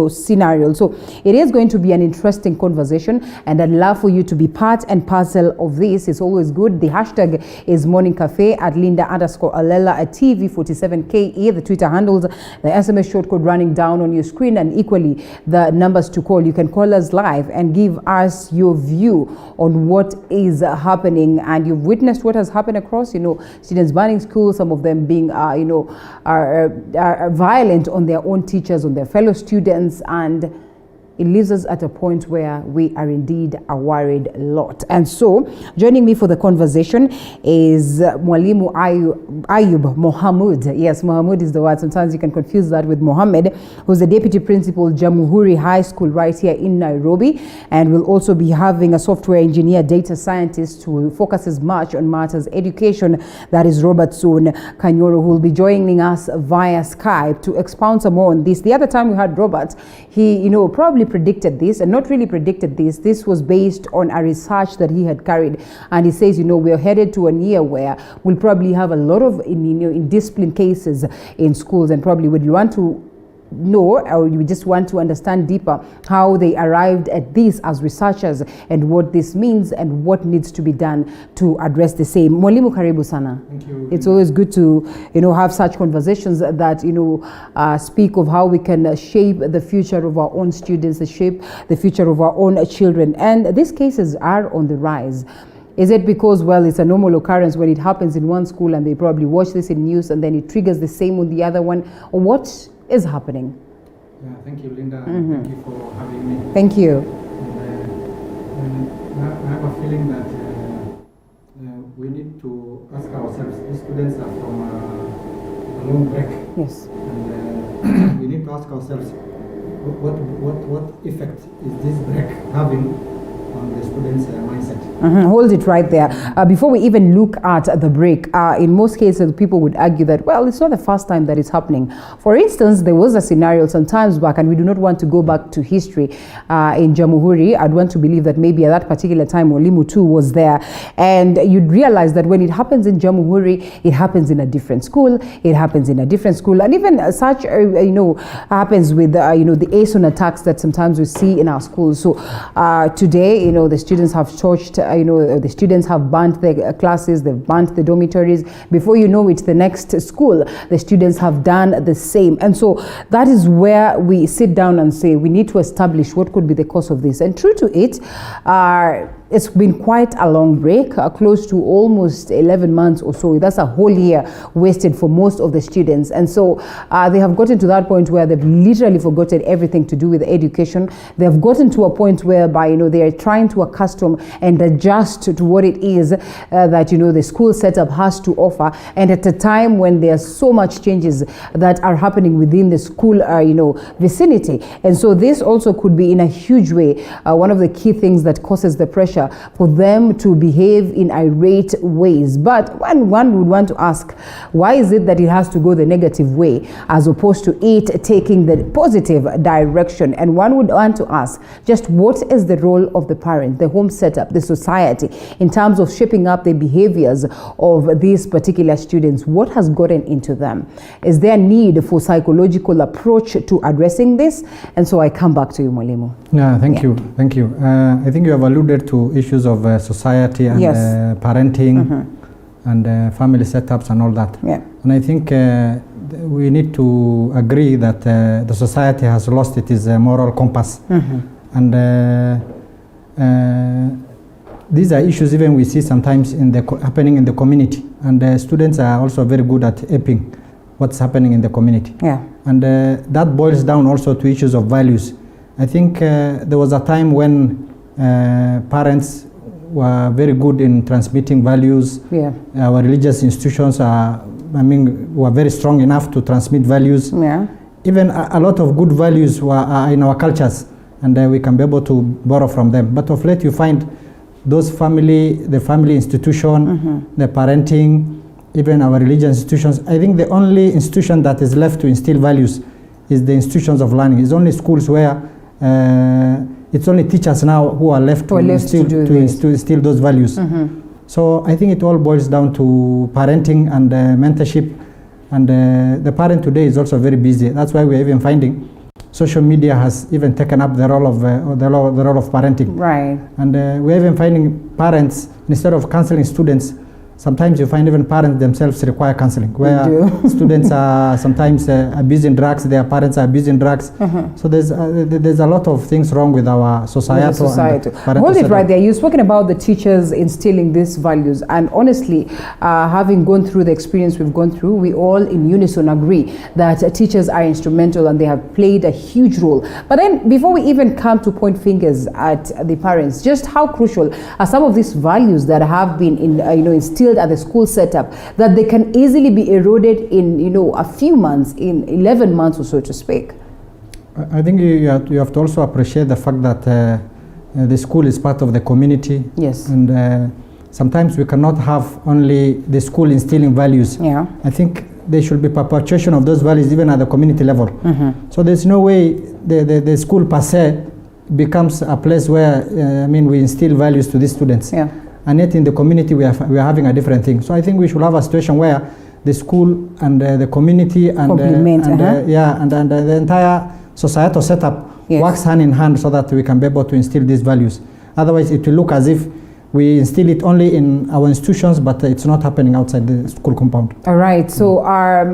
scenario. So it is going to be an interesting conversation, and I'd love for you to be part and parcel of this. It's always good. The hashtag is Morning Cafe at Linda_Alela at TV47KE, the Twitter handles, the SMS short code running down on your screen, and equally the numbers to call. You can call us live and give us your view on what is happening. And you've witnessed what has happened across, students burning schools, some of them being, are violent on their own teachers, on their fellow students, and it leaves us at a point where we are indeed a worried lot. And so, joining me for the conversation is Mwalimu Ayub Mohamud. Yes, Mohamud is the word. Sometimes you can confuse that with Mohammed, who's the Deputy Principal, Jamhuri High School right here in Nairobi. And we'll also be having a software engineer, data scientist who focuses much on matters education. That is Robertson Kanyoro, who will be joining us via Skype to expound some more on this. The other time we had Robert, he, probably predicted this, and not really predicted this. This was based on a research that he had carried, and he says, we're headed to an year where we'll probably have a lot of indiscipline cases in schools, and probably would want to know, or you just want to understand deeper how they arrived at this as researchers and what this means and what needs to be done to address the same. Mwalimu, karibu sana. Thank you. It's always good to have such conversations that speak of how we can shape the future of our own students, shape the future of our own children. And these cases are on the rise. Is it because, well, it's a normal occurrence when it happens in one school and they probably watch this in news and then it triggers the same on the other one? Or what is happening? Yeah, thank you, Linda. Thank you for having me. Thank you. I have a feeling that we need to ask ourselves, these students are from a long break. Yes. And we need to ask ourselves, what effect is this break having on the students' mindset? Hold it right there. Before we even look at the break, in most cases, people would argue that, well, it's not the first time that it's happening. For instance, there was a scenario some times back, and we do not want to go back to history, in Jamhuri. I'd want to believe that maybe at that particular time, Mwalimu too was there. And you'd realize that when it happens in Jamhuri, it happens in a different school, it happens in a different school. And even such, happens with, the ASON attacks that sometimes we see in our schools. So today, the students have torched, the students have burnt their classes, they've burnt the dormitories. Before you know it, the next school, the students have done the same. And so that is where we sit down and say, we need to establish what could be the cause of this. And true to it, it's been quite a long break, close to almost 11 months or so. That's a whole year wasted for most of the students. And so they have gotten to that point where they've literally forgotten everything to do with education. They've gotten to a point whereby, they are trying to accustom and adjust to what it is that, the school setup has to offer. And at a time when there's so much changes that are happening within the school, vicinity. And so this also could be in a huge way one of the key things that causes the pressure for them to behave in irate ways. But one would want to ask, why is it that it has to go the negative way as opposed to it taking the positive direction? And one would want to ask, just what is the role of the parent, the home setup, the society, in terms of shaping up the behaviors of these particular students? What has gotten into them? Is there a need for psychological approach to addressing this? And so I come back to you, Mwalimu. Yeah, thank you. I think you have alluded to issues of society and parenting and family setups and all that. Yeah. And I think we need to agree that the society has lost its moral compass. And these are issues even we see sometimes happening in the community. And students are also very good at aping what's happening in the community. Yeah. And that boils down also to issues of values. I think there was a time when parents were very good in transmitting values. Yeah. Our religious institutions were very strong enough to transmit values. Yeah. Even a lot of good values are in our cultures, and we can be able to borrow from them. But of late you find the family institution, the parenting, even our religious institutions. I think the only institution that is left to instill values is the institutions of learning. It's only schools where it's only teachers now who are left to instill those values. So I think it all boils down to parenting and mentorship. And the parent today is also very busy. That's why we're even finding social media has even taken up the role of parenting. Right. And we're even finding parents, instead of counseling students, sometimes you find even parents themselves require counseling, where students are sometimes abusing drugs, their parents are abusing drugs. So there's a lot of things wrong with our society. Hold it right there. You've spoken about the teachers instilling these values, and honestly, having gone through the experience we've gone through, we all in unison agree that teachers are instrumental and they have played a huge role. But then, before we even come to point fingers at the parents, just how crucial are some of these values that have been instilled at the school setup, that they can easily be eroded in a few months, in 11 months or so to speak? I think you have to also appreciate the fact that the school is part of the community. Yes. And sometimes we cannot have only the school instilling values. Yeah. I think there should be perpetuation of those values even at the community level. So there's no way the school per se becomes a place where we instill values to these students. Yeah. And yet in the community we are having a different thing. So I think we should have a situation where the school and the community and the entire societal setup works hand in hand so that we can be able to instill these values. Otherwise it will look as if we instill it only in our institutions, but it's not happening outside the school compound. All right. So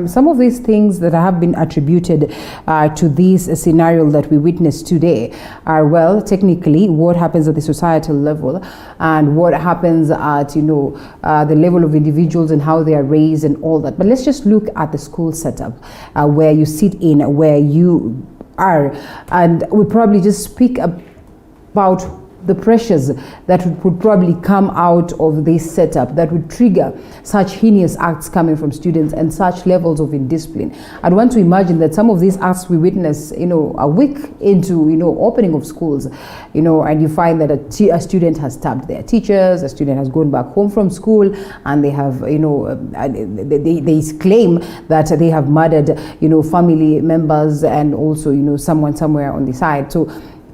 some of these things that have been attributed to this scenario that we witnessed today are, well, technically what happens at the societal level and what happens at, the level of individuals and how they are raised and all that. But let's just look at the school setup where you sit in, where you are. And we probably just speak about the pressures that would probably come out of this setup that would trigger such heinous acts coming from students and such levels of indiscipline. I'd want to imagine that some of these acts we witness, a week into, opening of schools, and you find that a student has stabbed their teachers, a student has gone back home from school, and they have, they claim that they have murdered, family members and also, someone somewhere on the side. So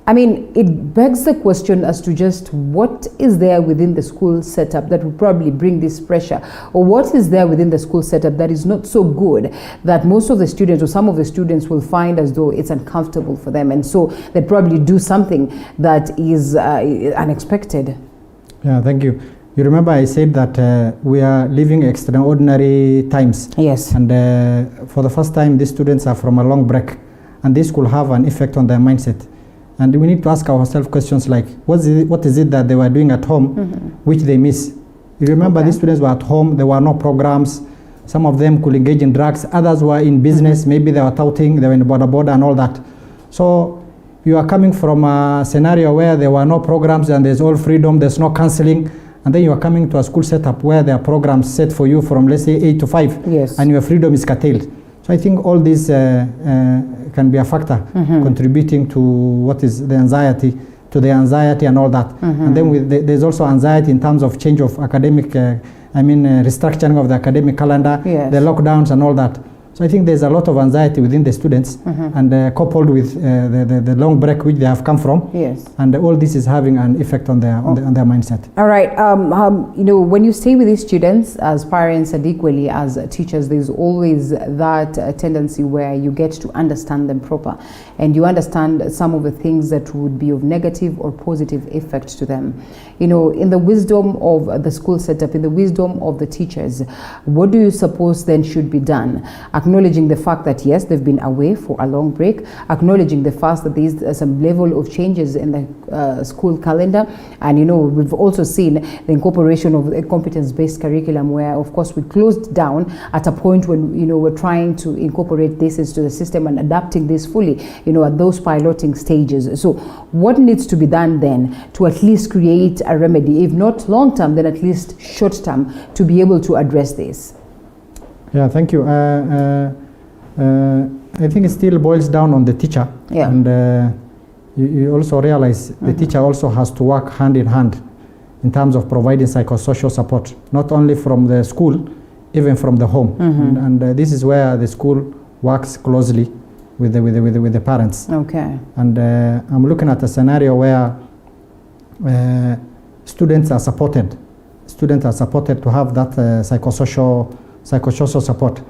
it begs the question as to just what is there within the school setup that would probably bring this pressure, or what is there within the school setup that is not so good that most of the students or some of the students will find as though it's uncomfortable for them, and so they probably do something that is unexpected. Yeah, thank you. You remember I said that we are living extraordinary times. Yes. And for the first time, these students are from a long break, and this could have an effect on their mindset. And we need to ask ourselves questions like, what is it that they were doing at home, which they miss? You remember these students were at home, there were no programs. Some of them could engage in drugs, others were in business, maybe they were touting, they were in border and all that. So you are coming from a scenario where there were no programs and there's all freedom, there's no counseling, and then you are coming to a school setup where there are programs set for you from, let's say, 8 to 5, and your freedom is curtailed. So I think all these can be a factor contributing to what is the anxiety, and all that. And then there's also anxiety in terms of change of academic, restructuring of the academic calendar, the lockdowns and all that. So I think there's a lot of anxiety within the students, and coupled with the long break which they have come from. Yes. And all this is having an effect on their mindset. All right. When you stay with these students as parents and equally as teachers, there's always that tendency where you get to understand them proper, and you understand some of the things that would be of negative or positive effect to them. In the wisdom of the school setup, in the wisdom of the teachers, what do you suppose then should be done? acknowledging the fact that yes, they've been away for a long break, acknowledging the fact that there's some level of changes in the school calendar, and we've also seen the incorporation of a competence-based curriculum, where of course we closed down at a point when we're trying to incorporate this into the system and adapting this fully, at those piloting stages. So what needs to be done then to at least create a remedy, if not long term, then at least short term, to be able to address this? Yeah, thank you. I think it still boils down on the teacher. Yeah. And you also realize the teacher also has to work hand in hand in terms of providing psychosocial support, not only from the school, even from the home. And this is where the school works closely with the parents. Okay. And I'm looking at a scenario where students are supported to have that psychosocial support.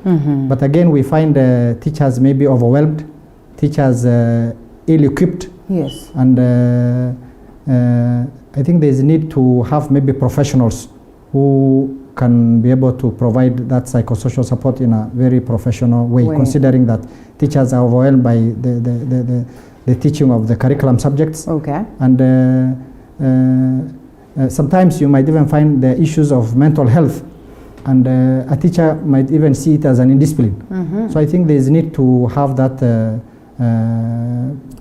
But again, we find teachers may be overwhelmed, teachers ill-equipped. Yes. And I think there's a need to have maybe professionals who can be able to provide that psychosocial support in a very professional way, considering that teachers are overwhelmed by the teaching of the curriculum subjects. Okay. And sometimes you might even find the issues of mental health, and a teacher might even see it as an indiscipline. So I think there's need to have that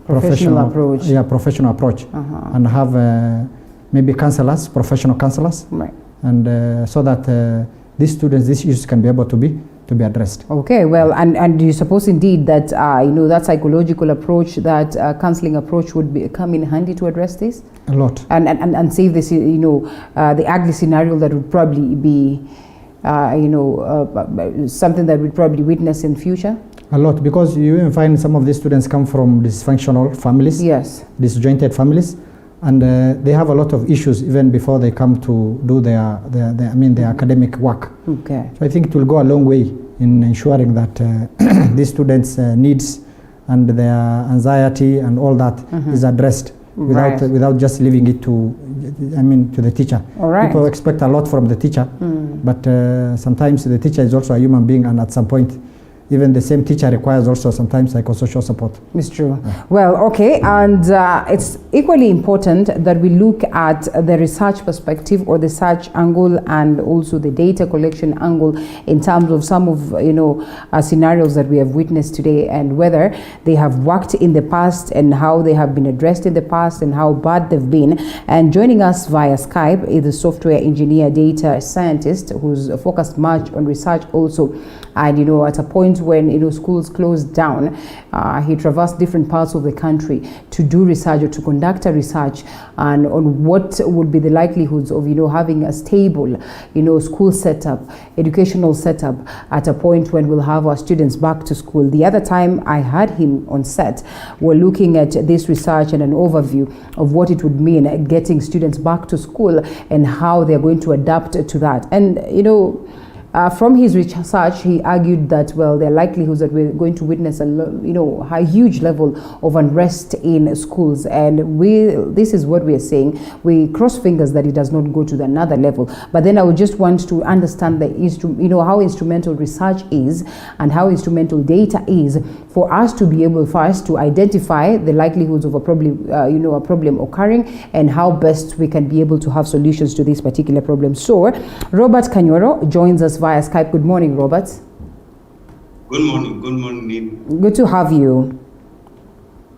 professional approach. Yeah, professional approach, and have maybe counselors, professional counselors, right. And so that these students, these issues can be able to be addressed. Okay, well, and do you suppose indeed that that psychological approach, that counseling approach would come in handy to address this? A lot. And save this, the ugly scenario that would probably be, something that we'd probably witness in future? A lot, because you even find some of these students come from dysfunctional families. Yes. Disjointed families. And they have a lot of issues even before they come to do their academic work. Okay. So I think it will go a long way in ensuring that these students' needs and their anxiety and all that is addressed without just leaving it to the teacher. All right. People expect a lot from the teacher, but sometimes the teacher is also a human being, and at some point, even the same teacher requires also sometimes psychosocial support. It's true. Yeah. Well, okay, and it's equally important that we look at the research perspective or the search angle, and also the data collection angle in terms of some of scenarios that we have witnessed today, and whether they have worked in the past and how they have been addressed in the past and how bad they've been. And joining us via Skype is the software engineer, data scientist, who's focused much on research also. And at a point when schools closed down, he traversed different parts of the country to do research or to conduct a research and on what would be the likelihoods of having a stable school setup, educational setup at a point when we'll have our students back to school. The other time I had him on set, we're looking at this research and an overview of what it would mean getting students back to school and how they're going to adapt to that. And from his research, he argued that, well, there are likelihoods that we're going to witness a huge level of unrest in schools. And this is what we are saying. We cross fingers that it does not go to another level. But then I would just want to understand how instrumental research is and how instrumental data is for us to be able first to identify the likelihoods of a problem occurring, and how best we can be able to have solutions to this particular problem. So, Robert Kanyoro joins us via Skype. Good morning, Robert. Good morning. Good to have you.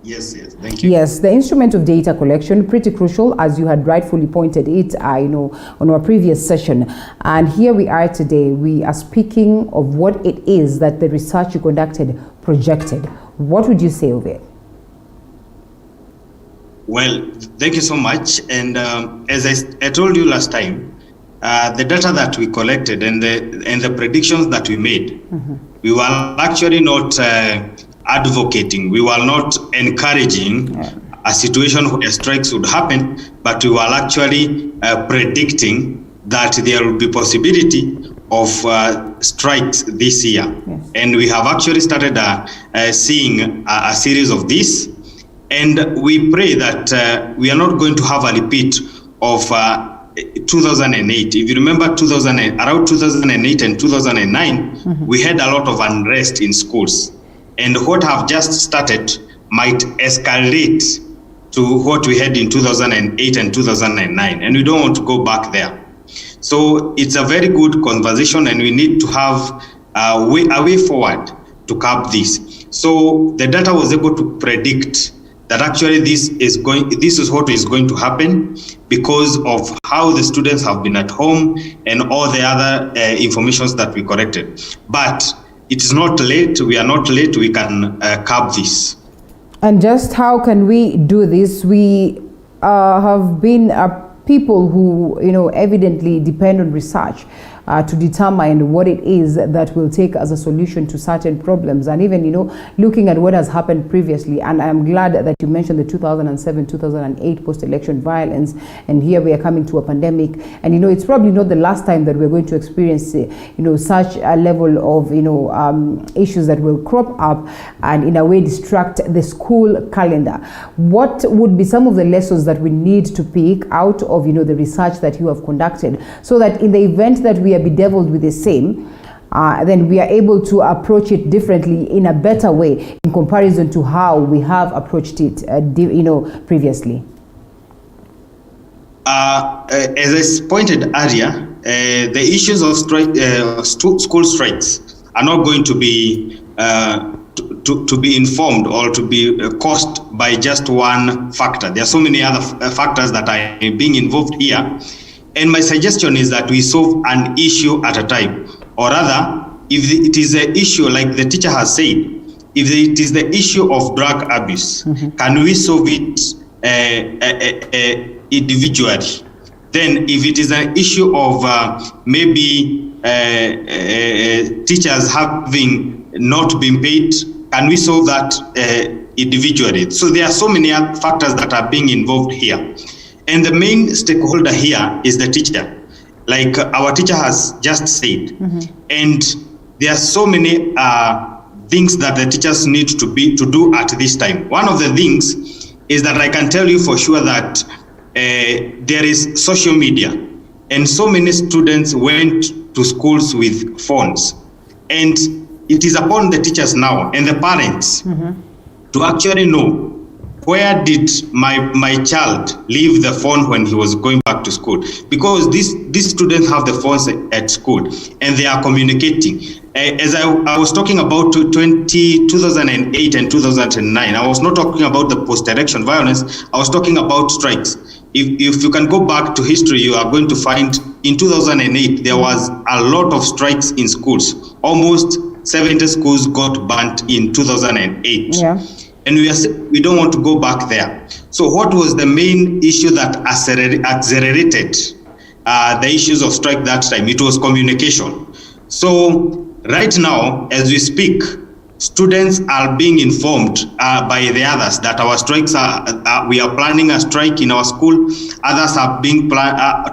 Yes, thank you. Yes, the instrument of data collection, pretty crucial, as you had rightfully pointed it, on our previous session. And here we are today. We are speaking of what it is that the research you conducted projected. What would you say of it? Well, thank you so much. And as I told you last time, the data that we collected and the predictions that we made, we were actually not advocating, we were not encouraging a situation where strikes would happen, but we were actually predicting that there would be possibility of strikes this year. Yes. And we have actually started seeing a series of this, and we pray that we are not going to have a repeat of 2008. If you remember around 2008 and 2009, we had a lot of unrest in schools. And what have just started might escalate to what we had in 2008 and 2009. And we don't want to go back there. So it's a very good conversation, and we need to have a way forward to curb this. So the data was able to predict that actually this is what is going to happen because of how the students have been at home and all the other informations that we collected. But it is not late. We are not late. We can curb this. And just how can we do this? We have been people who, evidently depend on research to determine what it is that will take as a solution to certain problems. And even, looking at what has happened previously, and I'm glad that you mentioned the 2007-2008 post-election violence, and here we are coming to a pandemic. And, it's probably not the last time that we're going to experience, such a level of, issues that will crop up and in a way distract the school calendar. What would be some of the lessons that we need to pick out of, the research that you have conducted, so that in the event that we are bedeviled with the same, then we are able to approach it differently in a better way in comparison to how we have approached it, previously? As I pointed earlier, the issues of school strikes are not going to be to be informed or to be caused by just one factor. There are so many other factors that are being involved here. And my suggestion is that we solve an issue at a time. Or rather, if it is an issue, like the teacher has said, if it is the issue of drug abuse, can we solve it individually? Then if it is an issue of maybe teachers having not been paid, can we solve that individually? So there are so many factors that are being involved here. And the main stakeholder here is the teacher, like our teacher has just said. And there are so many things that the teachers need to do at this time. One of the things is that I can tell you for sure that there is social media, and so many students went to schools with phones. And it is upon the teachers now and the parents to actually know, where did my child leave the phone when he was going back to school? Because these students have the phones at school and they are communicating. As I was talking about 2008 and 2009, I was not talking about the post-election violence, I was talking about strikes. If you can go back to history, you are going to find in 2008, there was a lot of strikes in schools. Almost 70 schools got burnt in 2008. Yeah. And we don't want to go back there. So what was the main issue that accelerated the issues of strike that time? It was communication. So right now, as we speak, students are being informed by the others that our strikes we are planning a strike in our school. Others are being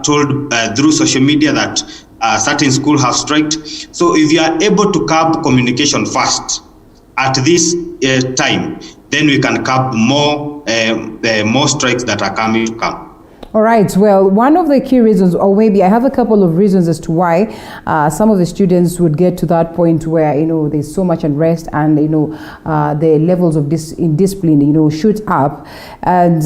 told through social media that certain schools have striked. So if you are able to curb communication fast at this time, then we can curb more strikes that are coming to come. All right. Well, one of the key reasons, or maybe I have a couple of reasons as to why some of the students would get to that point where, there's so much unrest and, the levels of indiscipline, shoot up. And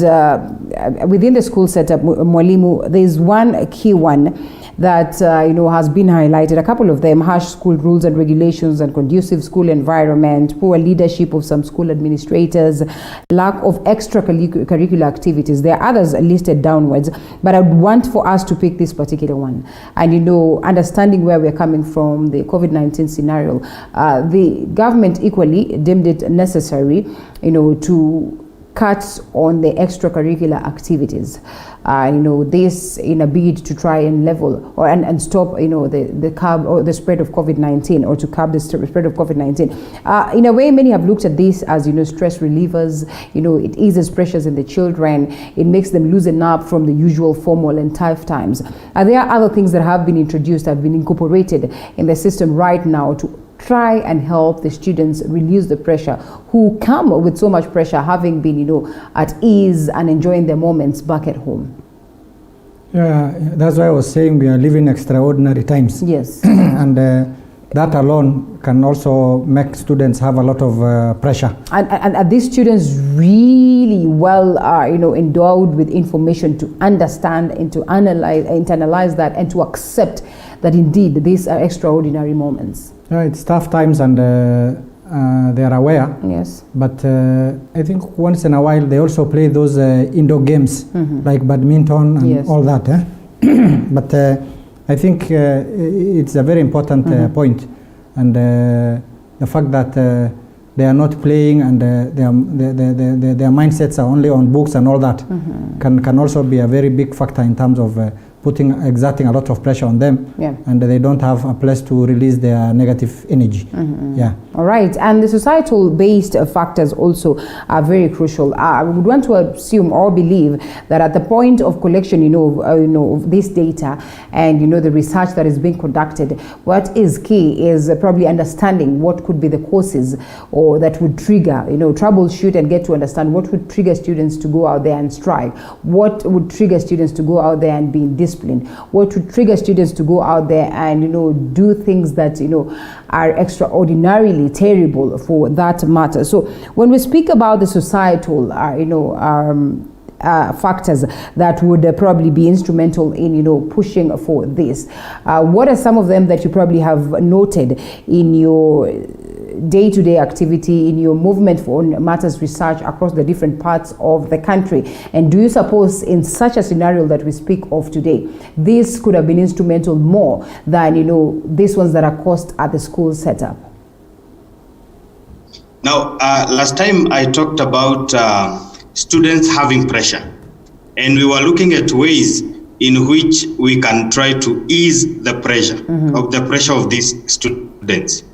within the school setup, Mwalimu, there's one key one that has been highlighted, a couple of them: harsh school rules and regulations and conducive school environment, poor leadership of some school administrators, lack of extracurricular activities. There are others listed downwards, but I would want for us to pick this particular one. And understanding where we're coming from, the COVID-19 scenario, the government equally deemed it necessary, to cut on the extracurricular activities. This in a bid to try and level and stop, the curb or the spread of COVID-19, or to curb the spread of COVID-19. In a way, many have looked at this as, stress relievers. It eases pressures in the children. It makes them loosen up from the usual formal and tough times. There are other things that have been introduced, have been incorporated in the system right now to try and help the students release the pressure, who come with so much pressure, having been, at ease and enjoying their moments back at home. Yeah, that's why I was saying we are living extraordinary times. Yes. And that alone can also make students have a lot of pressure. And are these students really well, endowed with information to understand and to internalize that and to accept that indeed these are extraordinary moments? It's tough times, and they are aware. Yes. But I think once in a while they also play those indoor games like badminton and all that. But I think it's a very important point, and the fact that they are not playing and their mindsets are only on books and all that can also be a very big factor in terms of exerting a lot of pressure on them, and they don't have a place to release their negative energy. Yeah. All right, and the societal based factors also are very crucial. I would want to assume or believe that at the point of collection, of this data and the research that is being conducted, what is key is probably understanding what could be the causes or that would trigger, troubleshoot and get to understand what would trigger students to go out there and strike, what would trigger students to go out there and be in discipline, what would trigger students to go out there and do things that are extraordinarily terrible for that matter. So when we speak about the societal factors that would probably be instrumental in pushing for this, what are some of them that you probably have noted in your day-to-day activity, in your movement for matters research across the different parts of the country? And do you suppose in such a scenario that we speak of today, this could have been instrumental more than these ones that are caused at the school setup? Now, last time I talked about students having pressure, and we were looking at ways in which we can try to ease the pressure of these students.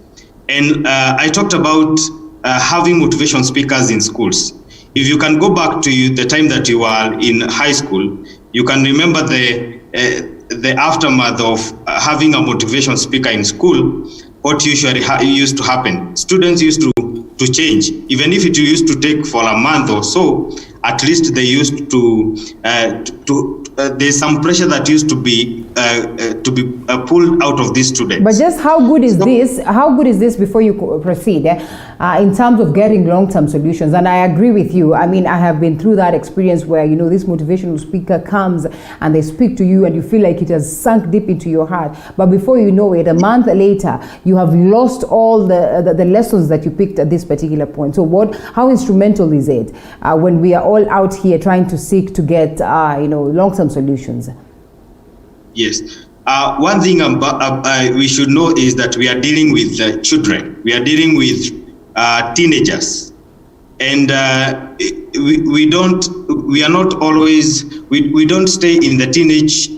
And I talked about having motivation speakers in schools. If you can go back to the time that you were in high school, you can remember the aftermath of having a motivation speaker in school. What usually used to happen, students used to change. Even if it used to take for a month or so, at least they used to there's some pressure that used to be pulled out of these students. But just how good is this? How good is this before you proceed in terms of getting long-term solutions? And I agree with you. I mean, I have been through that experience where this motivational speaker comes and they speak to you and you feel like it has sunk deep into your heart. But before you know it, a month later, you have lost all the lessons that you picked at this particular point. So how instrumental is it when we are all out here trying to seek to get long-term solutions? Yes. One thing we should know is that we are dealing with children. We are dealing with teenagers, and we don't stay in the teenage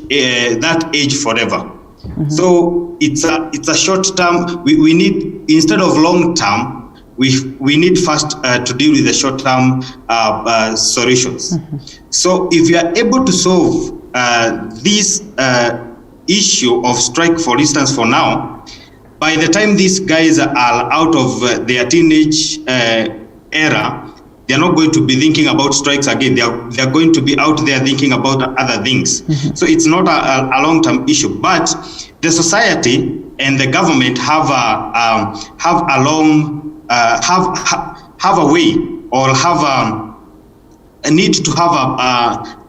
that age forever. So it's a short term. We need, instead of long term, we need first to deal with the short term solutions. So if you are able to solve this issue of strike, for instance, for now, by the time these guys are out of their teenage era, they are not going to be thinking about strikes again. They are going to be out there thinking about other things. So it's not a long-term issue, but the society and the government have a way, or have a need to have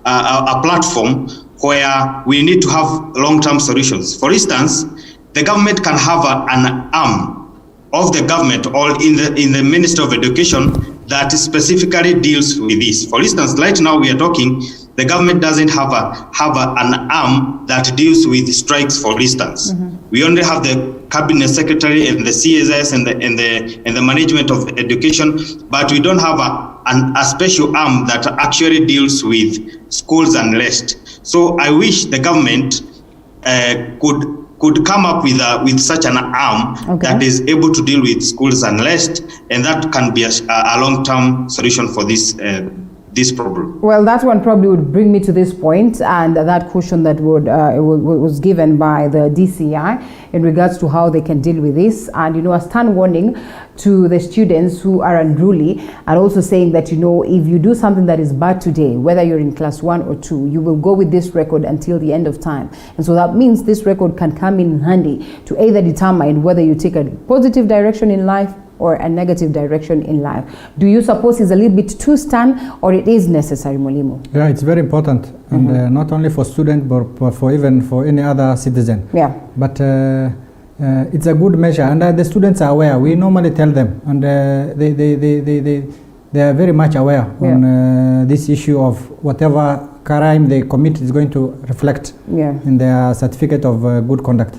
a platform where we need to have long-term solutions. For instance, the government can have an arm of the government or in the Ministry of Education that specifically deals with this. For instance, right now we are talking, the government doesn't have an arm that deals with strikes, for instance. We only have the cabinet secretary and the CSS and the management of education, but we don't have a special arm that actually deals with schools unrest. So I wish the government could come up with such an arm that is able to deal with schools unrest, and that can be a long-term solution for this this problem. Well, that one probably would bring me to this point, and that caution that was given by the DCI in regards to how they can deal with this, and a stern warning to the students who are unruly, and also saying that if you do something that is bad today, whether you're in class 1 or 2, you will go with this record until the end of time. And so that means this record can come in handy to either determine whether you take a positive direction in life or a negative direction in life. Do you suppose it's a little bit too stern, or it is necessary, Mwalimu? Yeah, it's very important, and not only for students, but for even for any other citizen. Yeah. But it's a good measure, and the students are aware. We normally tell them, and they are very much aware on this issue of whatever crime they commit is going to reflect in their certificate of good conduct.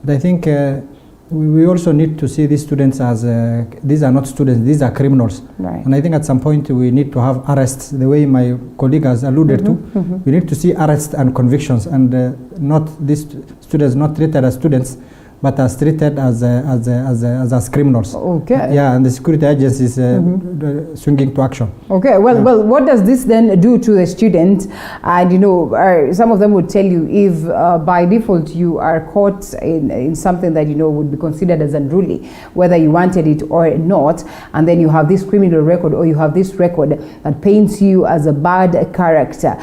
But I think we also need to see these students as these are not students, these are criminals. Right. And I think at some point we need to have arrests, the way my colleague has alluded to. We need to see arrests and convictions, and not these students not treated as students, but as treated as criminals. Okay. Yeah, and the security agencies swinging to action. Okay. Well, what does this then do to the student? And some of them would tell you, if by default you are caught in something that would be considered as unruly, whether you wanted it or not, and then you have this criminal record, or you have this record that paints you as a bad character,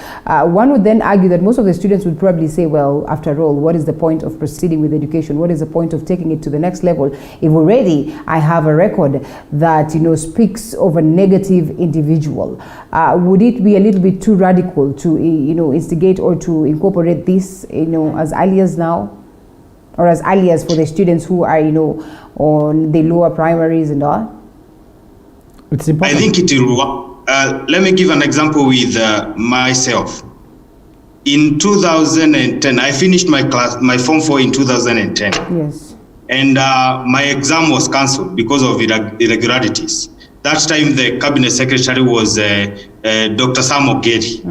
one would then argue that most of the students would probably say, well, after all, what is the point of proceeding with education? What is the point of taking it to the next level if already I have a record that speaks of a negative individual? Would it be a little bit too radical to instigate or to incorporate this as early as now, or as early as for the students who are on the lower primaries and all? It's important. I think it will work. Let me give an example with myself. In 2010, I finished my Form 4 in 2010. Yes. And my exam was cancelled because of irregularities. That time, the cabinet secretary was Dr. Sam Ogeri.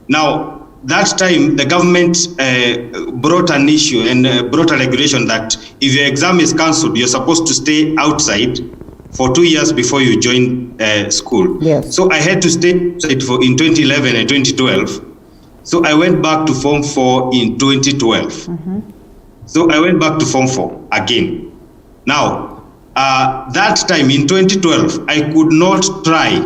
Now, that time, the government brought an issue and brought a regulation that if your exam is cancelled, you're supposed to stay outside for 2 years before you join school. Yes. So I had to stay outside in 2011 and 2012. So I went back to Form 4 in 2012. So I went back to Form 4 again. Now, that time in 2012, I could not try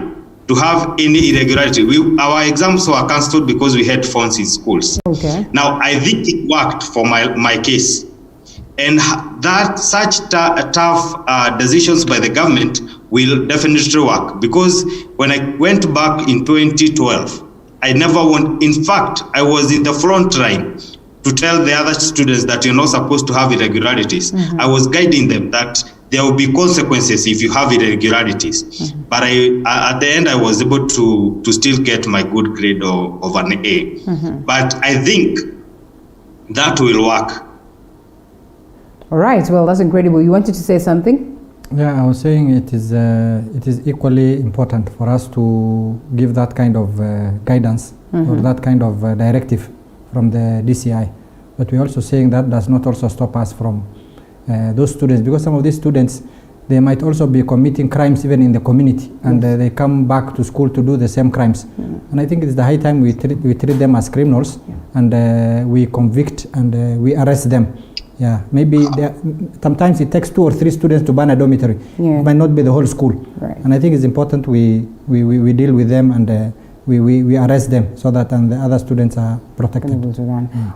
to have any irregularity. Our exams were cancelled because we had phones in schools. Okay. Now, I think it worked for my case. And that such tough decisions by the government will definitely work, because when I went back in 2012, I never want. In fact, I was in the front line to tell the other students that you're not supposed to have irregularities. I was guiding them that there will be consequences if you have irregularities. But at the end, I was able to still get my good grade of an A. But I think that will work. All right. Well, that's incredible. You wanted to say something? Yeah, I was saying it is equally important for us to give that kind of guidance or that kind of directive from the DCI. But we're also saying that does not also stop us from those students, because some of these students, they might also be committing crimes even in the community, and they come back to school to do the same crimes. And I think it's the high time we treat them as criminals, and we convict and we arrest them. Yeah, maybe sometimes it takes 2 or 3 students to ban a dormitory. It might not be the whole school. Right. And I think it's important we deal with them, and we arrest them so that the other students are protected.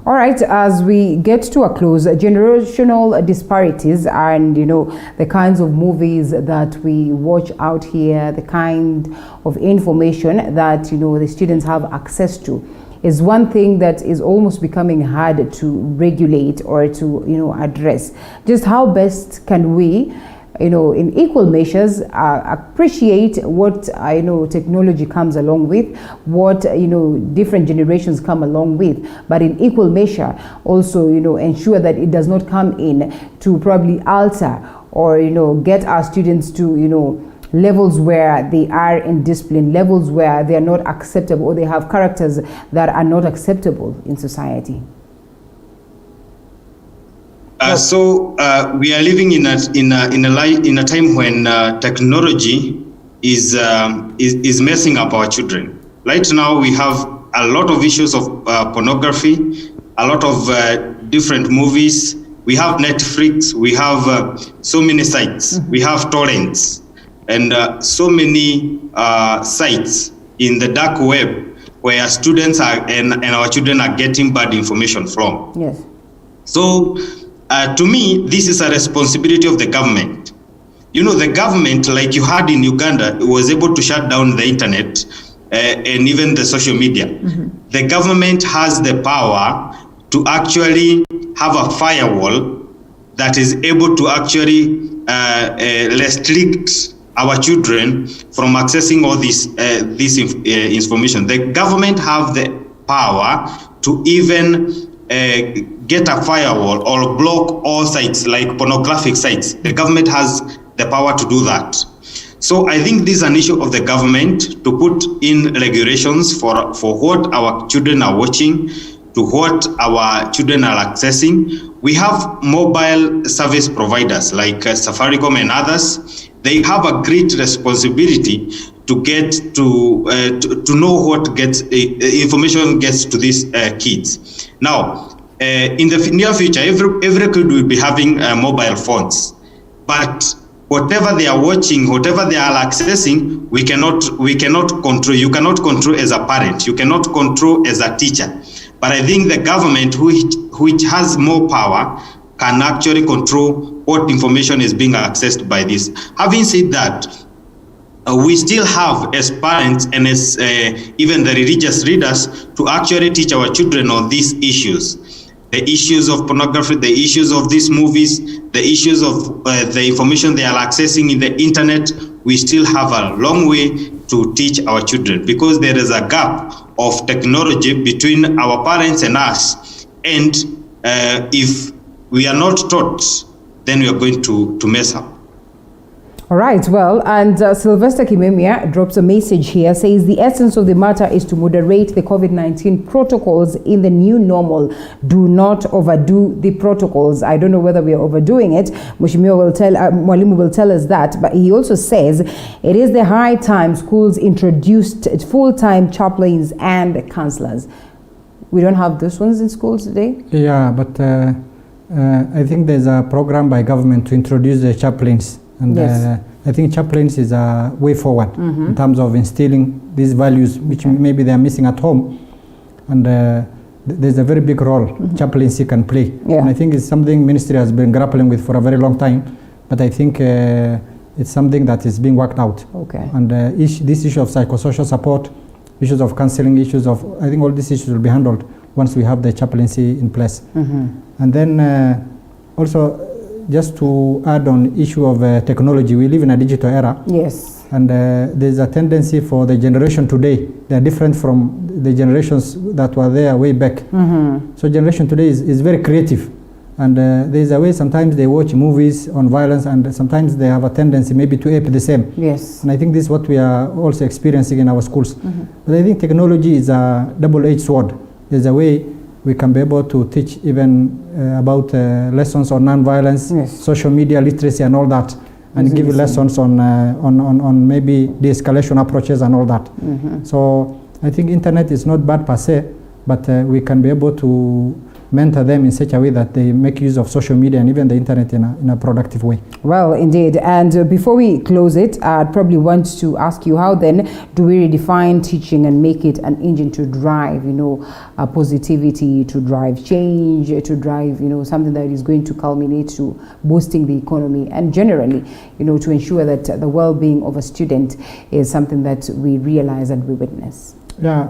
All right, as we get to a close, generational disparities and the kinds of movies that we watch out here, the kind of information that the students have access to, is one thing that is almost becoming hard to regulate or to address. Just how best can we in equal measures appreciate what technology comes along with, what different generations come along with, but in equal measure also ensure that it does not come in to probably alter or get our students to levels where they are indisciplined, levels where they are not acceptable, or they have characters that are not acceptable in society. So we are living in a time when technology is messing up our children. right now we have a lot of issues of pornography, a lot of different movies. We have Netflix, we have so many sites, we have torrents, and so many sites in the dark web where students are and our children are getting bad information from. Yes. So to me, this is a responsibility of the government. You know, the government, like you had in Uganda, was able to shut down the internet and even the social media. The government has the power to actually have a firewall that is able to actually restrict our children from accessing all this information. The government have the power to even get a firewall or block all sites like pornographic sites. The government has the power to do that. So I think this is an issue of the government to put in regulations for what our children are watching, to what our children are accessing. We have mobile service providers like Safaricom and others. They have a great responsibility to get to know what gets information gets to these kids. Now, in the near future, every kid will be having mobile phones, but whatever they are watching, whatever they are accessing, we cannot control. You cannot control as a parent. You cannot control as a teacher. But I think the government, which has more power, can actually control what information is being accessed by this. Having said that, we still have, as parents and as even the religious leaders, to actually teach our children on these issues. The issues of pornography, the issues of these movies, the issues of the information they are accessing in the internet. We still have a long way to teach our children because there is a gap of technology between our parents and us. And if we are not taught, then we are going to mess up. All right, well, and Sylvester Kimemia drops a message here, says the essence of the matter is to moderate the COVID-19 protocols in the new normal. Do not overdo the protocols. I don't know whether we are overdoing it. Mwalimu will tell us that, but he also says it is the high time schools introduced full-time chaplains and counselors. We don't have those ones in schools today? Yeah, but I think there's a program by government to introduce the chaplains. And Yes. I think chaplains is a way forward in terms of instilling these values, which maybe they are missing at home. And there's a very big role chaplaincy can play. Yeah. And I think it's something ministry has been grappling with for a very long time. But I think it's something that is being worked out. Okay. And this issue of psychosocial support, issues of counseling, issues of, I think all these issues will be handled once we have the chaplaincy in place. And then also, just to add on issue of technology, we live in a digital era. Yes. And there's a tendency for the generation today, they're different from the generations that were there way back. So generation today is very creative. And there's a way sometimes they watch movies on violence and sometimes they have a tendency maybe to ape the same. Yes. And I think this is what we are also experiencing in our schools. But I think technology is a double-edged sword. There's a way we can be able to teach even about lessons on non-violence, social media literacy and all that, and give lessons on maybe de-escalation approaches and all that. So I think internet is not bad per se, but we can be able to mentor them in such a way that they make use of social media and even the internet in a productive way. Well, indeed. And before we close it, I'd probably want to ask you, how then do we redefine teaching and make it an engine to drive, positivity, to drive change, to drive, something that is going to culminate to boosting the economy and generally, to ensure that the well-being of a student is something that we realize and we witness? Yeah,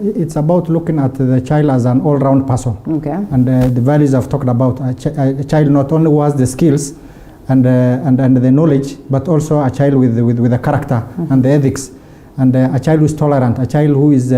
it's about looking at the child as an all-round person. Okay. And the values I've talked about, a child not only who has the skills and the knowledge, but also a child with the character and the ethics, and a child who is tolerant, a child who is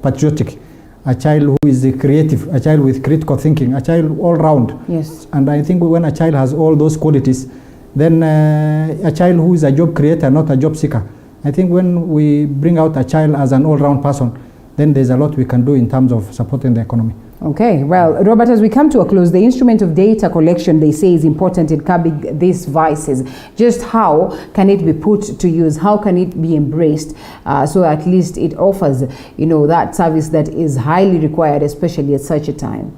patriotic, a child who is creative, a child with critical thinking, a child all-round. Yes. And I think when a child has all those qualities, then a child who is a job creator, not a job seeker. I think when we bring out a child as an all-round person, then there's a lot we can do in terms of supporting the economy. Okay, well, Robert, as we come to a close, the instrument of data collection, they say, is important in curbing these vices. Just how can it be put to use? How can it be embraced so at least it offers, that service that is highly required, especially at such a time?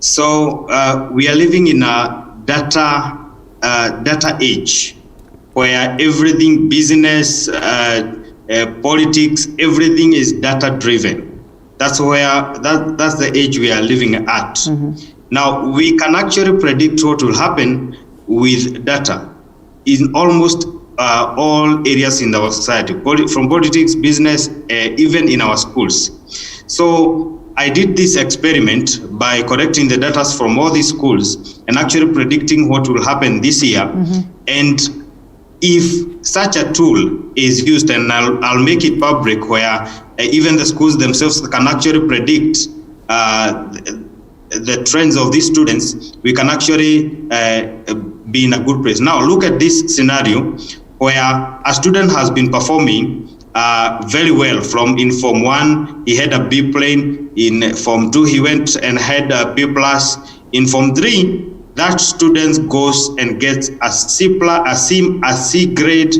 So we are living in a data age where everything, business, politics, everything is data driven. That's the age we are living at. Now, we can actually predict what will happen with data in almost all areas in our society, from politics, business, even in our schools. So I did this experiment by collecting the data from all these schools and actually predicting what will happen this year. And if such a tool is used, and I'll make it public, where even the schools themselves can actually predict the trends of these students, we can actually be in a good place. Now, look at this scenario where a student has been performing very well. In Form 1, he had a B plane. In Form 2, he went and had a B+. In Form 3, that student goes and gets a C grade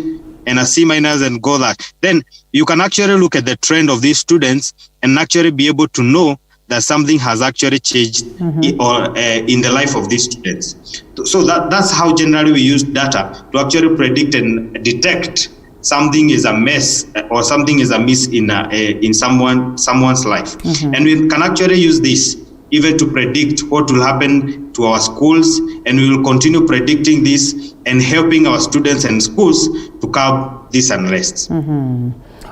and a C- and go that. Then you can actually look at the trend of these students and actually be able to know that something has actually changed in the life of these students. So that's how generally we use data to actually predict and detect something is a mess or something is amiss in someone's life. And we can actually use this even to predict what will happen to our schools, and we will continue predicting this and helping our students and schools to curb this unrest.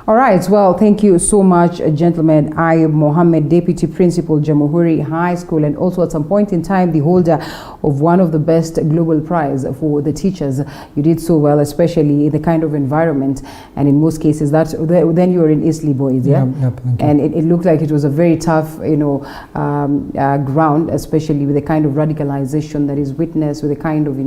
All right, well, thank you so much, gentlemen. I am Mohammed, Deputy Principal, Jamhuri High School, and also at some point in time, the holder of one of the best global prize for the teachers. You did so well, especially in the kind of environment, and in most cases, then you were in Eastleigh Boys, yeah? Yep, and it looked like it was a very tough, ground, especially with the kind of radicalization that is witnessed, with the kind of,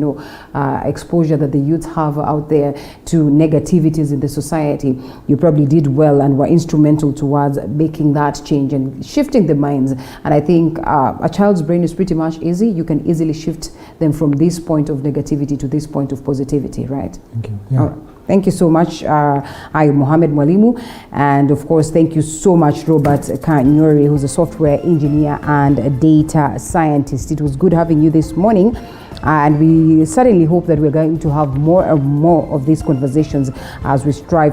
exposure that the youth have out there to negativities in the society. You probably did well and were instrumental towards making that change and shifting the minds. And I think a child's brain is pretty much easy. You can easily shift them from this point of negativity to this point of positivity, right? Thank you. Yeah. Thank you so much. I am Mohammed Mwalimu, and of course, thank you so much, Robert Kanyori, who's a software engineer and a data scientist. It was good having you this morning. And we certainly hope that we're going to have more and more of these conversations as we strive to